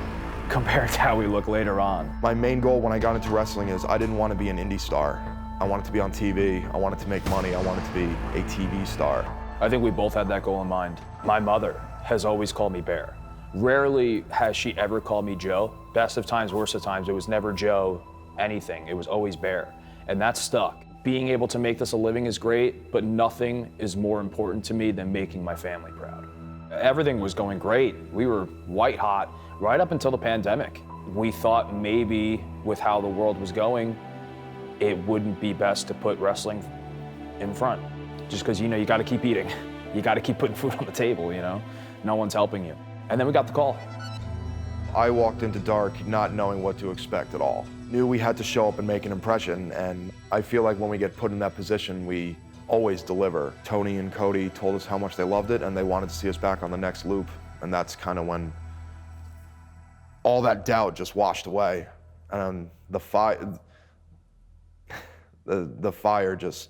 compared to how we look later on. My main goal when I got into wrestling is I didn't want to be an indie star. I wanted to be on TV, I wanted to make money, I wanted to be a TV star. I think we both had that goal in mind. My mother has always called me Bear. Rarely has she ever called me Joe. Best of times, worst of times, it was never Joe anything, it was always Bear. And that stuck. Being able to make this a living is great, but nothing is more important to me than making my family proud. Everything was going great. We were white hot right up until the pandemic. We thought maybe with how the world was going, it wouldn't be best to put wrestling in front. Just because, you got to keep eating. You got to keep putting food on the table, No one's helping you. And then we got the call. I walked into Dark not knowing what to expect at all. Knew we had to show up and make an impression, and I feel like when we get put in that position, we always deliver. Tony and Cody told us how much they loved it, and they wanted to see us back on the next loop, and that's kind of when all that doubt just washed away, and the fire just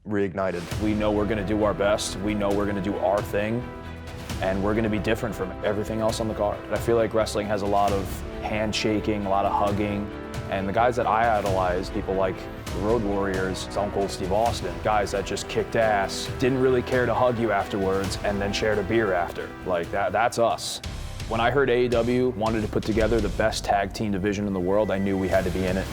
reignited. We know we're gonna do our best. We know we're gonna do our thing, and we're gonna be different from everything else on the card. I feel like wrestling has a lot of handshaking, a lot of hugging, and the guys that I idolize, people like the Road Warriors, Stone Cold Steve Austin, guys that just kicked ass, didn't really care to hug you afterwards, and then shared a beer after. Like that's us. When I heard AEW wanted to put together the best tag team division in the world, I knew we had to be in it.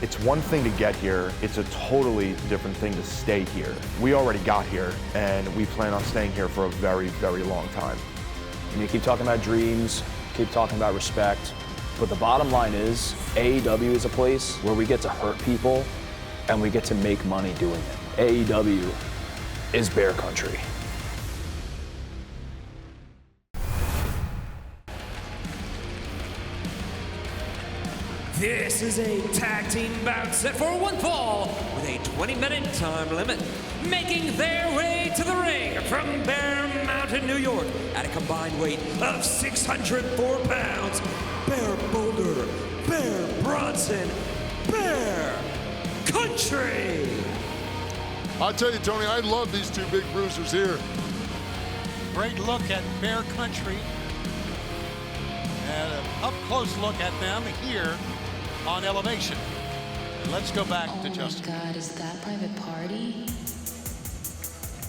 It's one thing to get here, it's a totally different thing to stay here. We already got here, and we plan on staying here for a very, very long time. And you keep talking about dreams, keep talking about respect, but the bottom line is, AEW is a place where we get to hurt people, and we get to make money doing it. AEW is Bear Country. This is a tag team bout set for one fall with a 20-minute time limit. Making their way to the ring from Bear Mountain, New York, at a combined weight of 604 pounds, Bear Boulder, Bear Bronson, Bear Country. I'll tell you, Tony, I love these two big bruisers here. Great look at Bear Country. And an up-close look at them here on Elevation. And let's go back to Justin. Oh my God, is that Private Party?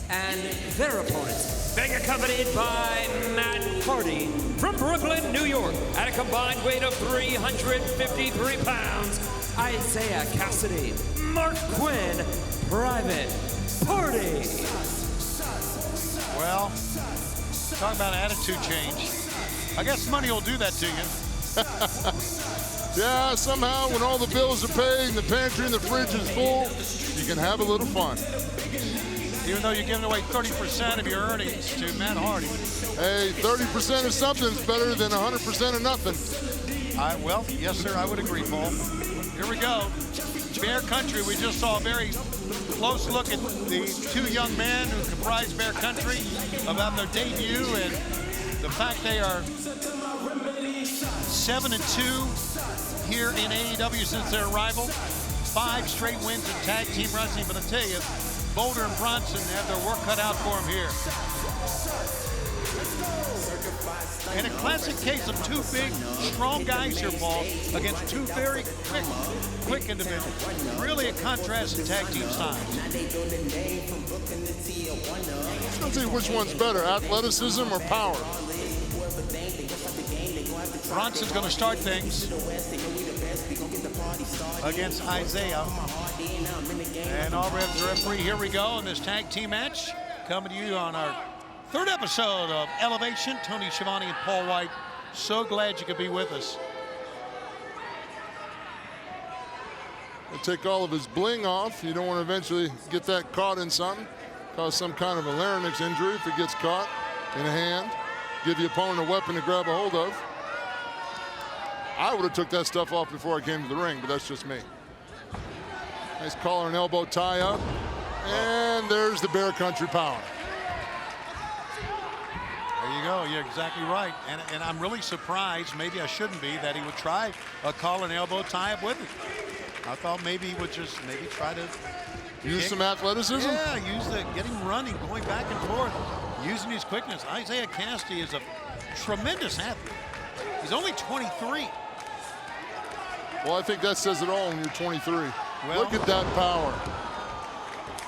And their opponents, being accompanied by Matt Hardy from Brooklyn, New York, at a combined weight of 353 pounds, Isaiah Cassidy, Mark Quinn, Private Party. Well, talk about attitude change. I guess money will do that to you. Yeah, somehow when all the bills are paid and the pantry and the fridge is full, you can have a little fun. Even though you're giving away 30% of your earnings to Matt Hardy. Hey, 30% of something's better than 100% of nothing. Well, yes, sir, I would agree, Paul. Here we go. Bear Country, we just saw a very close look at the two young men who comprise Bear Country about their debut and the fact they are 7-2 here in AEW since their arrival. 5 straight wins in tag team wrestling, but I tell you, Boulder and Bronson have their work cut out for them here. And a classic case of two big, strong guys here, Paul, against two very quick individuals. Really a contrast in tag team styles. Let's see which one's better, athleticism or power? Bronson's going to start things against Isaiah. And Alvarez, the referee. Here we go in this tag team match. Coming to you on our third episode of Elevation. Tony Schiavone and Paul White. So glad you could be with us. He'll take all of his bling off. You don't want to eventually get that caught in something. Cause some kind of a larynx injury if it gets caught in a hand. Give the opponent a weapon to grab a hold of. I would have took that stuff off before I came to the ring, but that's just me. Nice collar and elbow tie up. And there's the Bear Country power. There you go. You're exactly right. And I'm really surprised, maybe I shouldn't be, that he would try a collar and elbow tie up with it. I thought maybe he would just maybe try to use some athleticism? Yeah, get him running, going back and forth, using his quickness. Isaiah Cassidy is a tremendous athlete. He's only 23. Well, I think that says it all when you're 23. Well, look at that power.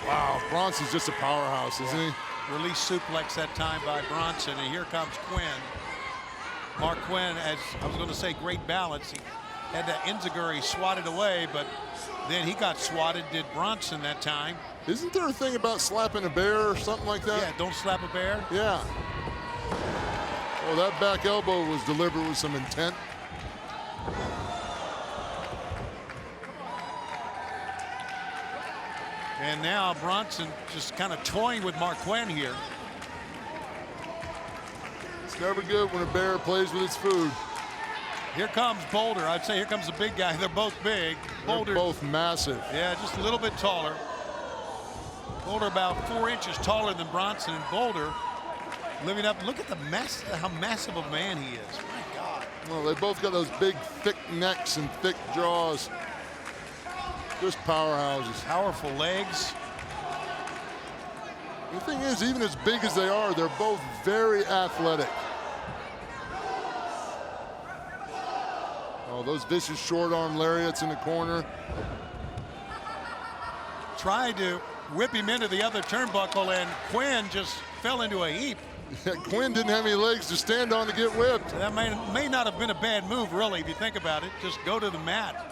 Wow, Bronson's just a powerhouse, isn't he? Release suplex that time by Bronson, and here comes Quinn. Mark Quinn, as I was going to say, great balance. He had that enziguri swatted away, but then he got swatted, did Bronson that time. Isn't there a thing about slapping a bear or something like that? Yeah, don't slap a bear. Yeah. Oh, that back elbow was delivered with some intent. And now Bronson just kind of toying with Mark Quinn here. It's never good when a bear plays with its food. Here comes Boulder. I'd say here comes the big guy. They're both big. Boulder, they're both massive. Yeah, just a little bit taller. Boulder about 4 inches taller than Bronson, and Boulder living up. Look at the how massive a man he is. My God. Well, they both got those big, thick necks and thick jaws. Just powerhouses. Powerful legs. The thing is, even as big as they are, they're both very athletic. Oh, those vicious short arm lariats in the corner. Tried to whip him into the other turnbuckle, and Quinn just fell into a heap. Yeah, Quinn didn't have any legs to stand on to get whipped. That may not have been a bad move, really, if you think about it. Just go to the mat.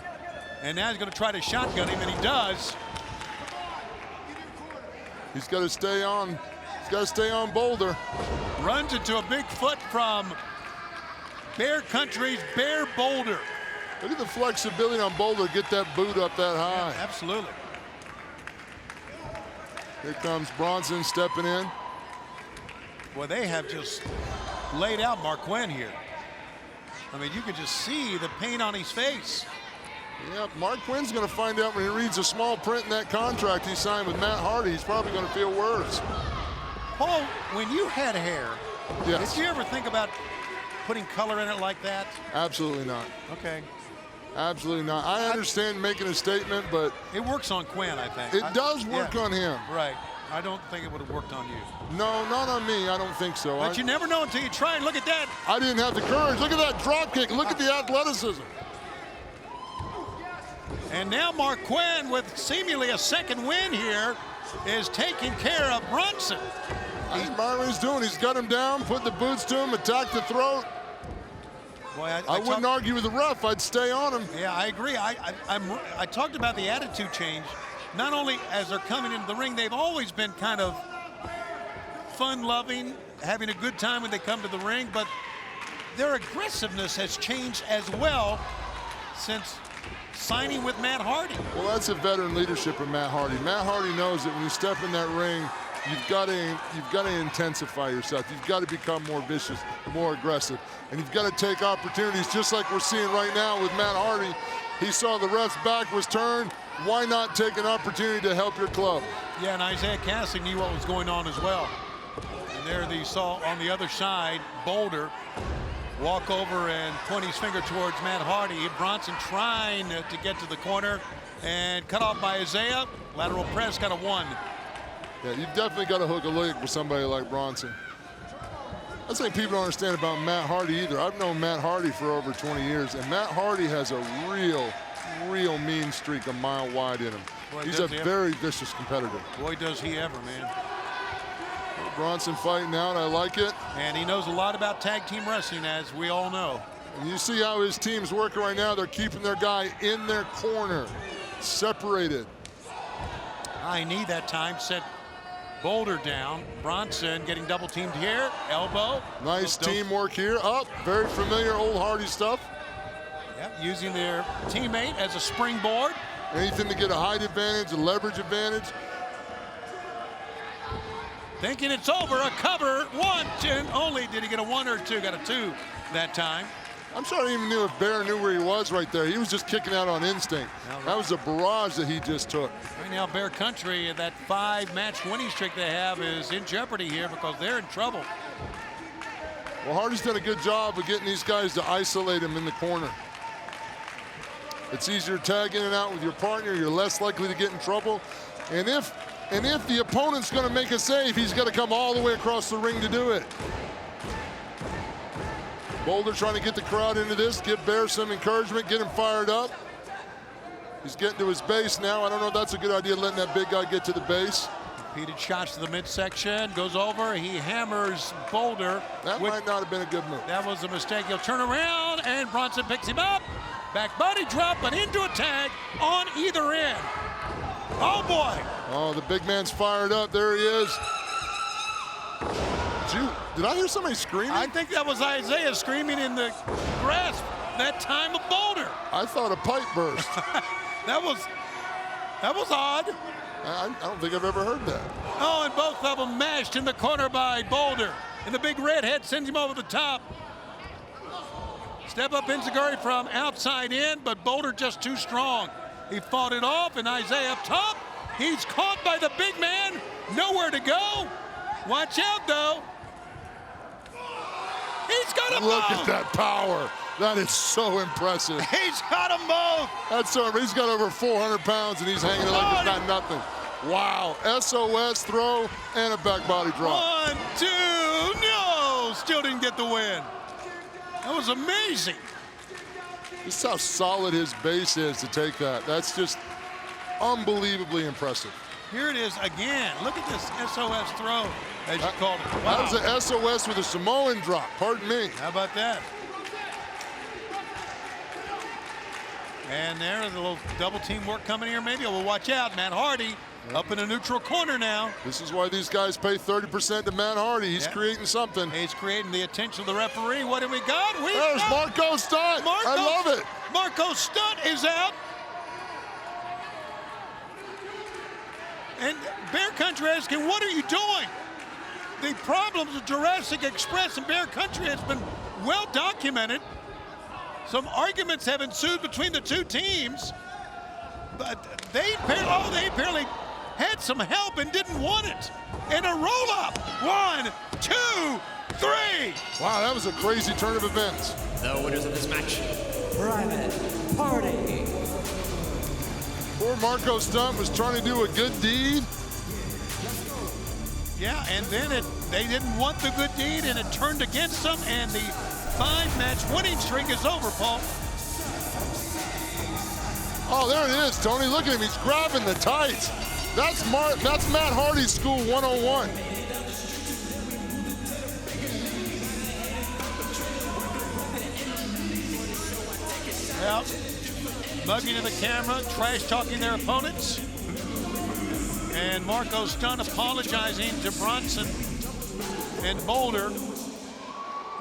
And now he's going to try to shotgun him, and he does. He's got to stay on. He's got to stay on Boulder. Runs into a big foot from Bear Country's Bear Boulder. Look at the flexibility on Boulder to get that boot up that high. Yeah, absolutely. Here comes Bronson stepping in. Boy, they have just laid out Mark Quinn here. I mean, you can just see the pain on his face. Yeah, Mark Quinn's going to find out when he reads a small print in that contract he signed with Matt Hardy. He's probably going to feel worse. Paul, when you had hair, yes, did you ever think about putting color in it like that? Absolutely not. Okay. Absolutely not. I understand making a statement, but it works on Quinn, I think. It does work on him. Right. I don't think it would have worked on you. No, not on me. I don't think so. But you never know until you try. And look at that. I didn't have the courage. Look at that drop kick. Look at the athleticism. And now Mark Quinn, with seemingly a second win here, is taking care of Bronson. That's Byron's doing. He's got him down, put the boots to him, attack the throat. Boy, I wouldn't argue with the ref. I'd stay on him. Yeah, I agree. I talked about the attitude change. Not only as they're coming into the ring, they've always been kind of fun-loving, having a good time when they come to the ring, but their aggressiveness has changed as well since signing with Matt Hardy. Well, that's a veteran leadership of Matt Hardy. Matt Hardy knows that when you step in that ring, you've got to intensify yourself. You've got to become more vicious, more aggressive, and you've got to take opportunities, just like we're seeing right now with Matt Hardy. He saw the ref's back was turned. Why not take an opportunity to help your club? Yeah, and Isaiah Cassidy knew what was going on as well. And there they saw on the other side, Boulder walk over and point his finger towards Matt Hardy. Bronson trying to get to the corner and cut off by Isaiah. Lateral press, kind of one. Yeah, you've definitely got to hook a leg with somebody like Bronson. I think people don't understand about Matt Hardy either. I've known Matt Hardy for over 20 years, and Matt Hardy has a real mean streak a mile wide in him. Boy, he's a very vicious competitor. Boy, does he ever, man. Bronson fighting out, I like it. And he knows a lot about tag team wrestling, as we all know. And you see how his team's working right now. They're keeping their guy in their corner, separated. High knee that time, set Boulder down. Bronson getting double teamed here, elbow. Nice teamwork here. Up, very familiar old Hardy stuff. Yep, using their teammate as a springboard. Anything to get a height advantage, a leverage advantage. Thinking it's over, a cover, one, and only did he get a 1 or 2, got a 2 that time. I'm sure I even knew if Bear knew where he was right there. He was just kicking out on instinct. That was a barrage that he just took. Right now, Bear Country, that 5-match winning streak they have is in jeopardy here because they're in trouble. Well, Hardy's done a good job of getting these guys to isolate him in the corner. It's easier to tag in and out with your partner. You're less likely to get in trouble. And if the opponent's going to make a save, he's got to come all the way across the ring to do it. Boulder trying to get the crowd into this, give Bear some encouragement, get him fired up. He's getting to his base now. I don't know if that's a good idea, letting that big guy get to the base. Repeated shots to the midsection, goes over, he hammers Boulder. That might not have been a good move. That was a mistake. He'll turn around, and Bronson picks him up. Back body drop, but into a tag on either end. Oh, boy. Oh, the big man's fired up. There he is. Did I hear somebody screaming? I think that was Isaiah screaming in the grasp that time of Boulder. I thought a pipe burst. That was odd. I don't think I've ever heard that. Oh, and both of them mashed in the corner by Boulder. And the big redhead sends him over the top. Step up Enziguri from outside in, but Boulder just too strong. He fought it off, and Isaiah up top. He's caught by the big man. Nowhere to go. Watch out, though. He's got them Look both. at that power. That is so impressive. He's got them both. That's so, he's got over 400 pounds, and he's hanging it like it's not nothing. Wow, SOS throw and a back body drop. 1, 2, no! Still didn't get the win. That was amazing. This is how solid his base is to take that. That's just unbelievably impressive. Here it is again. Look at this SOS throw, as you called it. Wow. That was an SOS with a Samoan drop, pardon me. How about that? And there's a little double team work coming here maybe. We'll watch out. Matt Hardy up in a neutral corner now. This is why these guys pay 30% to Matt Hardy. He's creating something. He's creating the attention of the referee. What do we got? There's Marco Stunt. I love it. Marco Stunt is out. And Bear Country asking, what are you doing? The problems with Jurassic Express and Bear Country has been well documented. Some arguments have ensued between the two teams, but they apparently had some help and didn't want it. And a roll up. 1, 2, 3. Wow, that was a crazy turn of events. The winners of this match, Private Party. Poor Marco Stunt was trying to do a good deed. Yeah, and then they didn't want the good deed, and it turned against them, and the 5-match winning streak is over, Paul. Oh, there it is, Tony. Look at him. He's grabbing the tights. That's Matt Hardy's school 101. Yeah. Mugging to the camera, trash-talking their opponents. And Marco Stunt apologizing to Bronson and Boulder.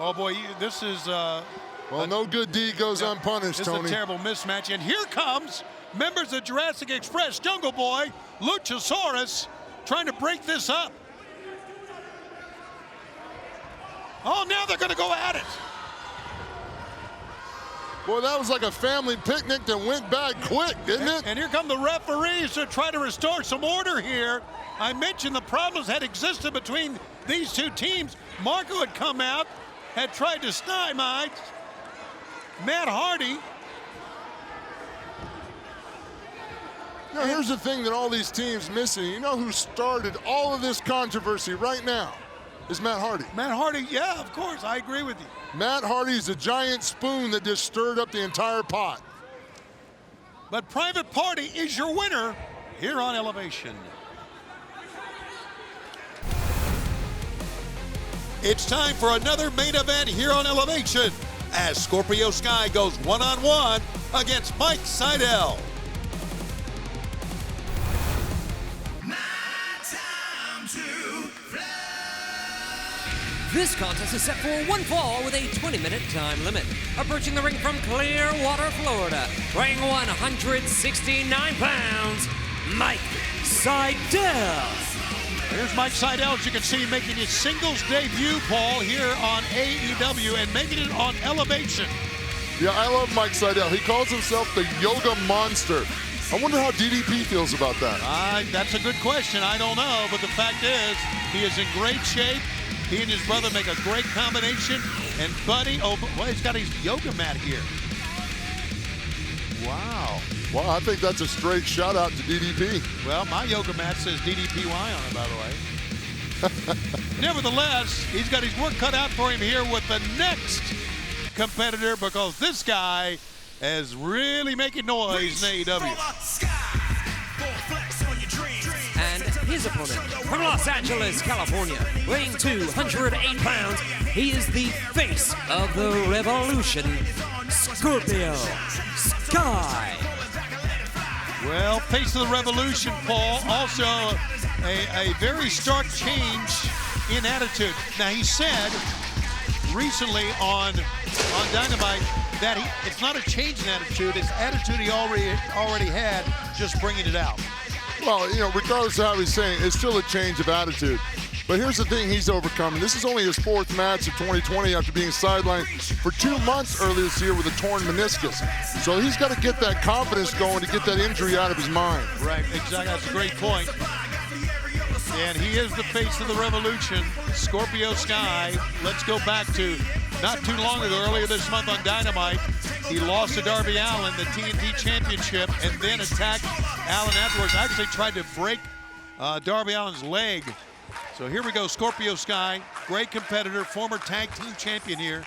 Oh, boy, this is... well, no good deed goes unpunished, Tony. This is a terrible mismatch. And here comes members of Jurassic Express, Jungle Boy, Luchasaurus, trying to break this up. Oh, now they're going to go at it. Boy, that was like a family picnic that went bad quick, didn't it? And here come the referees to try to restore some order here. I mentioned the problems had existed between these two teams. Marco had come out, had tried to stymie Matt Hardy. Now, here's the thing that all these teams missing. You know who started all of this controversy right now? Is Matt Hardy. Matt Hardy, yeah, of course, I agree with you. Matt Hardy's a giant spoon that just stirred up the entire pot. But Private Party is your winner here on Elevation. It's time for another main event here on Elevation as Scorpio Sky goes one-on-one against Mike Sidell. This contest is set for one fall with a 20-minute time limit. Approaching the ring from Clearwater, Florida, weighing 169 pounds, Mike Sidell. Here's Mike Sidell, as you can see, making his singles debut, Paul, here on AEW and making it on Elevation. Yeah, I love Mike Sidell. He calls himself the Yoga Monster. I wonder how DDP feels about that. That's a good question. I don't know, but the fact is, he is in great shape. He and his brother make a great combination. And Buddy, well, he's got his yoga mat here. Wow. Well, I think that's a straight shout out to DDP. Well, my yoga mat says DDPY on it, by the way. Nevertheless, he's got his work cut out for him here with the next competitor because this guy is really making noise in AEW. And his opponent from Los Angeles, California, weighing 208 pounds, he is the face of the revolution, Scorpio Sky. Well, face of the revolution, Paul, also a very stark change in attitude. Now, he said recently on Dynamite that it's not a change in attitude, it's attitude he already had, just bringing it out. Well, you know, regardless of how he's saying, it's still a change of attitude. But here's the thing he's overcoming. This is only his fourth match of 2020 after being sidelined for 2 months earlier this year with a torn meniscus. So he's got to get that confidence going to get that injury out of his mind. Right, exactly. That's a great point. And he is the face of the revolution, Scorpio Sky. Let's go back to not too long ago, earlier this month on Dynamite. He lost to Darby Allin, the TNT Championship, and then attacked Allin afterwards. Actually tried to break Darby Allin's leg. So here we go, Scorpio Sky, great competitor, former tag team champion here.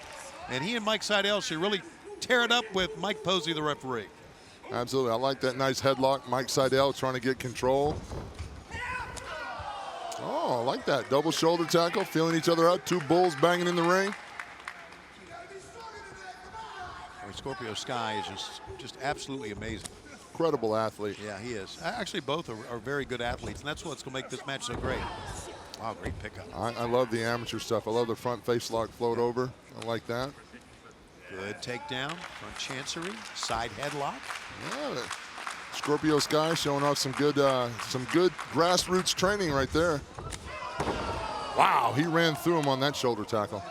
And he and Mike Sidell should really tear it up with Mike Posey, the referee. Absolutely, I like that nice headlock. Mike Sidell trying to get control. Oh, I like that. Double shoulder tackle, feeling each other out. Two bulls banging in the ring. Scorpio Sky is just absolutely amazing. Incredible athlete. Yeah, he is. Actually, both are very good athletes, and that's what's going to make this match so great. Wow, great pickup. I love the amateur stuff. I love the front face lock float over. I like that. Good takedown, front chancery, side headlock. Yeah, Scorpio Sky showing off some good grassroots training right there. Wow, he ran through him on that shoulder tackle.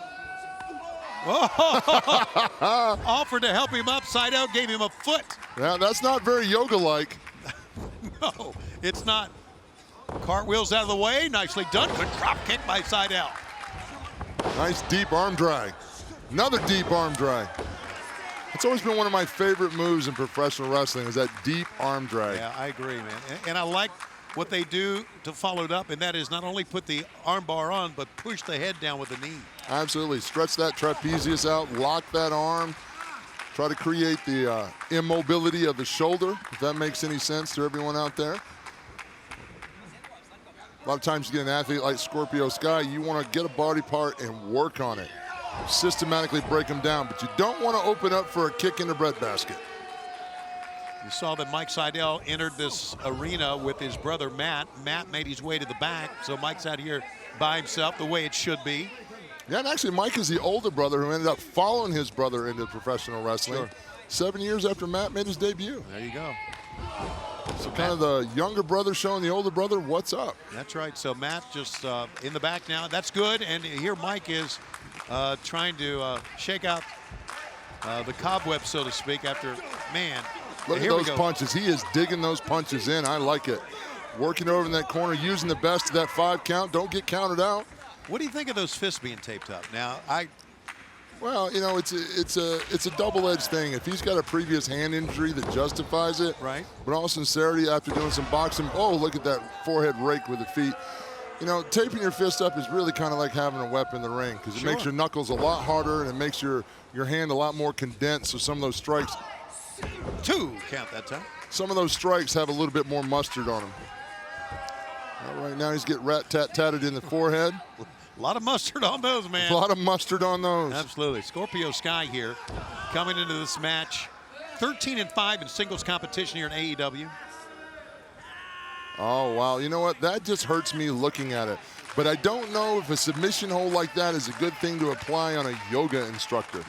Offered to help him up, Sidell gave him a foot. Yeah, that's not very yoga-like. No, it's not. Cartwheels out of the way, nicely done. Good drop kick by Sidell. Nice deep arm drag. Another deep arm drag. It's always been one of my favorite moves in professional wrestling is that deep arm drag. Yeah, I agree, man. And I like what they do to follow it up, and that is not only put the arm bar on, but push the head down with the knee. Absolutely. Stretch that trapezius out, lock that arm, try to create the immobility of the shoulder, if that makes any sense to everyone out there. A lot of times you get an athlete like Scorpio Sky, you want to get a body part and work on it. Systematically break them down, but you don't want to open up for a kick in the breadbasket. You saw that Mike Sidell entered this arena with his brother Matt. Matt made his way to the back, so Mike's out here by himself the way it should be. Yeah, and actually Mike is the older brother who ended up following his brother into professional wrestling. Sure. 7 years after Matt made his debut. There you go. So kind of the younger brother showing the older brother what's up. That's right. So Matt just in the back now. That's good. And here Mike is trying to shake out the cobweb, so to speak, after, man. Look at those punches. He is digging those punches in. I like it. Working over in that corner, using the best of that 5 count. Don't get counted out. What do you think of those fists being taped up? Now, Well, you know, it's a double-edged thing. If he's got a previous hand injury that justifies it, right? But all sincerity, after doing some boxing, oh, look at that forehead rake with the feet. You know, taping your fist up is really kind of like having a weapon in the ring because it makes your knuckles a lot harder and it makes your hand a lot more condensed. So some of those strikes, 2 count that time. Some of those strikes have a little bit more mustard on them. All right, now he's getting rat-tat-tatted in the forehead. A lot of mustard on those, man. A lot of mustard on those. Absolutely. Scorpio Sky here coming into this match. 13-5 in singles competition here in AEW. Oh, wow. You know what? That just hurts me looking at it. But I don't know if a submission hold like that is a good thing to apply on a yoga instructor.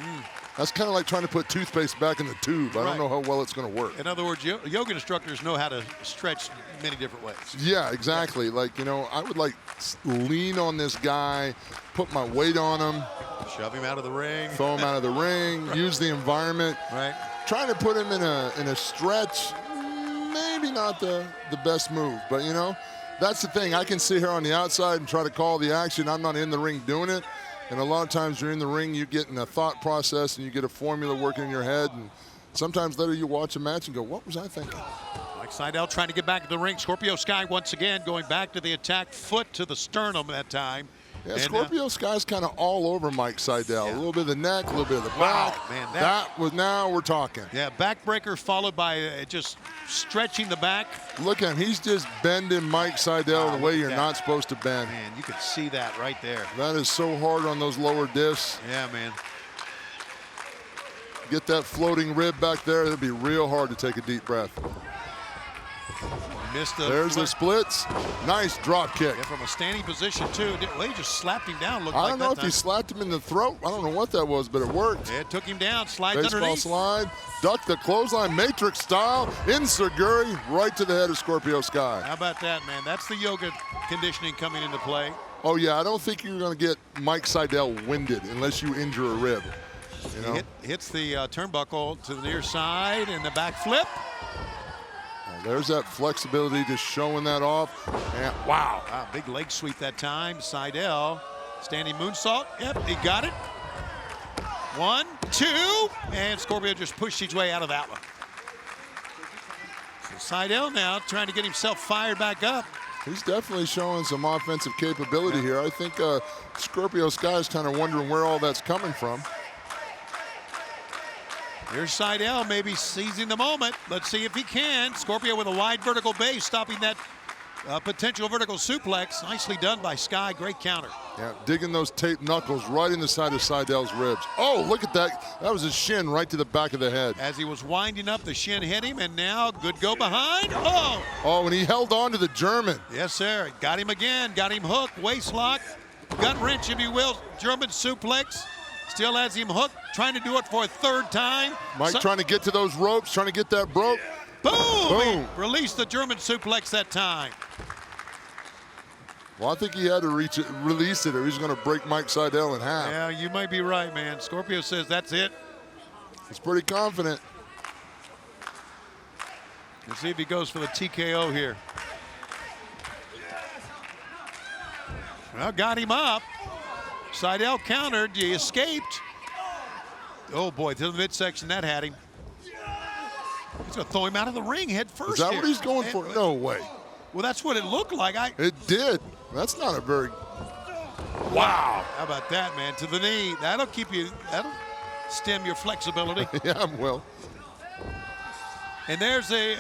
That's kind of like trying to put toothpaste back in the tube. I don't know how well it's going to work. In other words, yoga instructors know how to stretch many different ways. Yeah, exactly. Like, you know, I would like lean on this guy, put my weight on him. Shove him out of the ring. Throw him out of the ring, use the environment. Right. Trying to put him in a stretch, maybe not the best move. But, you know, that's the thing. I can sit here on the outside and try to call the action. I'm not in the ring doing it. And a lot of times you're in the ring, you get in a thought process and you get a formula working in your head. And sometimes later you watch a match and go, what was I thinking? Mike Sidell trying to get back to the ring. Scorpio Sky once again going back to the attack, foot to the sternum that time. Yeah, and, Scorpio Sky's kind of all over Mike Sidell. A little bit of the neck, a little bit of the back. Man, that was, now we're talking. Yeah, backbreaker followed by just stretching the back. Look at him. He's just bending Mike Sidell the way you're not supposed to bend. Man, you can see that right there. That is so hard on those lower diffs. Yeah, man. Get that floating rib back there. It'll be real hard to take a deep breath. Missed the There's the splits. Nice drop kick. Yeah, from a standing position, too. Well, he just slapped him down. I don't know if he slapped him in the throat. I don't know what that was, but it worked. Yeah, it took him down. Slides Baseball underneath. slide. Duck the clothesline, Matrix style. Enziguri right to the head of Scorpio Sky. How about that, man? That's the yoga conditioning coming into play. Oh, yeah. I don't think you're going to get Mike Sidell winded unless you injure a rib. You know? He hits the turnbuckle to the near side and the back flip. There's that flexibility, just showing that off. And wow. Big leg sweep that time. Sidell, standing moonsault. Yep, he got it. 1, 2, and Scorpio just pushed his way out of that one. So Sidell now trying to get himself fired back up. He's definitely showing some offensive capability here. I think Scorpio Sky is kind of wondering where all that's coming from. Here's Sidell maybe seizing the moment. Let's see if he can. Scorpio with a wide vertical base, stopping that potential vertical suplex. Nicely done by Sky. Great counter. Yeah, digging those taped knuckles right in the side of Sidell's ribs. Oh, look at that. That was his shin right to the back of the head. As he was winding up, the shin hit him, and now good go behind. Oh! Oh, and he held on to the German. Yes, sir. Got him again. Got him hooked. Waist lock. Gut wrench, if you will. German suplex. Still has him hooked, trying to do it for a third time. Mike trying to get to those ropes, trying to get that broke. Boom! Boom. He released the German suplex that time. Well, I think he had to release it or he's going to break Mike Sidell in half. Yeah, you might be right, man. Scorpio says that's it. He's pretty confident. Let's see if he goes for the TKO here. Well, got him up. Sidell countered, he escaped. Oh boy, to the midsection, that had him. He's gonna throw him out of the ring head first. Is that what he's going for? No way. Well, that's what it looked like. It did. That's not a very... Wow. How about that, man? To the knee. That'll stem your flexibility. Yeah, well. And there's a...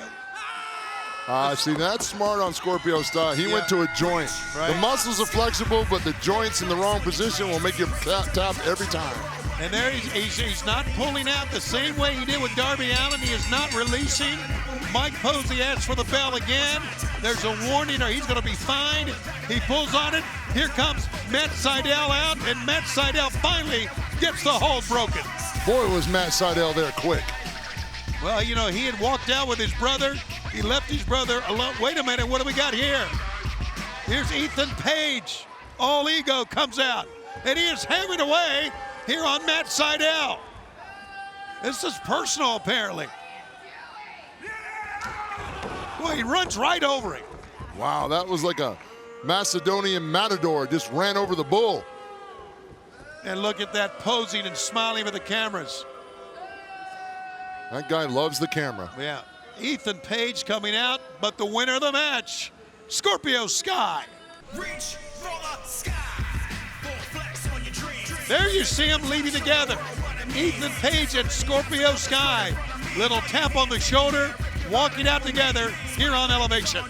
see, that's smart on Scorpio Sky. He went to a joint. Right. The muscles are flexible, but the joints in the wrong position will make you tap every time. And there he's not pulling out the same way he did with Darby Allin. He is not releasing. Mike Posey asks for the bell again. There's a warning or he's going to be fined. He pulls on it. Here comes Matt Sidell out, and Matt Sidell finally gets the hold broken. Boy, was Matt Sidell there quick. Well, you know, he had walked out with his brother. He left his brother alone. Wait a minute, what do we got here? Here's Ethan Paige. All ego comes out. And he is hammering away here on Matt Sidell. This is personal, apparently. Well, he runs right over him. Wow, that was like a Macedonian matador. Just ran over the bull. And look at that, posing and smiling with the cameras. That guy loves the camera. Yeah. Ethan Page coming out, but the winner of the match, Scorpio Sky. Reach for the sky. Flex on your dreams. There you see them leaving together. Ethan Page and Scorpio Sky. Little tap on the shoulder, walking out together here on Elevation.